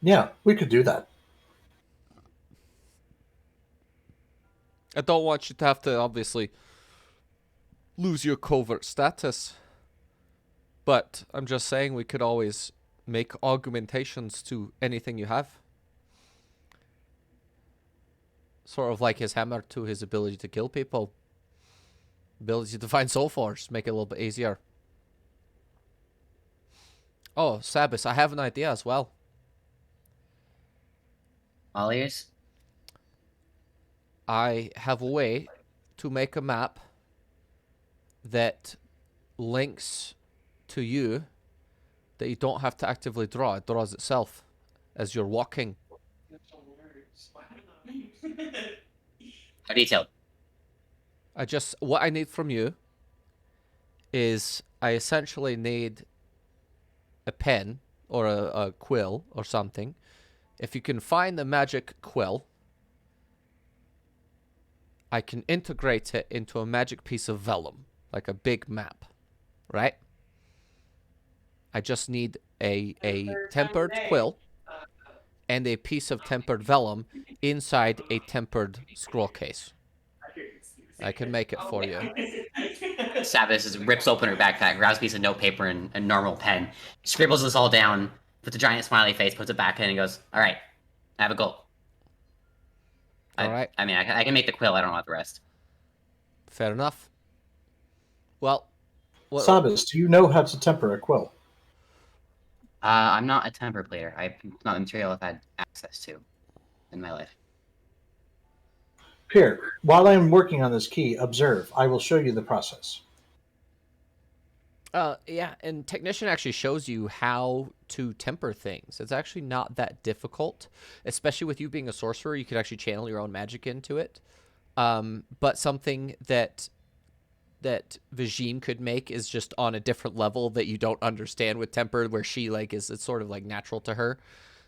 Speaker 2: Yeah, we could do that.
Speaker 1: I don't want you to have to obviously lose your covert status, but I'm just saying we could always make augmentations to anything you have. Sort of like his hammer to his ability to kill people. Ability to find Soulforged, make it a little bit easier. Oh, Sabis, I have an idea as well.
Speaker 4: All ears.
Speaker 1: I have a way to make a map that links to you that you don't have to actively draw. It draws itself as you're walking.
Speaker 4: How detailed?
Speaker 1: What I need from you is I essentially need a pen or a quill or something. If you can find the magic quill, I can integrate it into a magic piece of vellum, like a big map, right? I just need a tempered quill and a piece of tempered vellum inside a tempered scroll case. I can make it for you.
Speaker 4: Savis just rips open her backpack, grabs a piece of notepaper and a normal pen, scribbles this all down, puts a giant smiley face, puts it back in, and goes, "All right, I have a goal."
Speaker 1: All right.
Speaker 4: I mean, I can make the quill. I don't want the rest.
Speaker 1: Fair enough. Well,
Speaker 2: Sabis, do you know how to temper a quill?
Speaker 4: I'm not a temper player. It's not the material I've had access to in my life.
Speaker 2: Here, while I am working on this key, observe. I will show you the process.
Speaker 1: yeah, and Technician actually shows you how to temper things. It's actually not that difficult, especially with you being a sorcerer. You could actually channel your own magic into it. But something that Vajim could make is just on a different level that you don't understand with temper, where she it's sort of like natural to her,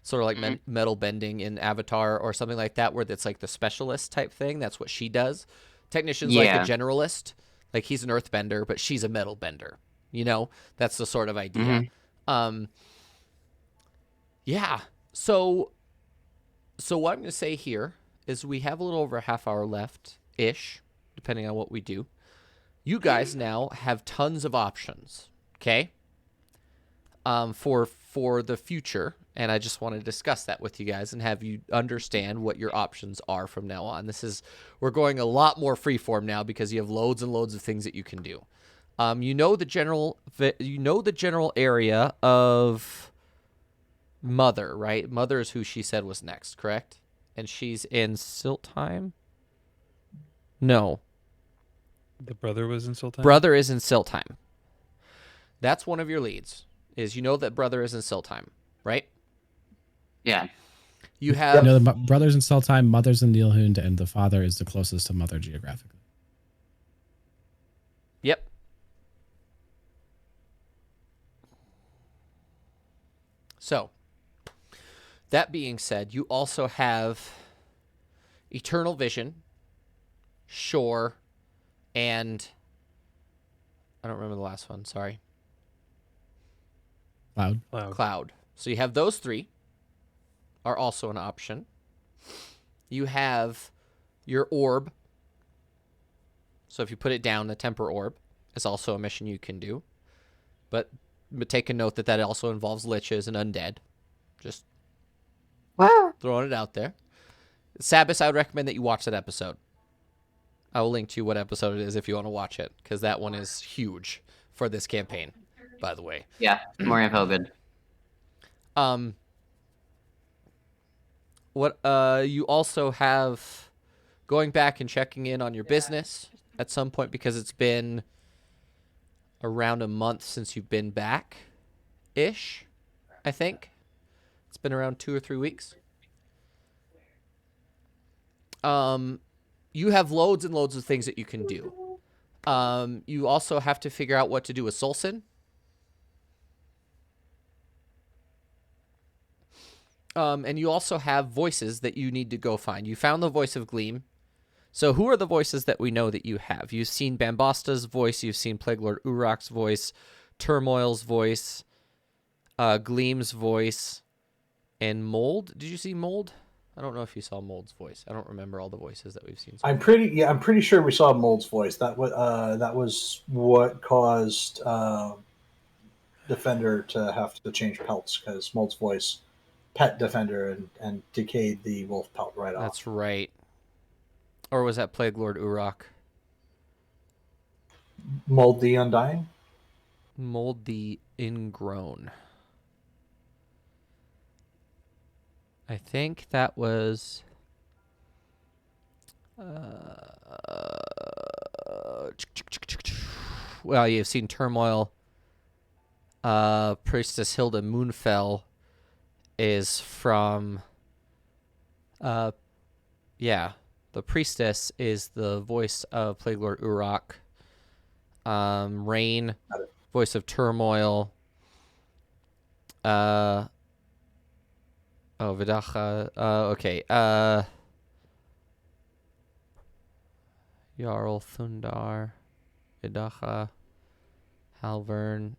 Speaker 1: sort of like metal bending in Avatar or something like that, where it's like the specialist type thing. That's what she does. Technician's like a generalist, like he's an earthbender, but she's a metal bender. You know, that's the sort of idea. Yeah. So what I'm going to say here is we have a little over a half hour left-ish, depending on what we do. You guys now have tons of options, okay? for the future, and I just want to discuss that with you guys and have you understand what your options are from now on. We're going a lot more freeform now because you have loads and loads of things that you can do. You know the general area of Mother, right? Mother is who she said was next, correct? And she's in Siltheim? No.
Speaker 3: The brother was in Sultan.
Speaker 1: Brother is in Siltheim. That's one of your leads. Is you know that brother is in Siltheim, right?
Speaker 4: Yeah.
Speaker 1: You have
Speaker 5: No, the brothers in Seltime, mother's in Nilhund, and the father is the closest to mother geographically.
Speaker 1: Yep. So, that being said, you also have Eternal Vision, Shore, and I don't remember the last one, sorry. Cloud. So you have those three are also an option. You have your orb. So if you put it down, the temper orb is also a mission you can do. But take a note that also involves liches and undead. Just throwing it out there. Sabas, I would recommend that you watch that episode. I will link to you what episode it is if you want to watch it, because that one is huge for this campaign, by the way.
Speaker 4: Yeah, more info, good.
Speaker 1: You also have going back and checking in on your business at some point, because it's been around a month since you've been back-ish, I think. It's been around 2 or 3 weeks. You have loads and loads of things that you can do. You also have to figure out what to do with Solson. And you also have voices that you need to go find. You found the voice of Gleam. So who are the voices that we know that you have? You've seen Bambasta's voice. You've seen Plague Lord Urok's voice. Turmoil's voice. Gleam's voice. And Mold. Did you see Mold? I don't know if you saw Mold's voice. I don't remember all the voices that we've seen.
Speaker 2: I'm pretty sure we saw Mold's voice. That was what caused Defender to have to change pelts, because Mold's voice pet Defender and decayed the wolf pelt right off.
Speaker 1: That's right. Or was that Plague Lord Urok?
Speaker 2: Mold the Undying?
Speaker 1: Mold the Ingrown. I think that was... well, you've seen Turmoil. Priestess Hilda Moonfell is from... yeah. The Priestess is the voice of Plague Lord Urok. Rain, voice of Turmoil. Vidacha. Okay. Jarl Thundar. Vidacha. Halvern.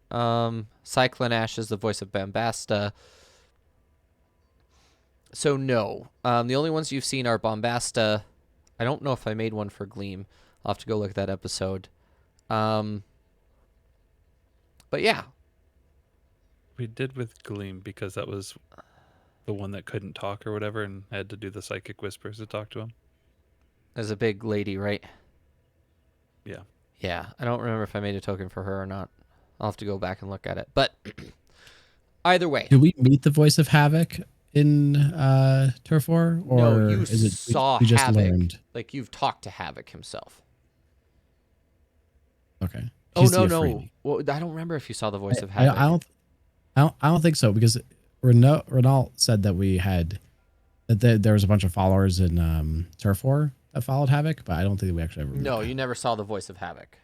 Speaker 1: Cyclone Ash is the voice of Bambasta. So no. The only ones you've seen are Bombasta. I don't know if I made one for Gleam. I'll have to go look at that episode. But yeah.
Speaker 3: We did with Gleam because that was the one that couldn't talk or whatever and had to do the psychic whispers to talk to him.
Speaker 1: There's a big lady, right?
Speaker 3: Yeah.
Speaker 1: Yeah. I don't remember if I made a token for her or not. I'll have to go back and look at it. But either way.
Speaker 5: Did we meet the voice of Havoc in Turf War? Or
Speaker 1: no, you
Speaker 5: is it
Speaker 1: saw
Speaker 5: we just
Speaker 1: Havoc.
Speaker 5: learned?
Speaker 1: Like, you've talked to Havoc himself.
Speaker 5: Okay.
Speaker 1: Oh,
Speaker 5: He's
Speaker 1: no,
Speaker 5: the
Speaker 1: no.
Speaker 5: Afridi.
Speaker 1: Well, I don't remember if you saw the voice of Havoc.
Speaker 5: I don't think so, because Renault said that we had that there was a bunch of followers in Turf War that followed Havoc, but I don't think we actually ever.
Speaker 1: No, you never saw the voice of Havoc.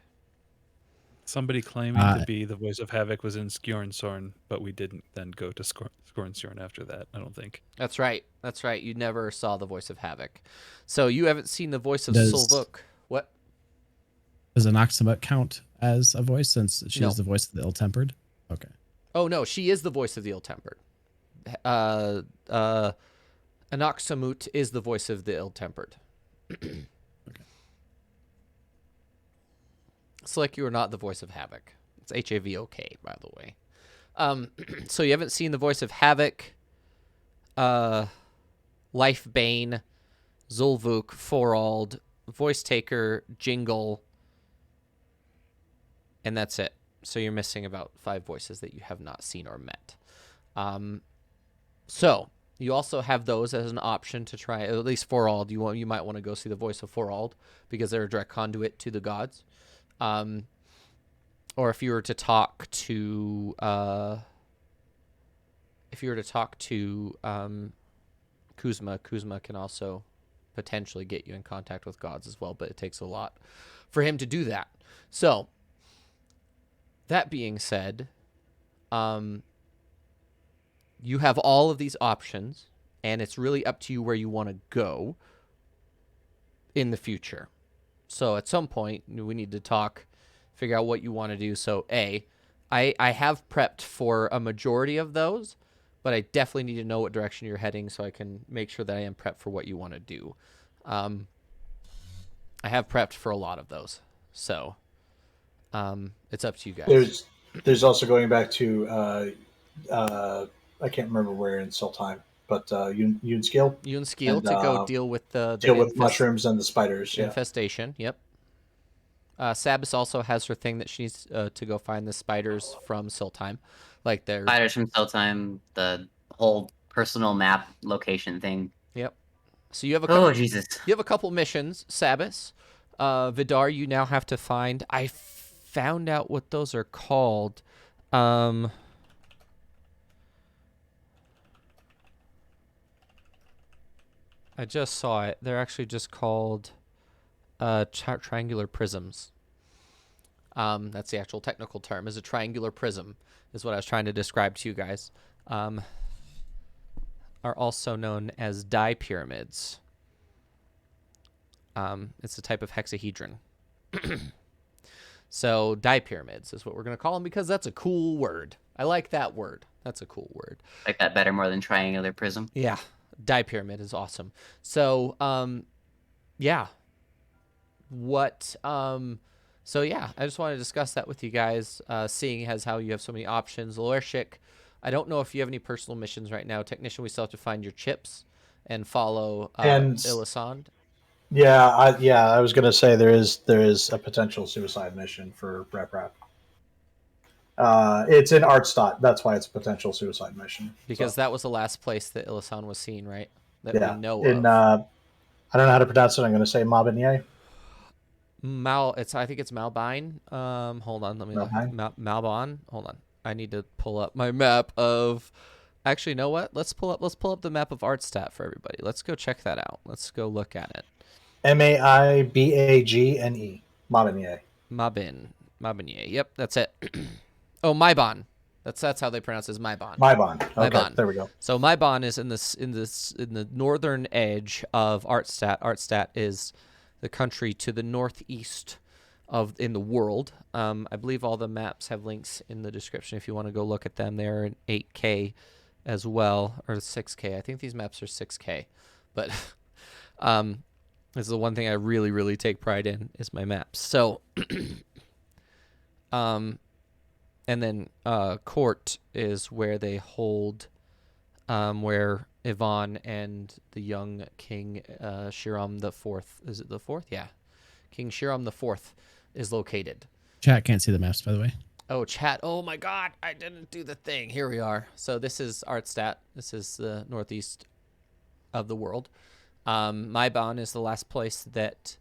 Speaker 3: Somebody claiming to be the voice of Havoc was in Skjornsorn, but we didn't then go to Skjornsorn after that, I don't think.
Speaker 1: That's right. That's right. You never saw the voice of Havoc. So you haven't seen the voice of Solvuk. What?
Speaker 5: Does Anaxamut count as a voice since she
Speaker 1: No.
Speaker 5: is the voice of the ill-tempered? Okay.
Speaker 1: Oh, no. She is the voice of the ill-tempered. Anaxamut is the voice of the ill-tempered.
Speaker 5: Okay.
Speaker 1: It's like you are not the voice of Havoc. It's HAVOK, by the way. So you haven't seen the voice of Havoc, Life Bane, Zulvuk, Forald, Voice Taker, Jingle, and that's it. So you're missing about 5 voices that you have not seen or met. So you also have those as an option to try, at least Forald. You might want to go see the voice of Forald because they're a direct conduit to the gods. Or if you were to talk to Kuzma can also potentially get you in contact with gods as well, but it takes a lot for him to do that. So that being said, you have all of these options, and it's really up to you where you want to go in the future. So at some point, we need to talk, figure out what you want to do. So I have prepped for a majority of those, but I definitely need to know what direction you're heading so I can make sure that I am prepped for what you want to do. I have prepped for a lot of those. So it's up to you guys.
Speaker 2: There's also going back to I can't remember where in Solheim, but Yunskill.
Speaker 1: Yunskill to go deal with the
Speaker 2: deal with mushrooms and the spiders.
Speaker 1: Infestation. Yep. Sabis also has her thing that she needs to go find the spiders from Solheim, like their
Speaker 4: spiders from Solheim, the whole personal map location thing.
Speaker 1: Yep. So you have a couple,
Speaker 4: Jesus.
Speaker 1: You have a couple missions, Sabis. Vidar, you now have to find. I found out what those are called. I just saw it. They're actually just called triangular prisms. That's the actual technical term. Is a triangular prism is what I was trying to describe to you guys. Are also known as dipyramids. It's a type of hexahedron. So dipyramids is what we're going to call them because that's a cool word. I like that word. That's a cool word.
Speaker 4: Like that better more than triangular prism.
Speaker 1: Yeah. Dipyramid is awesome. So, yeah. So yeah, I just want to discuss that with you guys, seeing as how you have so many options. Lorshik, I don't know if you have any personal missions right now. Technician, we still have to find your chips and follow Illisand.
Speaker 2: Yeah, I was gonna say there is a potential suicide mission for Rep Rap. It's in Artstadt. That's why it's a potential suicide mission.
Speaker 1: Because that was the last place that Illisand was seen, right? That
Speaker 2: we
Speaker 1: know
Speaker 2: of. I don't know how to pronounce it. I'm going to say Mabinier.
Speaker 1: I think it's Malbine. Hold on, let me look. Malbon. Hold on. I need to pull up my map of. Actually, you know what? Let's pull up the map of Artstadt for everybody. Let's go check that out. Let's go look at it.
Speaker 2: Maibagne. Mabinier.
Speaker 1: Mabinier. Yep, that's it. Oh, Maibon. That's how they pronounce it. Maibon.
Speaker 2: Maibon. Okay,
Speaker 1: Maibon.
Speaker 2: There we go.
Speaker 1: So Maibon is in the northern edge of Artstadt. Artstadt is the country to the northeast in the world. I believe all the maps have links in the description if you want to go look at them. They're in 8K as well, or 6K. I think these maps are 6K, but this is the one thing I really, really take pride in is my maps. So, and then Court is where they hold, where Yvonne and the young King Shiram the Fourth. Is it the fourth? Yeah, King Shiram the Fourth is located.
Speaker 5: Chat can't see the maps, by the way.
Speaker 1: Oh, chat. Oh my God, I didn't do the thing. Here we are. So this is Artstadt. This is the northeast of the world. Maibon is the last place that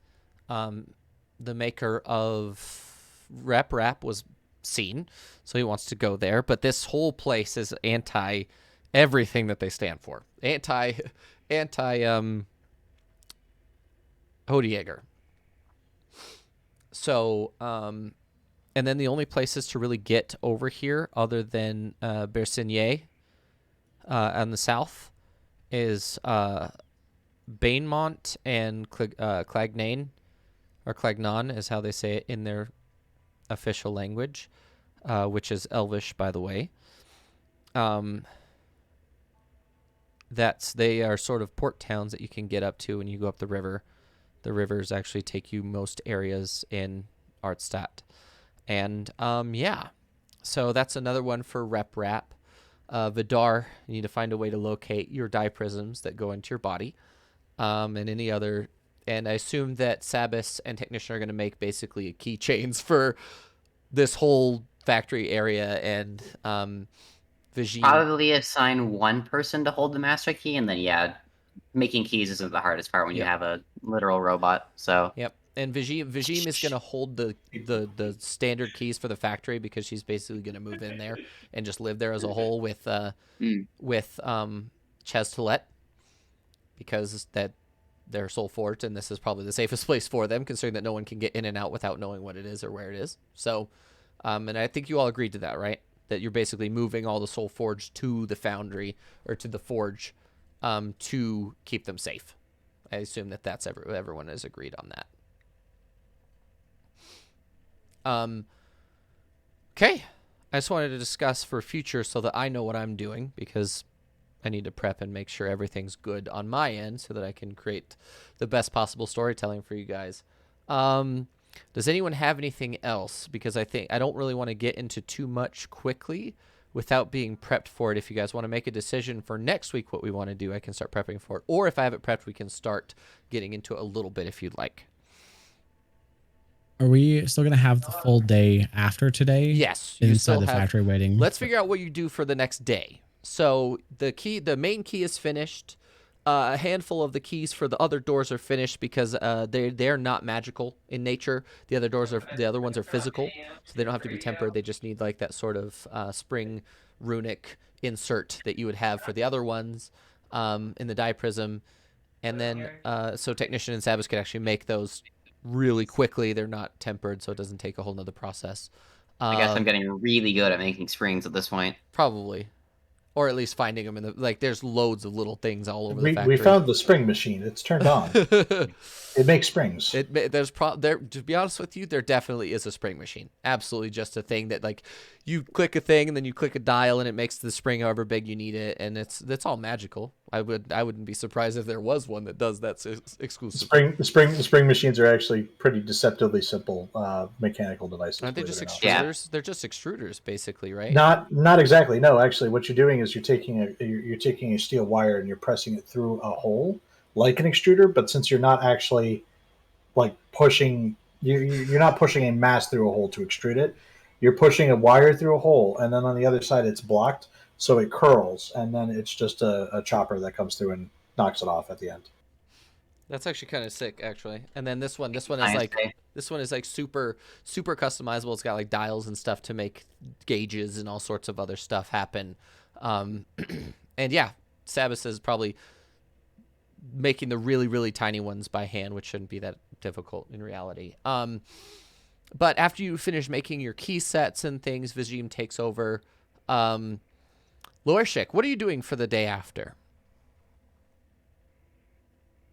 Speaker 1: the maker of Rep was seen, so he wants to go there. But this whole place is anti everything that they stand for. Anti Hodieger. So and then the only places to really get over here, other than Bersigny on the south, is Bainmont and Clagnane, or Clagnon is how they say it in their official language, which is Elvish, by the way. They are sort of port towns that you can get up to when you go up the river. The rivers actually take you most areas in Artstadt. And yeah, So that's another one for Rep Rap. Vidar, you need to find a way to locate your dye prisms that go into your body, and any other. And I assume that Sabis and Technician are going to make basically keychains for this whole factory area, and Vijin.
Speaker 4: Probably assign one person to hold the master key, and then making keys isn't the hardest part when you
Speaker 1: Yep.
Speaker 4: have a literal robot. So
Speaker 1: Yep. And Vijim is going to hold the standard keys for the factory because she's basically going to move in there and just live there as a whole with Ches Toilette, because that they're Soulforged, and this is probably the safest place for them, considering that no one can get in and out without knowing what it is or where it is. So, and I think you all agreed to that, right? That you're basically moving all the Soulforged to the foundry or to the forge to keep them safe. I assume that that's everyone has agreed on that. Okay. I just wanted to discuss for future so that I know what I'm doing, because I need to prep and make sure everything's good on my end so that I can create the best possible storytelling for you guys. Does anyone have anything else? Because I don't really want to get into too much quickly without being prepped for it. If you guys want to make a decision for next week what we want to do, I can start prepping for it. Or if I have it prepped, we can start getting into it a little bit if you'd like.
Speaker 5: Are we still going to have the full day after today?
Speaker 1: Yes. You
Speaker 5: Inside
Speaker 1: still
Speaker 5: the
Speaker 1: have,
Speaker 5: factory waiting?
Speaker 1: Let's figure out what you do for the next day. So the main key is finished. A handful of the keys for the other doors are finished because they're not magical in nature. The other ones are physical, so they don't have to be tempered. They just need like that sort of spring runic insert that you would have for the other ones in the dye prism. And then so Technician and Sabbath could actually make those really quickly. They're not tempered, so it doesn't take a whole nother process.
Speaker 4: I guess I'm getting really good at making springs at this point.
Speaker 1: Probably. Or at least finding them in the, like, there's loads of little things all over the factory.
Speaker 2: We found the spring machine. It's turned on. It makes springs.
Speaker 1: To be honest with you, there definitely is a spring machine. Absolutely, just a thing that, like, you click a thing and then you click a dial and it makes the spring however big you need it, and that's all magical. I wouldn't be surprised if there was one that does that exclusive.
Speaker 2: The spring machines are actually pretty deceptively simple mechanical devices.
Speaker 1: Aren't they just extruders?
Speaker 4: Yeah.
Speaker 1: They're just extruders, basically, right?
Speaker 2: Not exactly. No, actually, what you're doing is you're taking a steel wire and you're pressing it through a hole like an extruder, but since you're not actually like pushing, you're not pushing a mass through a hole to extrude it. You're pushing a wire through a hole, and then on the other side it's blocked, so it curls, and then it's just a chopper that comes through and knocks it off at the end.
Speaker 1: That's actually kind of sick, actually. And then this one is like super customizable. It's got like dials and stuff to make gauges and all sorts of other stuff happen. And yeah, Sabbath is probably making the really, really tiny ones by hand, which shouldn't be that difficult in reality. But after you finish making your key sets and things, Vizim takes over. Lorshik, what are you doing for the day after?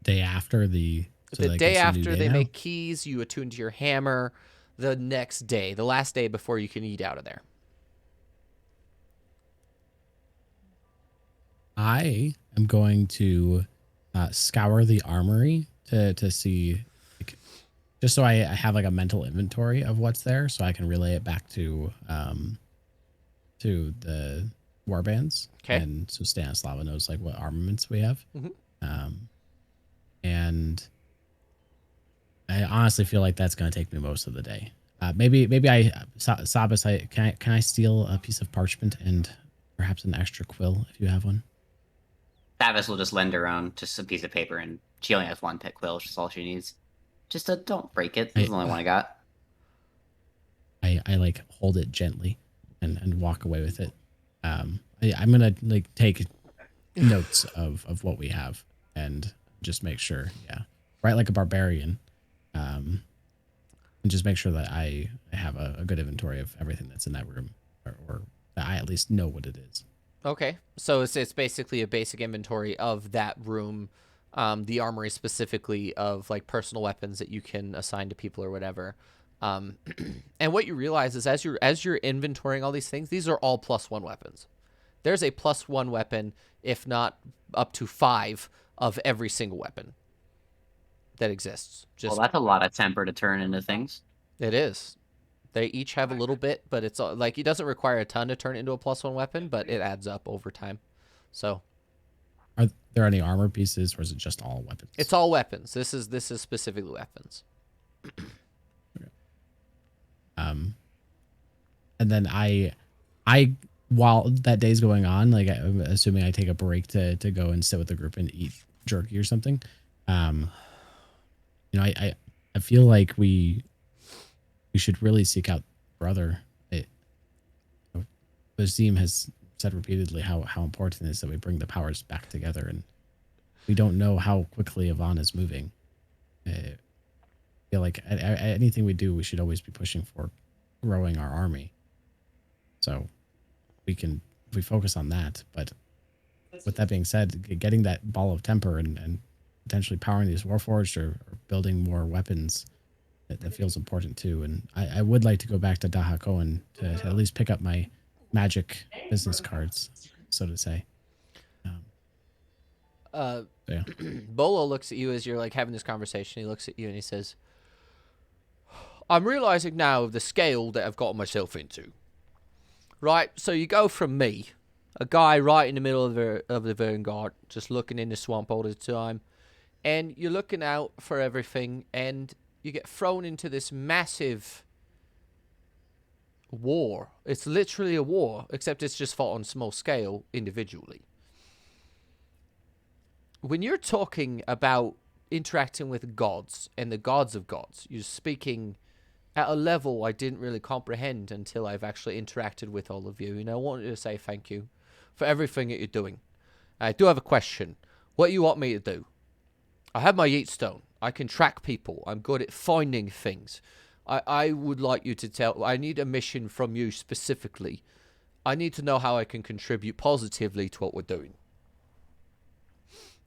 Speaker 5: Day after
Speaker 1: the day after they make keys, you attune to your hammer. The next day, the last day before you can eat out of there.
Speaker 5: I am going to scour the armory to see, like, just so I have like a mental inventory of what's there, so I can relay it back to the warbands.
Speaker 1: Okay.
Speaker 5: And so Stanislava knows like what armaments we have.
Speaker 1: Mm-hmm.
Speaker 5: And I honestly feel like that's going to take me most of the day. Maybe Sabas, can I steal a piece of parchment and perhaps an extra quill if you have one?
Speaker 4: Sabbath will just lend her own just a piece of paper, and she only has one pet quill, which is all she needs. Just don't break it. It's the only one I got.
Speaker 5: I like hold it gently and walk away with it. I'm gonna like take notes of what we have and just make sure, write like a barbarian, and just make sure that I have a good inventory of everything that's in that room, or that I at least know what it is. Okay.
Speaker 1: So it's basically a basic inventory of that room, the armory specifically, of like personal weapons that you can assign to people or whatever. And what you realize is as you're inventorying all these things, these are all +1 weapons. There's a +1 weapon, if not up to 5 of every single weapon that exists.
Speaker 4: Well, that's a lot of temper to turn into things.
Speaker 1: It is. They each have a little bit, but it's like it doesn't require a ton to turn it into a +1 weapon, but it adds up over time. So,
Speaker 5: Are there any armor pieces, or is it just all weapons?
Speaker 1: it's all weapons. This is specifically weapons.
Speaker 5: And then I while that day's going on, like I'm assuming I take a break to go and sit with the group and eat jerky or something. You know, I feel like we should really seek out brother. Bazim has said repeatedly how important it is that we bring the powers back together, and we don't know how quickly Yvonne is moving. I feel like anything we do, we should always be pushing for growing our army. So we focus on that. But with that being said, getting that ball of temper and potentially powering these Warforged or building more weapons, that feels important too. And I would like to go back to Dahakoan to at least pick up my magic business cards, so to say. Yeah.
Speaker 1: Bolo looks at you as you're like having this conversation. He looks at you and he says, I'm realizing now of the scale that I've gotten myself into. Right, so you go from me, a guy right in the middle of the vanguard, just looking in the swamp all the time, and you're looking out for everything, and you get thrown into this massive war. It's literally a war, except it's just fought on small scale individually. When you're talking about interacting with gods and the gods of gods, you're speaking at a level I didn't really comprehend until I've actually interacted with all of you. And I wanted to say thank you for everything that you're doing. I do have a question. What do you want me to do? I have my Yeet Stone. I can track people. I'm good at finding things. I would like you to tell... I need a mission from you specifically. I need to know how I can contribute positively to what we're doing.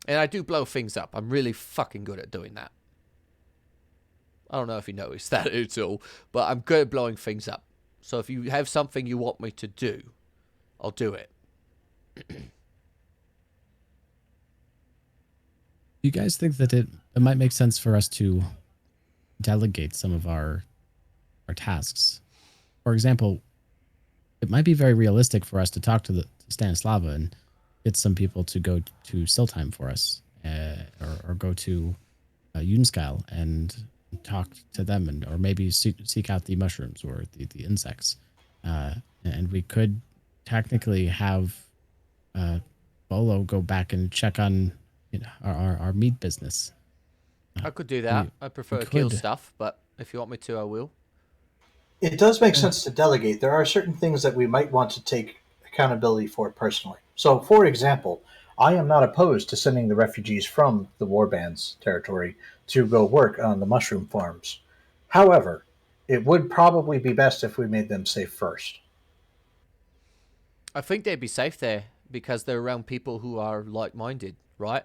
Speaker 1: And I do blow things up. I'm really fucking good at doing that. I don't know if you noticed that at all, but I'm good at blowing things up. So if you have something you want me to do, I'll do it.
Speaker 5: You guys think that it might make sense for us to delegate some of our tasks? For example, it might be very realistic for us to talk to Stanislava and get some people to go to Siltheim for us, or go to Unskyle and talk to them, or maybe seek out the mushrooms or the insects. And we could technically have Bolo go back and check on our meat business.
Speaker 1: I could do that. I prefer to kill stuff, but if you want me to, I will.
Speaker 2: It does make sense to delegate. There are certain things that we might want to take accountability for personally. So, for example, I am not opposed to sending the refugees from the warband's territory to go work on the mushroom farms. However, it would probably be best if we made them safe first.
Speaker 1: I think they'd be safe there because they're around people who are like-minded, right?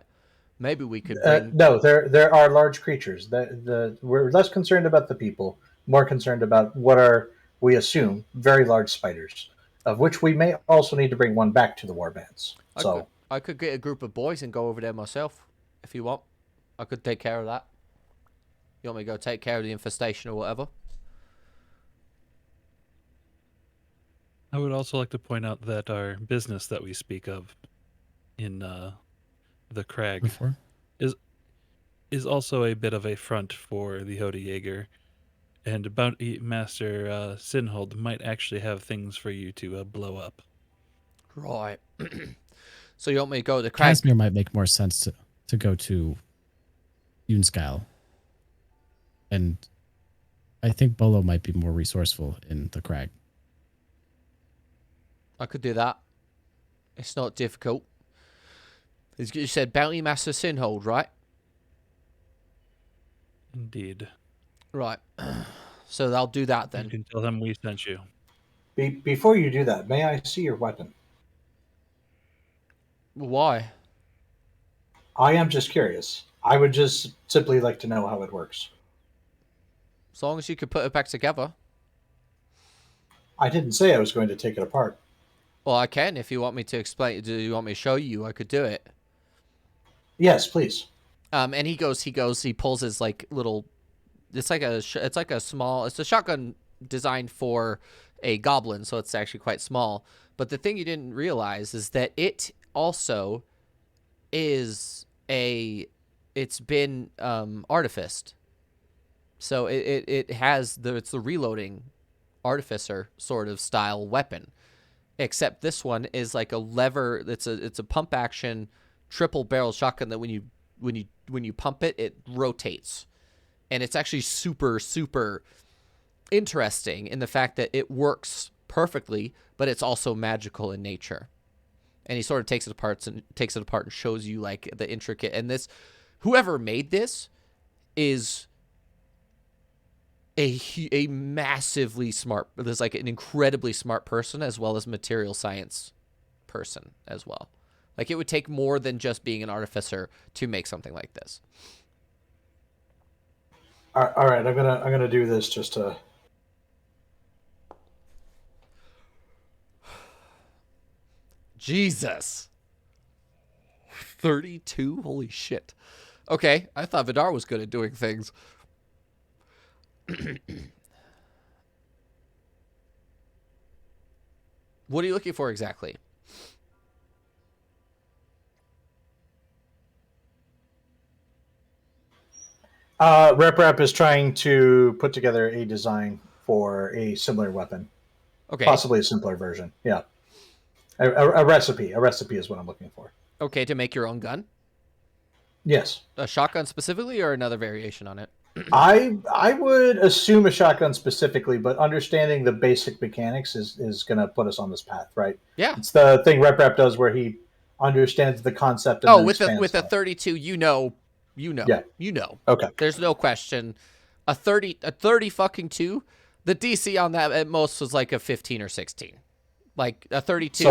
Speaker 1: Maybe we could bring...
Speaker 2: No, there are large creatures. We're less concerned about the people, more concerned about what are, we assume, very large spiders, of which we may also need to bring one back to the warbands.
Speaker 1: I could get a group of boys and go over there myself, if you want. I could take care of that. You want me to go take care of the infestation or whatever?
Speaker 3: I would also like to point out that our business that we speak of in the crag is also a bit of a front for the Hodejaeger, and Bounty Master Sinhold might actually have things for you to blow up.
Speaker 1: Right. So you want me to go to the crag?
Speaker 5: Casimir might make more sense to go to Unskyle. And I think Bolo might be more resourceful in the crag.
Speaker 1: I could do that. It's not difficult. You said Bounty Master Sinhold, right?
Speaker 3: Indeed.
Speaker 1: Right. So I'll do that then.
Speaker 3: You can tell them we sent you.
Speaker 2: Before you do that, may I see your weapon?
Speaker 1: Why?
Speaker 2: I am just curious. I would just simply like to know how it works.
Speaker 1: As long as you could put it back together.
Speaker 2: I didn't say I was going to take it apart.
Speaker 1: Well, I can if you want me to explain. Do you want me to show you? I could do it.
Speaker 2: Yes, please.
Speaker 1: And he pulls his like little. It's like a small. It's a shotgun designed for a goblin, so it's actually quite small. But the thing you didn't realize is that it also is it's been artificed. So it has it's the reloading artificer sort of style weapon. Except this one is like a lever. It's a pump action triple barrel shotgun that when you pump it, it rotates, and it's actually super interesting in the fact that it works perfectly, but it's also magical in nature. And he sort of takes it apart and shows you like the intricate. And this, whoever made this, is a massively smart. There's like an incredibly smart person as well as material science person as well. Like it would take more than just being an artificer to make something like this.
Speaker 2: All right, I'm gonna do this just to.
Speaker 1: Jesus. 32? Holy shit. Okay, I thought Vidar was good at doing things. What are you looking for exactly?
Speaker 2: Rep is trying to put together a design for a similar weapon,
Speaker 1: Okay.
Speaker 2: possibly a simpler version. Yeah, a recipe. A recipe is what I'm looking for.
Speaker 1: Okay, to make your own gun?
Speaker 2: Yes.
Speaker 1: A shotgun specifically or another variation on it?
Speaker 2: I would assume a shotgun specifically, but understanding the basic mechanics is going to put us on this path, right?
Speaker 1: Yeah.
Speaker 2: It's the thing Rep does where he understands the concept. And
Speaker 1: Oh,
Speaker 2: then
Speaker 1: with
Speaker 2: expands
Speaker 1: a
Speaker 2: on it.
Speaker 1: 32, you know.
Speaker 2: Yeah. Okay.
Speaker 1: There's no question. A 30 fucking 2, the DC on that at most was like a 15 or 16. Like a 32.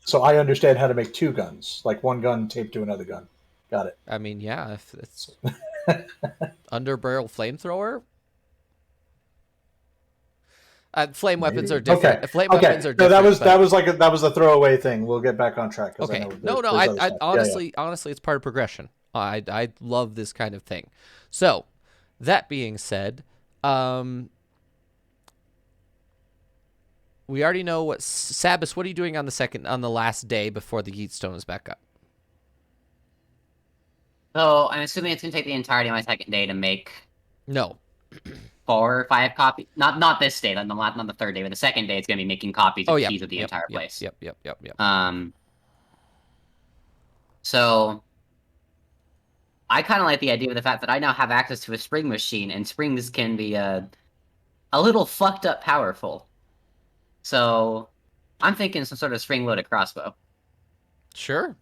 Speaker 2: So I understand how to make two guns, like one gun taped to another gun. Got it.
Speaker 1: I mean, yeah, if it's underbarrel flamethrower. Flame weapons are different.
Speaker 2: Okay.
Speaker 1: Flame weapons are
Speaker 2: No,
Speaker 1: different.
Speaker 2: that was a throwaway thing. We'll get back on track.
Speaker 1: Okay.
Speaker 2: I know
Speaker 1: No.
Speaker 2: there's other
Speaker 1: I
Speaker 2: stuff.
Speaker 1: honestly, it's part of progression. I love this kind of thing. So, that being said, we already know what Sabas. What are you doing on the last day before the Yeatstone is back up?
Speaker 4: So I'm assuming it's gonna take the entirety of my second day to make
Speaker 1: No.
Speaker 4: 4 or 5 copies. Not this day, not the third day, but the second day it's gonna be making copies of keys of the entire place.
Speaker 1: Yep.
Speaker 4: So I kind of like the idea of the fact that I now have access to a spring machine, and springs can be a little fucked up powerful. So I'm thinking some sort of spring-loaded crossbow.
Speaker 1: Sure.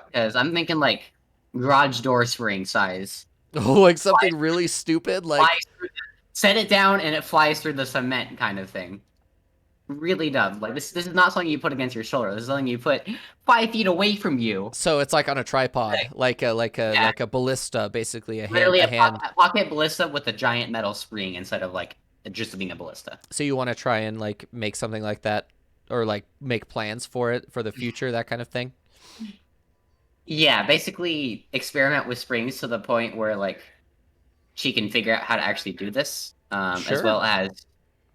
Speaker 4: Because I'm thinking like garage door spring size.
Speaker 1: Oh, like something really stupid, like
Speaker 4: set it down and it flies through the cement kind of thing. Really dumb. Like this is not something you put against your shoulder. This is something you put 5 feet away from you.
Speaker 1: So it's like on a tripod, like a ballista, basically a
Speaker 4: Literally
Speaker 1: hand.
Speaker 4: a pocket ballista with a giant metal spring instead of like just being a ballista.
Speaker 1: So you want to try and like make something like that, or like make plans for it for the future, that kind of thing.
Speaker 4: Yeah, basically experiment with springs to the point where like she can figure out how to actually do this,
Speaker 1: Sure.
Speaker 4: as well as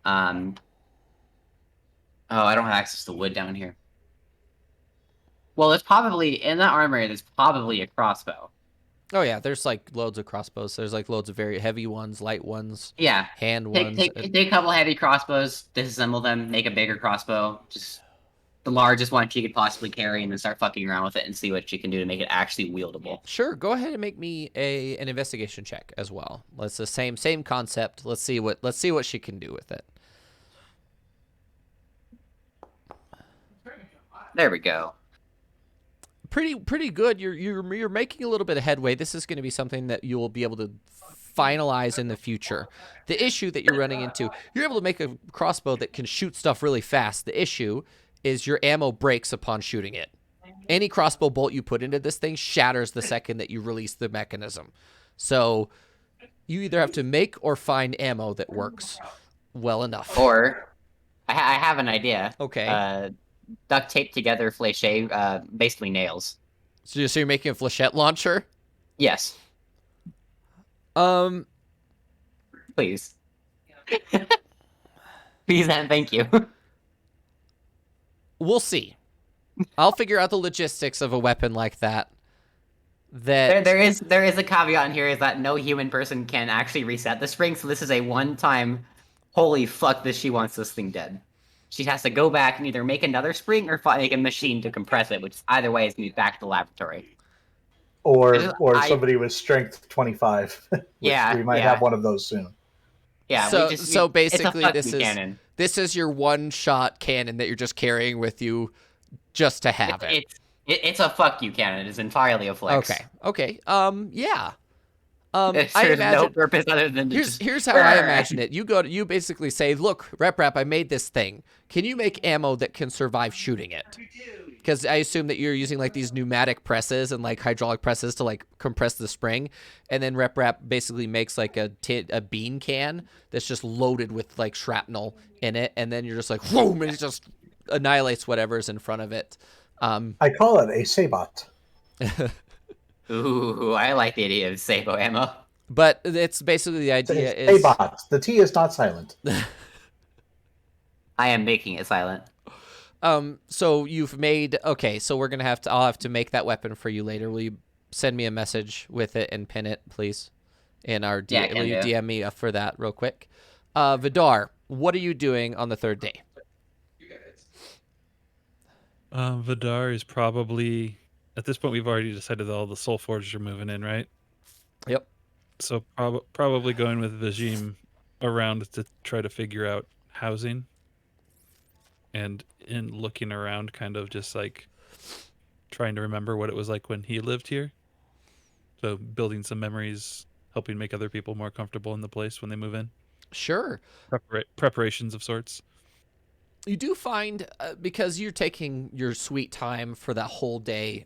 Speaker 4: oh, I don't have access to wood down here. Well, there's probably in that armory. There's probably a crossbow.
Speaker 1: Oh yeah, there's like loads of crossbows. There's like loads of very heavy ones, light ones,
Speaker 4: Yeah,
Speaker 1: hand ones.
Speaker 4: take a couple heavy crossbows, disassemble them, make a bigger crossbow, just the largest one she could possibly carry, and then start fucking around with it and see what she can do to make it actually wieldable.
Speaker 1: Sure, go ahead and make me an investigation check as well. Let's the same concept. Let's see what she can do with it.
Speaker 4: There we go.
Speaker 1: Pretty good. You're making a little bit of headway. This is going to be something that you will be able to finalize in the future. The issue that you're running into, you're able to make a crossbow that can shoot stuff really fast. The issue is your ammo breaks upon shooting it. Any crossbow bolt you put into this thing shatters the second that you release the mechanism. So you either have to make or find ammo that works well enough.
Speaker 4: Or I have an idea.
Speaker 1: Okay.
Speaker 4: Duct tape together fléché, basically nails.
Speaker 1: So you're making a flechette launcher?
Speaker 4: Yes.
Speaker 1: Please.
Speaker 4: Please and thank you.
Speaker 1: We'll see. I'll figure out the logistics of a weapon like that.
Speaker 4: There is a caveat in here is that no human person can actually reset the spring, so this is a one-time, holy fuck, she wants this thing dead. She has to go back and either make another spring or make a machine to compress it, which either way is going to be back to the laboratory.
Speaker 2: Or somebody with strength 25, which
Speaker 4: Yeah,
Speaker 2: we might
Speaker 4: yeah.
Speaker 2: have one of those soon.
Speaker 4: Yeah,
Speaker 1: so basically
Speaker 4: it's a cannon.
Speaker 1: This is your one-shot cannon that you're just carrying with you just to have it.
Speaker 4: It's a fuck you cannon. It is entirely a flex.
Speaker 1: Okay. Yeah.
Speaker 4: It
Speaker 1: I
Speaker 4: serves
Speaker 1: imagine
Speaker 4: no purpose other than to
Speaker 1: here's how I imagine it. You basically say, "Look, Rep, I made this thing. Can you make ammo that can survive shooting it?" Because I assume that you're using like these pneumatic presses and like hydraulic presses to like compress the spring, and then Rep basically makes like a bean can that's just loaded with like shrapnel in it, and then you're just like, whoom, and it just annihilates whatever's in front of it.
Speaker 2: I call it a Sabot.
Speaker 4: Ooh, I like the idea of Sabo ammo.
Speaker 1: But it's basically the idea
Speaker 2: It's
Speaker 1: is
Speaker 2: Sabot. The T is not silent.
Speaker 4: I am making it silent.
Speaker 1: So you've made so I'll have to make that weapon for you later. Will you send me a message with it and pin it, please? In our will you DM me for that real quick? Vidar, what are you doing on the third day?
Speaker 3: Vidar is probably at this point we've already decided that all the Soulforged are moving in, right?
Speaker 1: Yep.
Speaker 3: So probably going with Vizim around to try to figure out housing. And in looking around, kind of just like trying to remember what it was like when he lived here. So building some memories, helping make other people more comfortable in the place when they move in.
Speaker 1: Sure.
Speaker 3: Preparations of sorts.
Speaker 1: You do find, because you're taking your sweet time for that whole day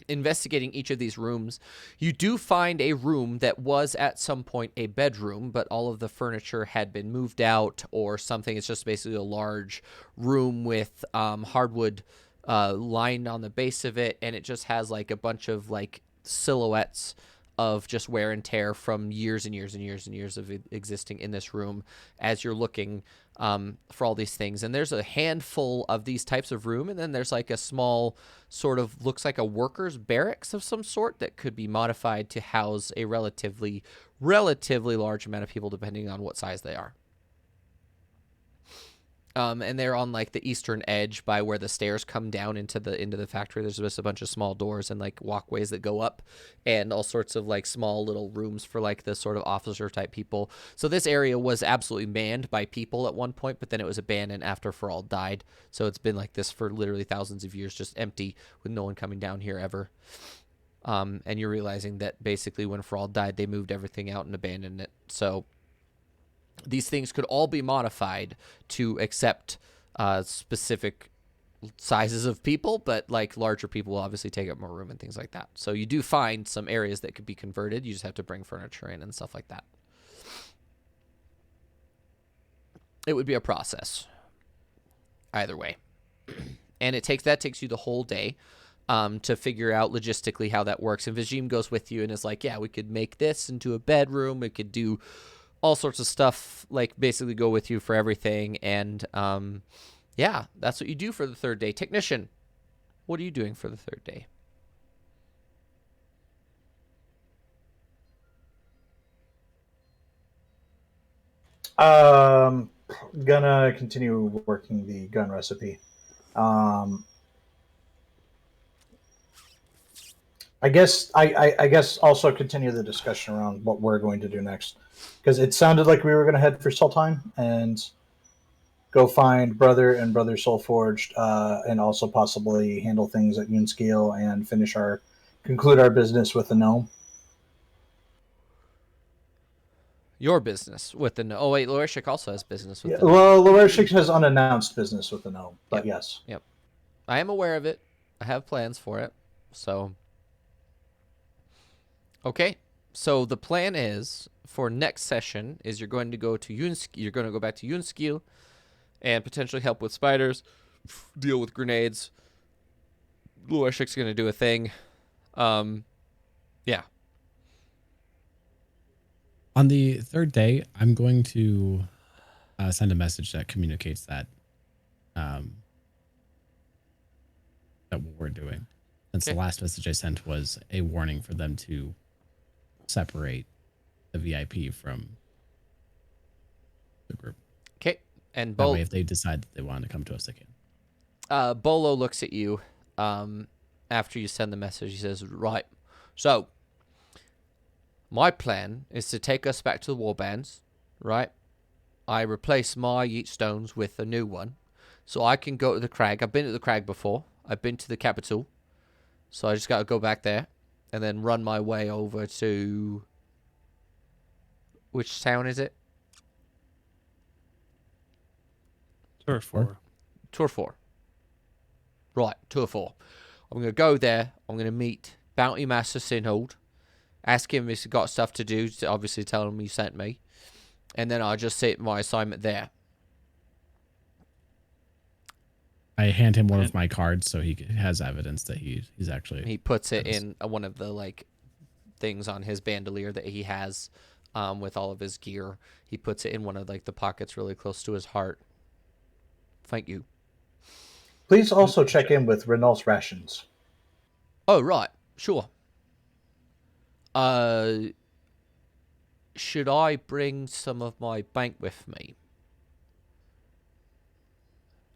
Speaker 1: investigating each of these rooms, you do find a room that was at some point a bedroom, but all of the furniture had been moved out or something. It's just basically a large room with hardwood lined on the base of it, and it just has like a bunch of like silhouettes of just wear and tear from years and years and years and years of existing in this room as you're looking for all these things. And there's a handful of these types of room, and then there's like a small sort of looks like a worker's barracks of some sort that could be modified to house a relatively large amount of people depending on what size they are. And they're on like the eastern edge by where the stairs come down into the factory. There's just a bunch of small doors and like walkways that go up, and all sorts of like small little rooms for like the sort of officer type people. So this area was absolutely manned by people at one point, but then it was abandoned after Feral died. So it's been like this for literally thousands of years, just empty with no one coming down here ever. And you're realizing that basically when Feral died, they moved everything out and abandoned it. So these things could all be modified to accept specific sizes of people, but like larger people will obviously take up more room and things like that. So you do find some areas that could be converted. You just have to bring furniture in and stuff like that. It would be a process either way. And that takes you the whole day to figure out logistically how that works. And Vizim goes with you and is like, yeah, we could make this into a bedroom. We could do all sorts of stuff, like basically go with you for everything. And yeah, that's what you do for the third day. Technician, what are you doing for the third day?
Speaker 2: Gonna continue working the gun recipe. I guess also continue the discussion around what we're going to do next, because it sounded like we were going to head for Sultime and go find Brother and Brother Soulforged, and also possibly handle things at Unskill and conclude our business with the gnome.
Speaker 1: Your business with the gnome. Oh wait, Lorishik also has business with the
Speaker 2: gnome. Well, Lorishik has unannounced business with the gnome, but yes.
Speaker 1: Yep. I am aware of it. I have plans for it. So okay, so the plan is for next session is you're going to go to you're going to go back to Unskill and potentially help with spiders, deal with grenades. Lorishik's going to do a thing. Yeah.
Speaker 5: On the third day, I'm going to send a message that communicates that that what we're doing. Since the
Speaker 1: Okay.
Speaker 5: last message I sent was a warning for them to separate the VIP from the group.
Speaker 1: Okay. And
Speaker 5: That way, if they decide that they want to come to us, they can.
Speaker 1: Bolo looks at you after you send the message. He says, right, so my plan is to take us back to the warbands, right? I replace my yeet stones with a new one, so I can go to the crag. I've been to the crag before. I've been to the capital, so I just got to go back there and then run my way over to... Which town is it?
Speaker 3: Turf 4.
Speaker 1: Tour 4. Right, Tour 4. I'm going to go there. I'm going to meet Bounty Master Sinhold. Ask him if he's got stuff to do. To obviously tell him you sent me. And then I'll just sit my assignment there.
Speaker 5: I hand him one of my cards so he has evidence that he's actually...
Speaker 1: He puts it in one of the, like, things on his bandolier that he has with all of his gear. He puts it in one of, like, the pockets really close to his heart. Thank you.
Speaker 2: Please also check in with Renault's rations.
Speaker 1: Oh, right. Sure. Should I bring some of my bank with me?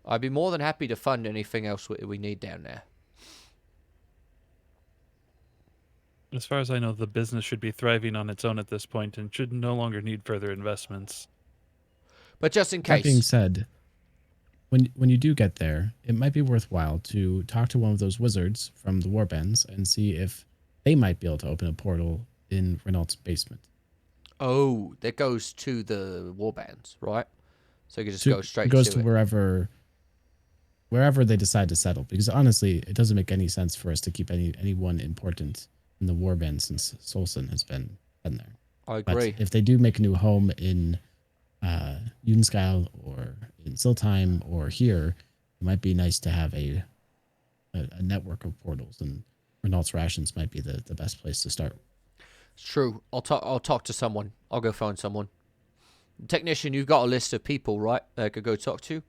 Speaker 1: I'd be more than happy to fund anything else we need down there.
Speaker 3: As far as I know, the business should be thriving on its own at this point and should no longer need further investments.
Speaker 1: But just in case.
Speaker 5: That being said, when you do get there, it might be worthwhile to talk to one of those wizards from the warbands and see if they might be able to open a portal in Renault's basement.
Speaker 1: Oh, that goes to the warbands, right? So you can just go straight
Speaker 5: to it. It goes
Speaker 1: to
Speaker 5: to wherever they decide to settle. Because honestly, it doesn't make any sense for us to keep anyone important in the warband since Solson has been there.
Speaker 1: I agree.
Speaker 5: But if they do make a new home in Untitled or in Siltheim or here, it might be nice to have a network of portals, and Renault's rations might be the best place to start.
Speaker 1: It's true. I'll talk to someone. I'll go find someone. Technician, you've got a list of people, right? That I could go talk to.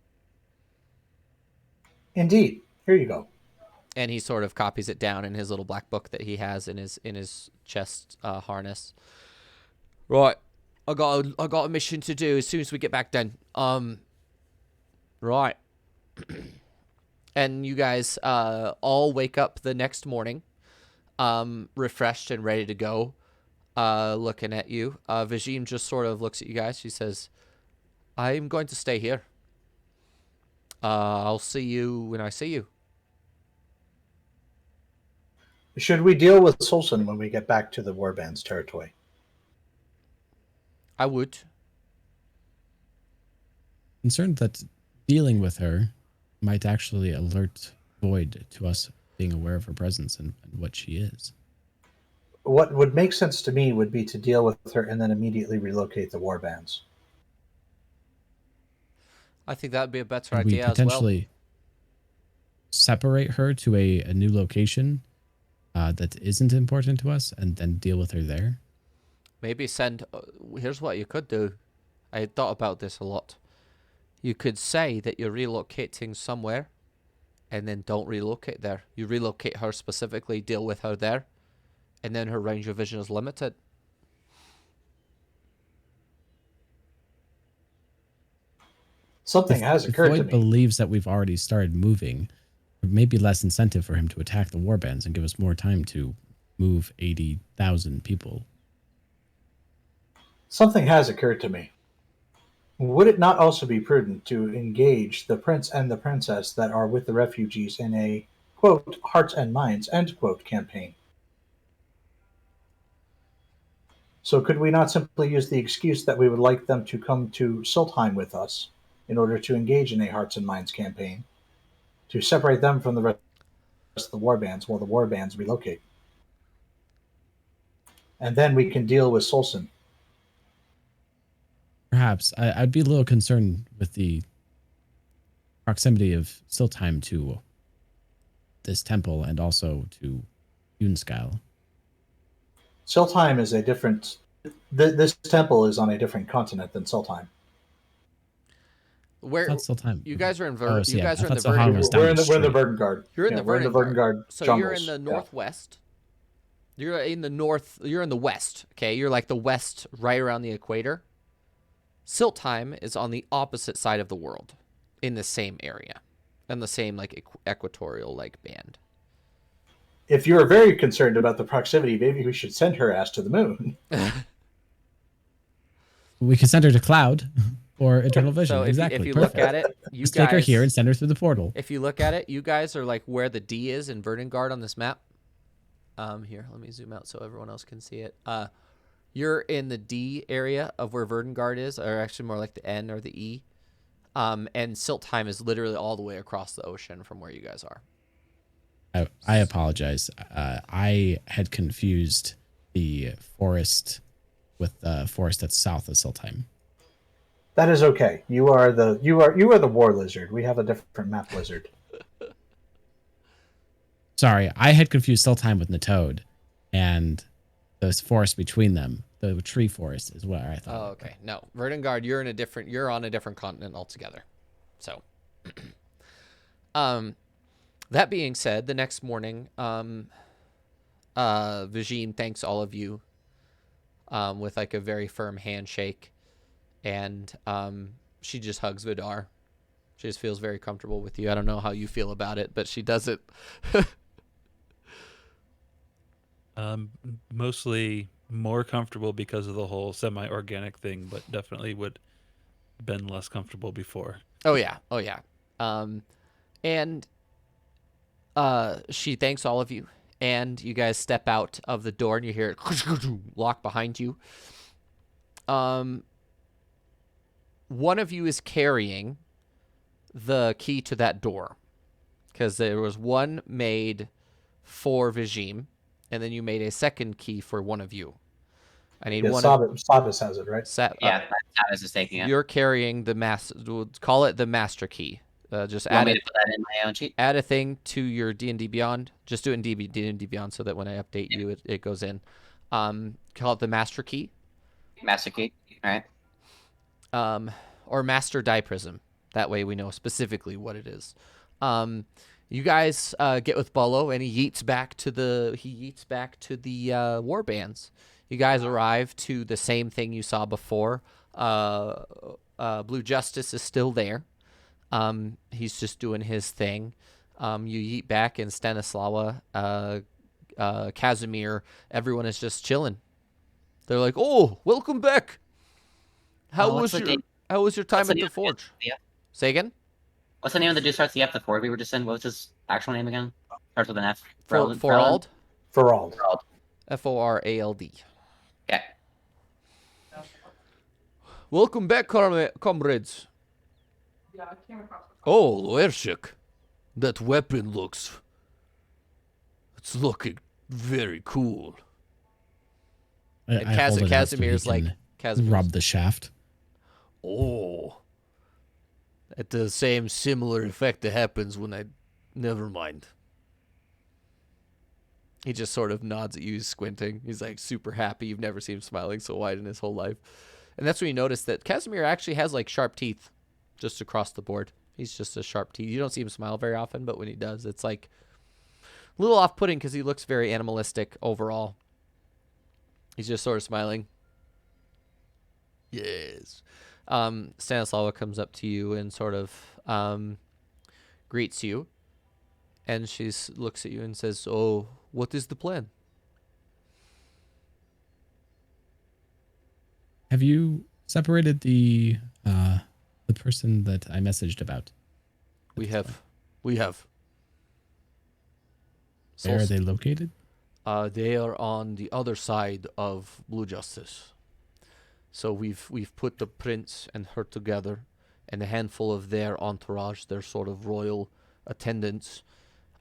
Speaker 2: Indeed. Here you go.
Speaker 1: And he sort of copies it down in his little black book that he has in his chest harness. Right. I got a mission to do as soon as we get back then. Right. And you guys all wake up the next morning, refreshed and ready to go. Looking at you. Vizim just sort of looks at you guys. She says, I'm going to stay here. I'll see you when I see you.
Speaker 2: Should we deal with Solson when we get back to the Warband's territory?
Speaker 1: I would.
Speaker 5: Concerned that dealing with her might actually alert Void to us being aware of her presence and what she is.
Speaker 2: What would make sense to me would be to deal with her and then immediately relocate the warbands.
Speaker 1: I think that would be a better
Speaker 5: Could we
Speaker 1: idea as well.
Speaker 5: potentially separate her to a new location that isn't important to us and then deal with her there?
Speaker 1: Maybe send... here's what you could do. I had thought about this a lot. You could say that you're relocating somewhere and then don't relocate there. You relocate her specifically, deal with her there, and then her range of vision is limited.
Speaker 2: Something has occurred to
Speaker 5: Void
Speaker 2: me.
Speaker 5: believes that we've already started moving. There may be less incentive for him to attack the warbands and give us more time to move 80,000 people.
Speaker 2: Something has occurred to me. Would it not also be prudent to engage the prince and the princess that are with the refugees in a, quote, hearts and minds, end quote, campaign? So could we not simply use the excuse that we would like them to come to Siltheim with us in order to engage in a hearts and minds campaign, to separate them from the rest of the warbands while the warbands relocate? And then we can deal with Solson.
Speaker 5: Perhaps. I'd be a little concerned with the proximity of Siltheim to this temple and also to Untitled.
Speaker 2: Siltheim is a different... This temple is on a different continent than Siltheim.
Speaker 5: I
Speaker 1: Where
Speaker 5: thought still time.
Speaker 1: you guys are in
Speaker 5: Oh, so
Speaker 1: you
Speaker 5: yeah,
Speaker 1: guys
Speaker 5: I
Speaker 1: are in
Speaker 5: thought
Speaker 1: the
Speaker 5: Silhan
Speaker 1: Verdant.
Speaker 5: was down
Speaker 2: we're in
Speaker 5: the
Speaker 2: the
Speaker 5: street.
Speaker 2: Verdant Guard.
Speaker 1: You're in the
Speaker 2: we're in the
Speaker 1: Verdant
Speaker 2: Verdant Guard.
Speaker 1: So
Speaker 2: jungles.
Speaker 1: you're in the northwest. You're in the north. You're in the west. Okay, you're like the west, right around the equator. Siltheim is on the opposite side of the world, in the same area, in the same like equatorial like band.
Speaker 2: If you're very concerned about the proximity, maybe we should send her ass to the moon.
Speaker 5: We could send her to Cloud or Eternal Vision.
Speaker 1: So
Speaker 5: exactly.
Speaker 1: if you
Speaker 5: Perfect.
Speaker 1: look at it, you
Speaker 5: Just
Speaker 1: guys
Speaker 5: take her here and send her through the portal.
Speaker 1: If you look at it, you guys are like where the D is in Verdant Guard on this map. Here, let me zoom out so everyone else can see it. You're in the D area of where Verdant Guard is, or actually more like the N or the E. And Siltheim is literally all the way across the ocean from where you guys are.
Speaker 5: I apologize. I had confused the forest with the forest that's south of Siltheim.
Speaker 2: That is okay. You are the war lizard. We have a different map lizard.
Speaker 5: Sorry, I had confused Siltheim with Natode, and those forests between them, the tree forest, is where I thought.
Speaker 1: Oh, okay. No, Verdant Guard, you're on a different continent altogether. So, that being said, the next morning, Vijin thanks all of you, with like a very firm handshake, and she just hugs Vidar. She just feels very comfortable with you. I don't know how you feel about it, but she does it.
Speaker 3: Mostly more comfortable because of the whole semi-organic thing, but definitely would been less comfortable before.
Speaker 1: Oh yeah. And she thanks all of you, and you guys step out of the door, and you hear it lock behind you. One of you is carrying the key to that door, because there was one made for Vijim, and then you made a second key for one of you. I need one.
Speaker 2: Sabas has it, right?
Speaker 4: Tavis is taking it.
Speaker 1: You're carrying the we'll call it the master key. Just
Speaker 4: Want
Speaker 1: add
Speaker 4: me
Speaker 1: it.
Speaker 4: to put that in my own sheet?
Speaker 1: Add a thing to your D&D Beyond. Just do it in D&D Beyond so that when I update you, it goes in. Call it the master key.
Speaker 4: Master key. All right.
Speaker 1: Or master die prism. That way we know specifically what it is. You guys get with Bolo, and he yeets back to the war bands. You guys arrive to the same thing you saw before. Blue Justice is still there. He's just doing his thing. You yeet back, and Stanislawa, Casimir, everyone is just chilling. They're like, "Oh, welcome back. How was your time at the Forge?"
Speaker 4: Yeah.
Speaker 1: Say again?
Speaker 4: What's the name of the dude starts the F, the Ford we were just in? What was his actual name again? Starts with an F.
Speaker 1: Forald.
Speaker 2: Ferald.
Speaker 1: Forald.
Speaker 4: Okay.
Speaker 1: Welcome back, comrades. Oh, Loershik. That weapon it's looking very cool. And
Speaker 5: I hold it out so
Speaker 1: Casimir's
Speaker 5: he
Speaker 1: like,
Speaker 5: can rub the shaft.
Speaker 1: Oh. At the same similar effect that happens when I... Never mind. He just sort of nods at you, squinting. He's like super happy. You've never seen him smiling so wide in his whole life. And that's when you notice that Casimir actually has like sharp teeth just across the board. He's just a sharp teeth. You don't see him smile very often, but when he does, it's like a little off-putting because he looks very animalistic overall. He's just sort of smiling. Yes. Stanislawa comes up to you and sort of greets you, and she looks at you and says, "Oh, what is the plan?"
Speaker 5: Have you separated the person that I messaged about?
Speaker 1: We have.
Speaker 5: Where are they located?
Speaker 1: They are on the other side of Blue Justice. So we've put the prince and her together, and a handful of their entourage, their sort of royal attendants,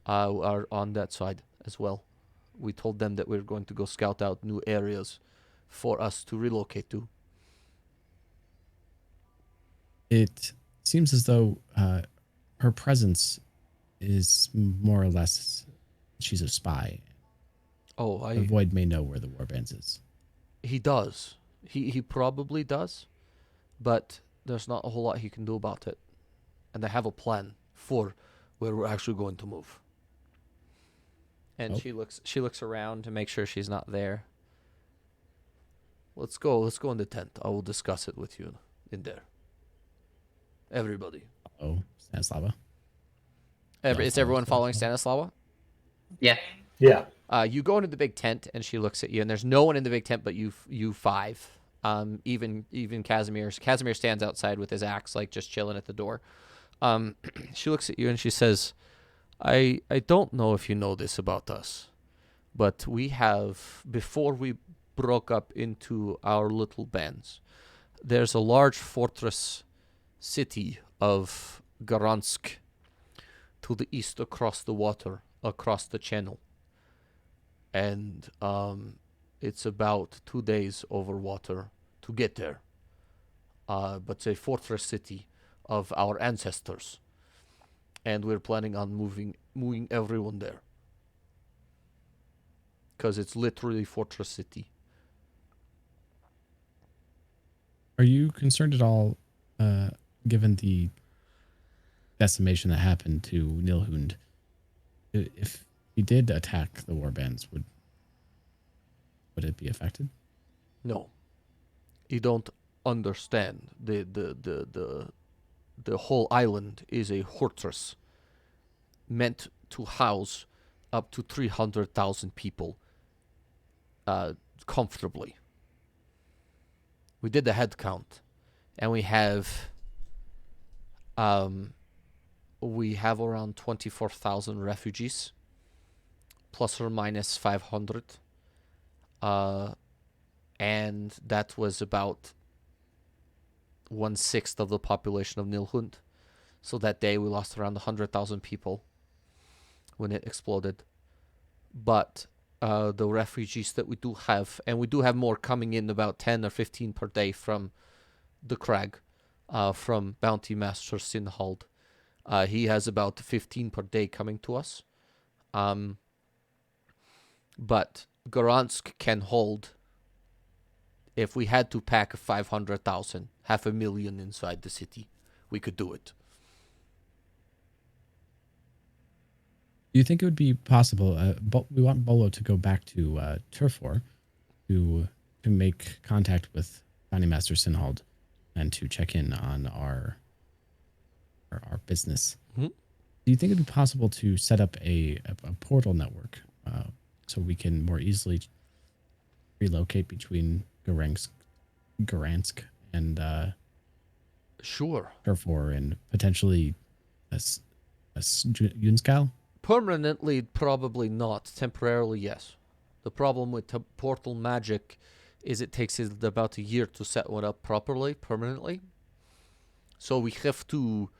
Speaker 1: are on that side as well. We told them that we're going to go scout out new areas for us to relocate to.
Speaker 5: It seems as though her presence is more or less she's a spy.
Speaker 1: Oh,
Speaker 5: The Void may know where the Warbands is.
Speaker 1: He does. He probably does, but there's not a whole lot he can do about it. and I have a plan for where we're actually going to move. And
Speaker 5: Oh.
Speaker 1: she looks around to make sure she's not there. Let's go in the tent. I will discuss it with you in there. Everybody.
Speaker 5: Oh, Stanislava.
Speaker 1: Is everyone following Stanislava?
Speaker 4: Yeah.
Speaker 2: Yeah.
Speaker 1: You go into the big tent, and she looks at you, and there's no one in the big tent but you five. Even Casimir. Casimir stands outside with his axe, like just chilling at the door. She looks at you and she says, I don't know if you know this about us, but we have, before we broke up into our little bands, there's a large fortress city of Garansk to the east across the water, across the channel. And it's about 2 days over water to get there. But it's a fortress city of our ancestors. And we're planning on moving everyone there. Because it's literally fortress city.
Speaker 5: Are you concerned at all, given the decimation that happened to Nilhund? If he did attack the warbands, would it be affected?
Speaker 1: No. You don't understand. The whole island is a fortress meant to house up to 300,000 people comfortably. We did the head count, and we have around 24,000 refugees, plus or minus 500. And that was about 1/6 of the population of Nilhund. So that day we lost around 100,000 people when it exploded. But the refugees that we do have, and we do have more coming in, about 10 or 15 per day from the crag, from Bounty Master Sinhald. He has about 15 per day coming to us. But Garansk can hold, if we had to pack 500,000, 500,000 inside the city, we could do it.
Speaker 5: Do you think it would be possible? We want Bolo to go back to Turfor to make contact with Bounty Master Sinhald and to check in on our business.
Speaker 1: Mm-hmm.
Speaker 5: Do you think it'd be possible to set up a portal network so we can more easily relocate between Garansk and
Speaker 1: Sure.
Speaker 5: Turfor and potentially Yunskal?
Speaker 1: Permanently, probably not. Temporarily, yes. The problem with portal magic is it takes it about a year to set one up properly, permanently. So we have to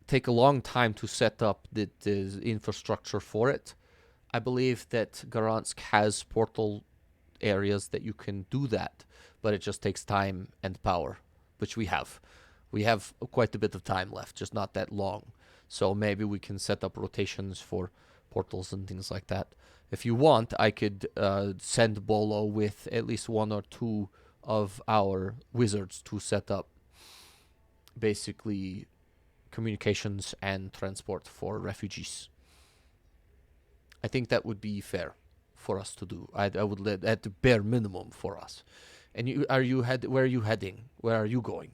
Speaker 1: take a long time to set up the infrastructure for it. I believe that Garansk has portal areas that you can do that, but it just takes time and power, which we have. We have quite a bit of time left, just not that long. So maybe we can set up rotations for portals and things like that. If you want, I could send Bolo with at least 1 or 2 of our wizards to set up basically communications and transport for refugees. I think that would be fair for us to do. I would let at the bare minimum for us. And where are you heading? Where are you going?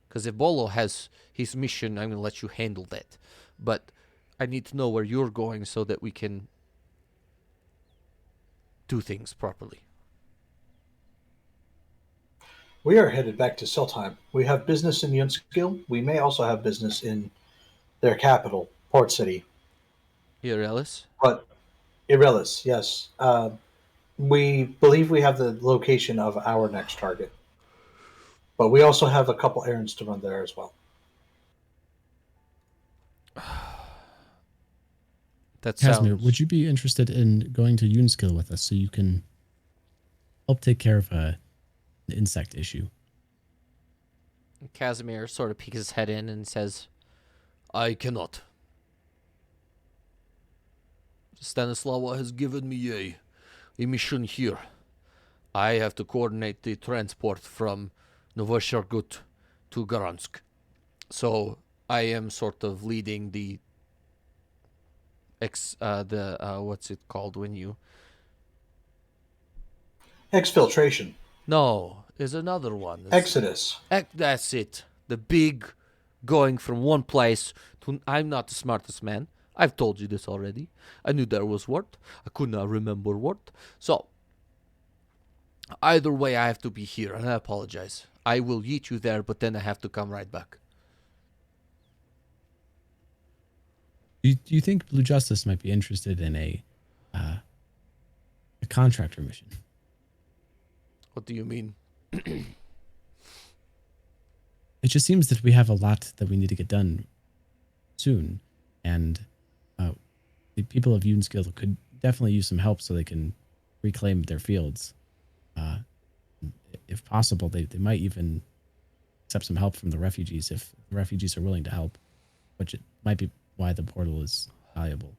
Speaker 1: Because if Bolo has his mission, I'm going to let you handle that. But I need to know where you're going so that we can do things properly.
Speaker 2: We are headed back to Seltheim. We have business in Yunskil. We may also have business in their capital, Port City.
Speaker 1: Here, Ellis?
Speaker 2: But Irelis, yes. We believe we have the location of our next target. But we also have a couple errands to run there as well.
Speaker 1: That
Speaker 5: Casimir,
Speaker 1: sounds...
Speaker 5: would you be interested in going to Yunskil with us so you can help take care of an insect issue?
Speaker 1: Casimir sort of peeks his head in and says, I cannot. Stanislava has given me a mission here. I have to coordinate the transport from Novoshargut to Garansk. So I am sort of leading the what's it called when you...
Speaker 2: Exfiltration.
Speaker 1: No, is another one.
Speaker 2: Exodus.
Speaker 1: That's it. The big going from one place to... I'm not the smartest man. I've told you this already. I knew there was word. I could not remember word. So, either way, I have to be here, and I apologize. I will yeet you there, but then I have to come right back.
Speaker 5: Do you think Blue Justice might be interested in a contractor mission?
Speaker 1: What do you mean?
Speaker 5: It just seems that we have a lot that we need to get done soon, and the people of Unskill could definitely use some help so they can reclaim their fields. If possible, they might even accept some help from the refugees if the refugees are willing to help, which it might be why the portal is valuable.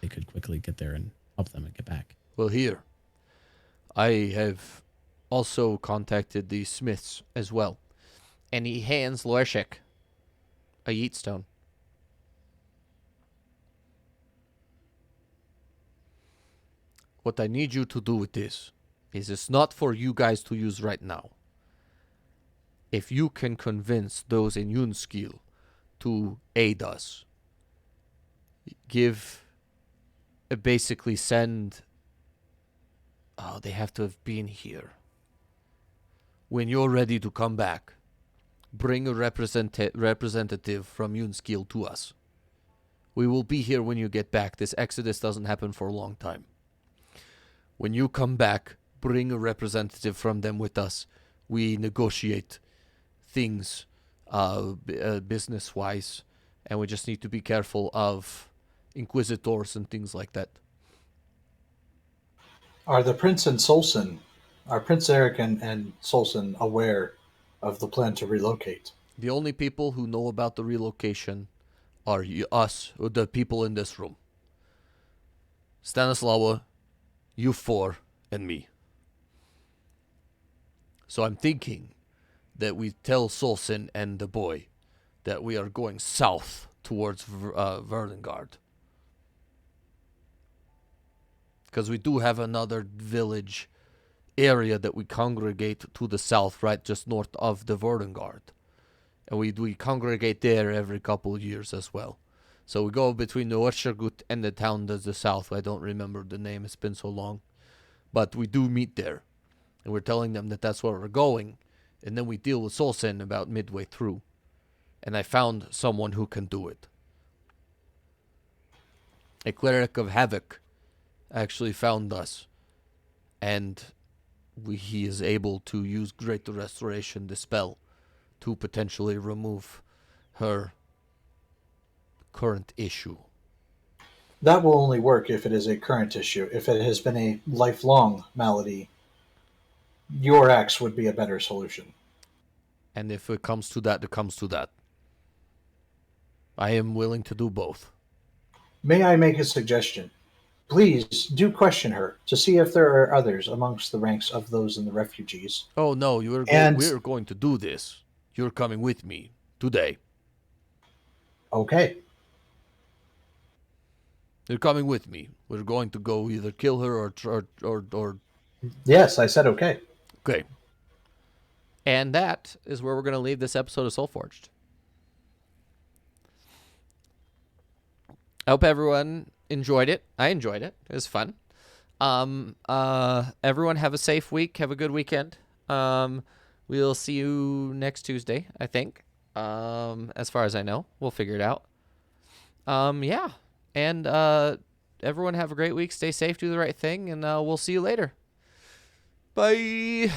Speaker 5: They could quickly get there and help them and get back.
Speaker 1: Well, here, I have also contacted the smiths as well. And he hands Lorshek a yeet stone. What I need you to do with this is it's not for you guys to use right now. If you can convince those in Unskill to aid us, basically send... Oh, they have to have been here. When you're ready to come back, bring a representative from Unskill to us. We will be here when you get back. This exodus doesn't happen for a long time. When you come back, bring a representative from them with us. We negotiate things business-wise, and we just need to be careful of inquisitors and things like that.
Speaker 2: Are the Prince and Solson, are Prince Eric and Solson aware of the plan to relocate?
Speaker 1: The only people who know about the relocation are us, or the people in this room. Stanislawa, you four, and me. So I'm thinking that we tell Solson and the boy that we are going south towards Verdengard. Because we do have another village area that we congregate to the south, right just north of the Verdengard. And we congregate there every couple of years as well. So we go between the Orshagut and the town to the south. I don't remember the name, it's been so long. But we do meet there. And we're telling them that that's where we're going. And then we deal with Solsen about midway through. And I found someone who can do it. A cleric of havoc actually found us. And he is able to use Greater Restoration, the spell, to potentially remove her current issue.
Speaker 2: That will only work if it is a current issue. If it has been a lifelong malady, your axe would be a better solution.
Speaker 1: And if it comes to that, it comes to that. I am willing to do both.
Speaker 2: May I make a suggestion? Please do question her to see if there are others amongst the ranks of those in the refugees.
Speaker 1: Oh no, we're going to do this. You're coming with me today.
Speaker 2: Okay.
Speaker 1: You're coming with me. We're going to go either kill her or
Speaker 2: Yes, I said okay.
Speaker 1: Okay. And that is where we're going to leave this episode of Soulforged. I hope everyone enjoyed it. I enjoyed it. It was fun. Everyone have a safe week. Have a good weekend. We'll see you next Tuesday, I think. As far as I know. We'll figure it out. Yeah. And everyone have a great week. Stay safe. Do the right thing. And we'll see you later. Bye.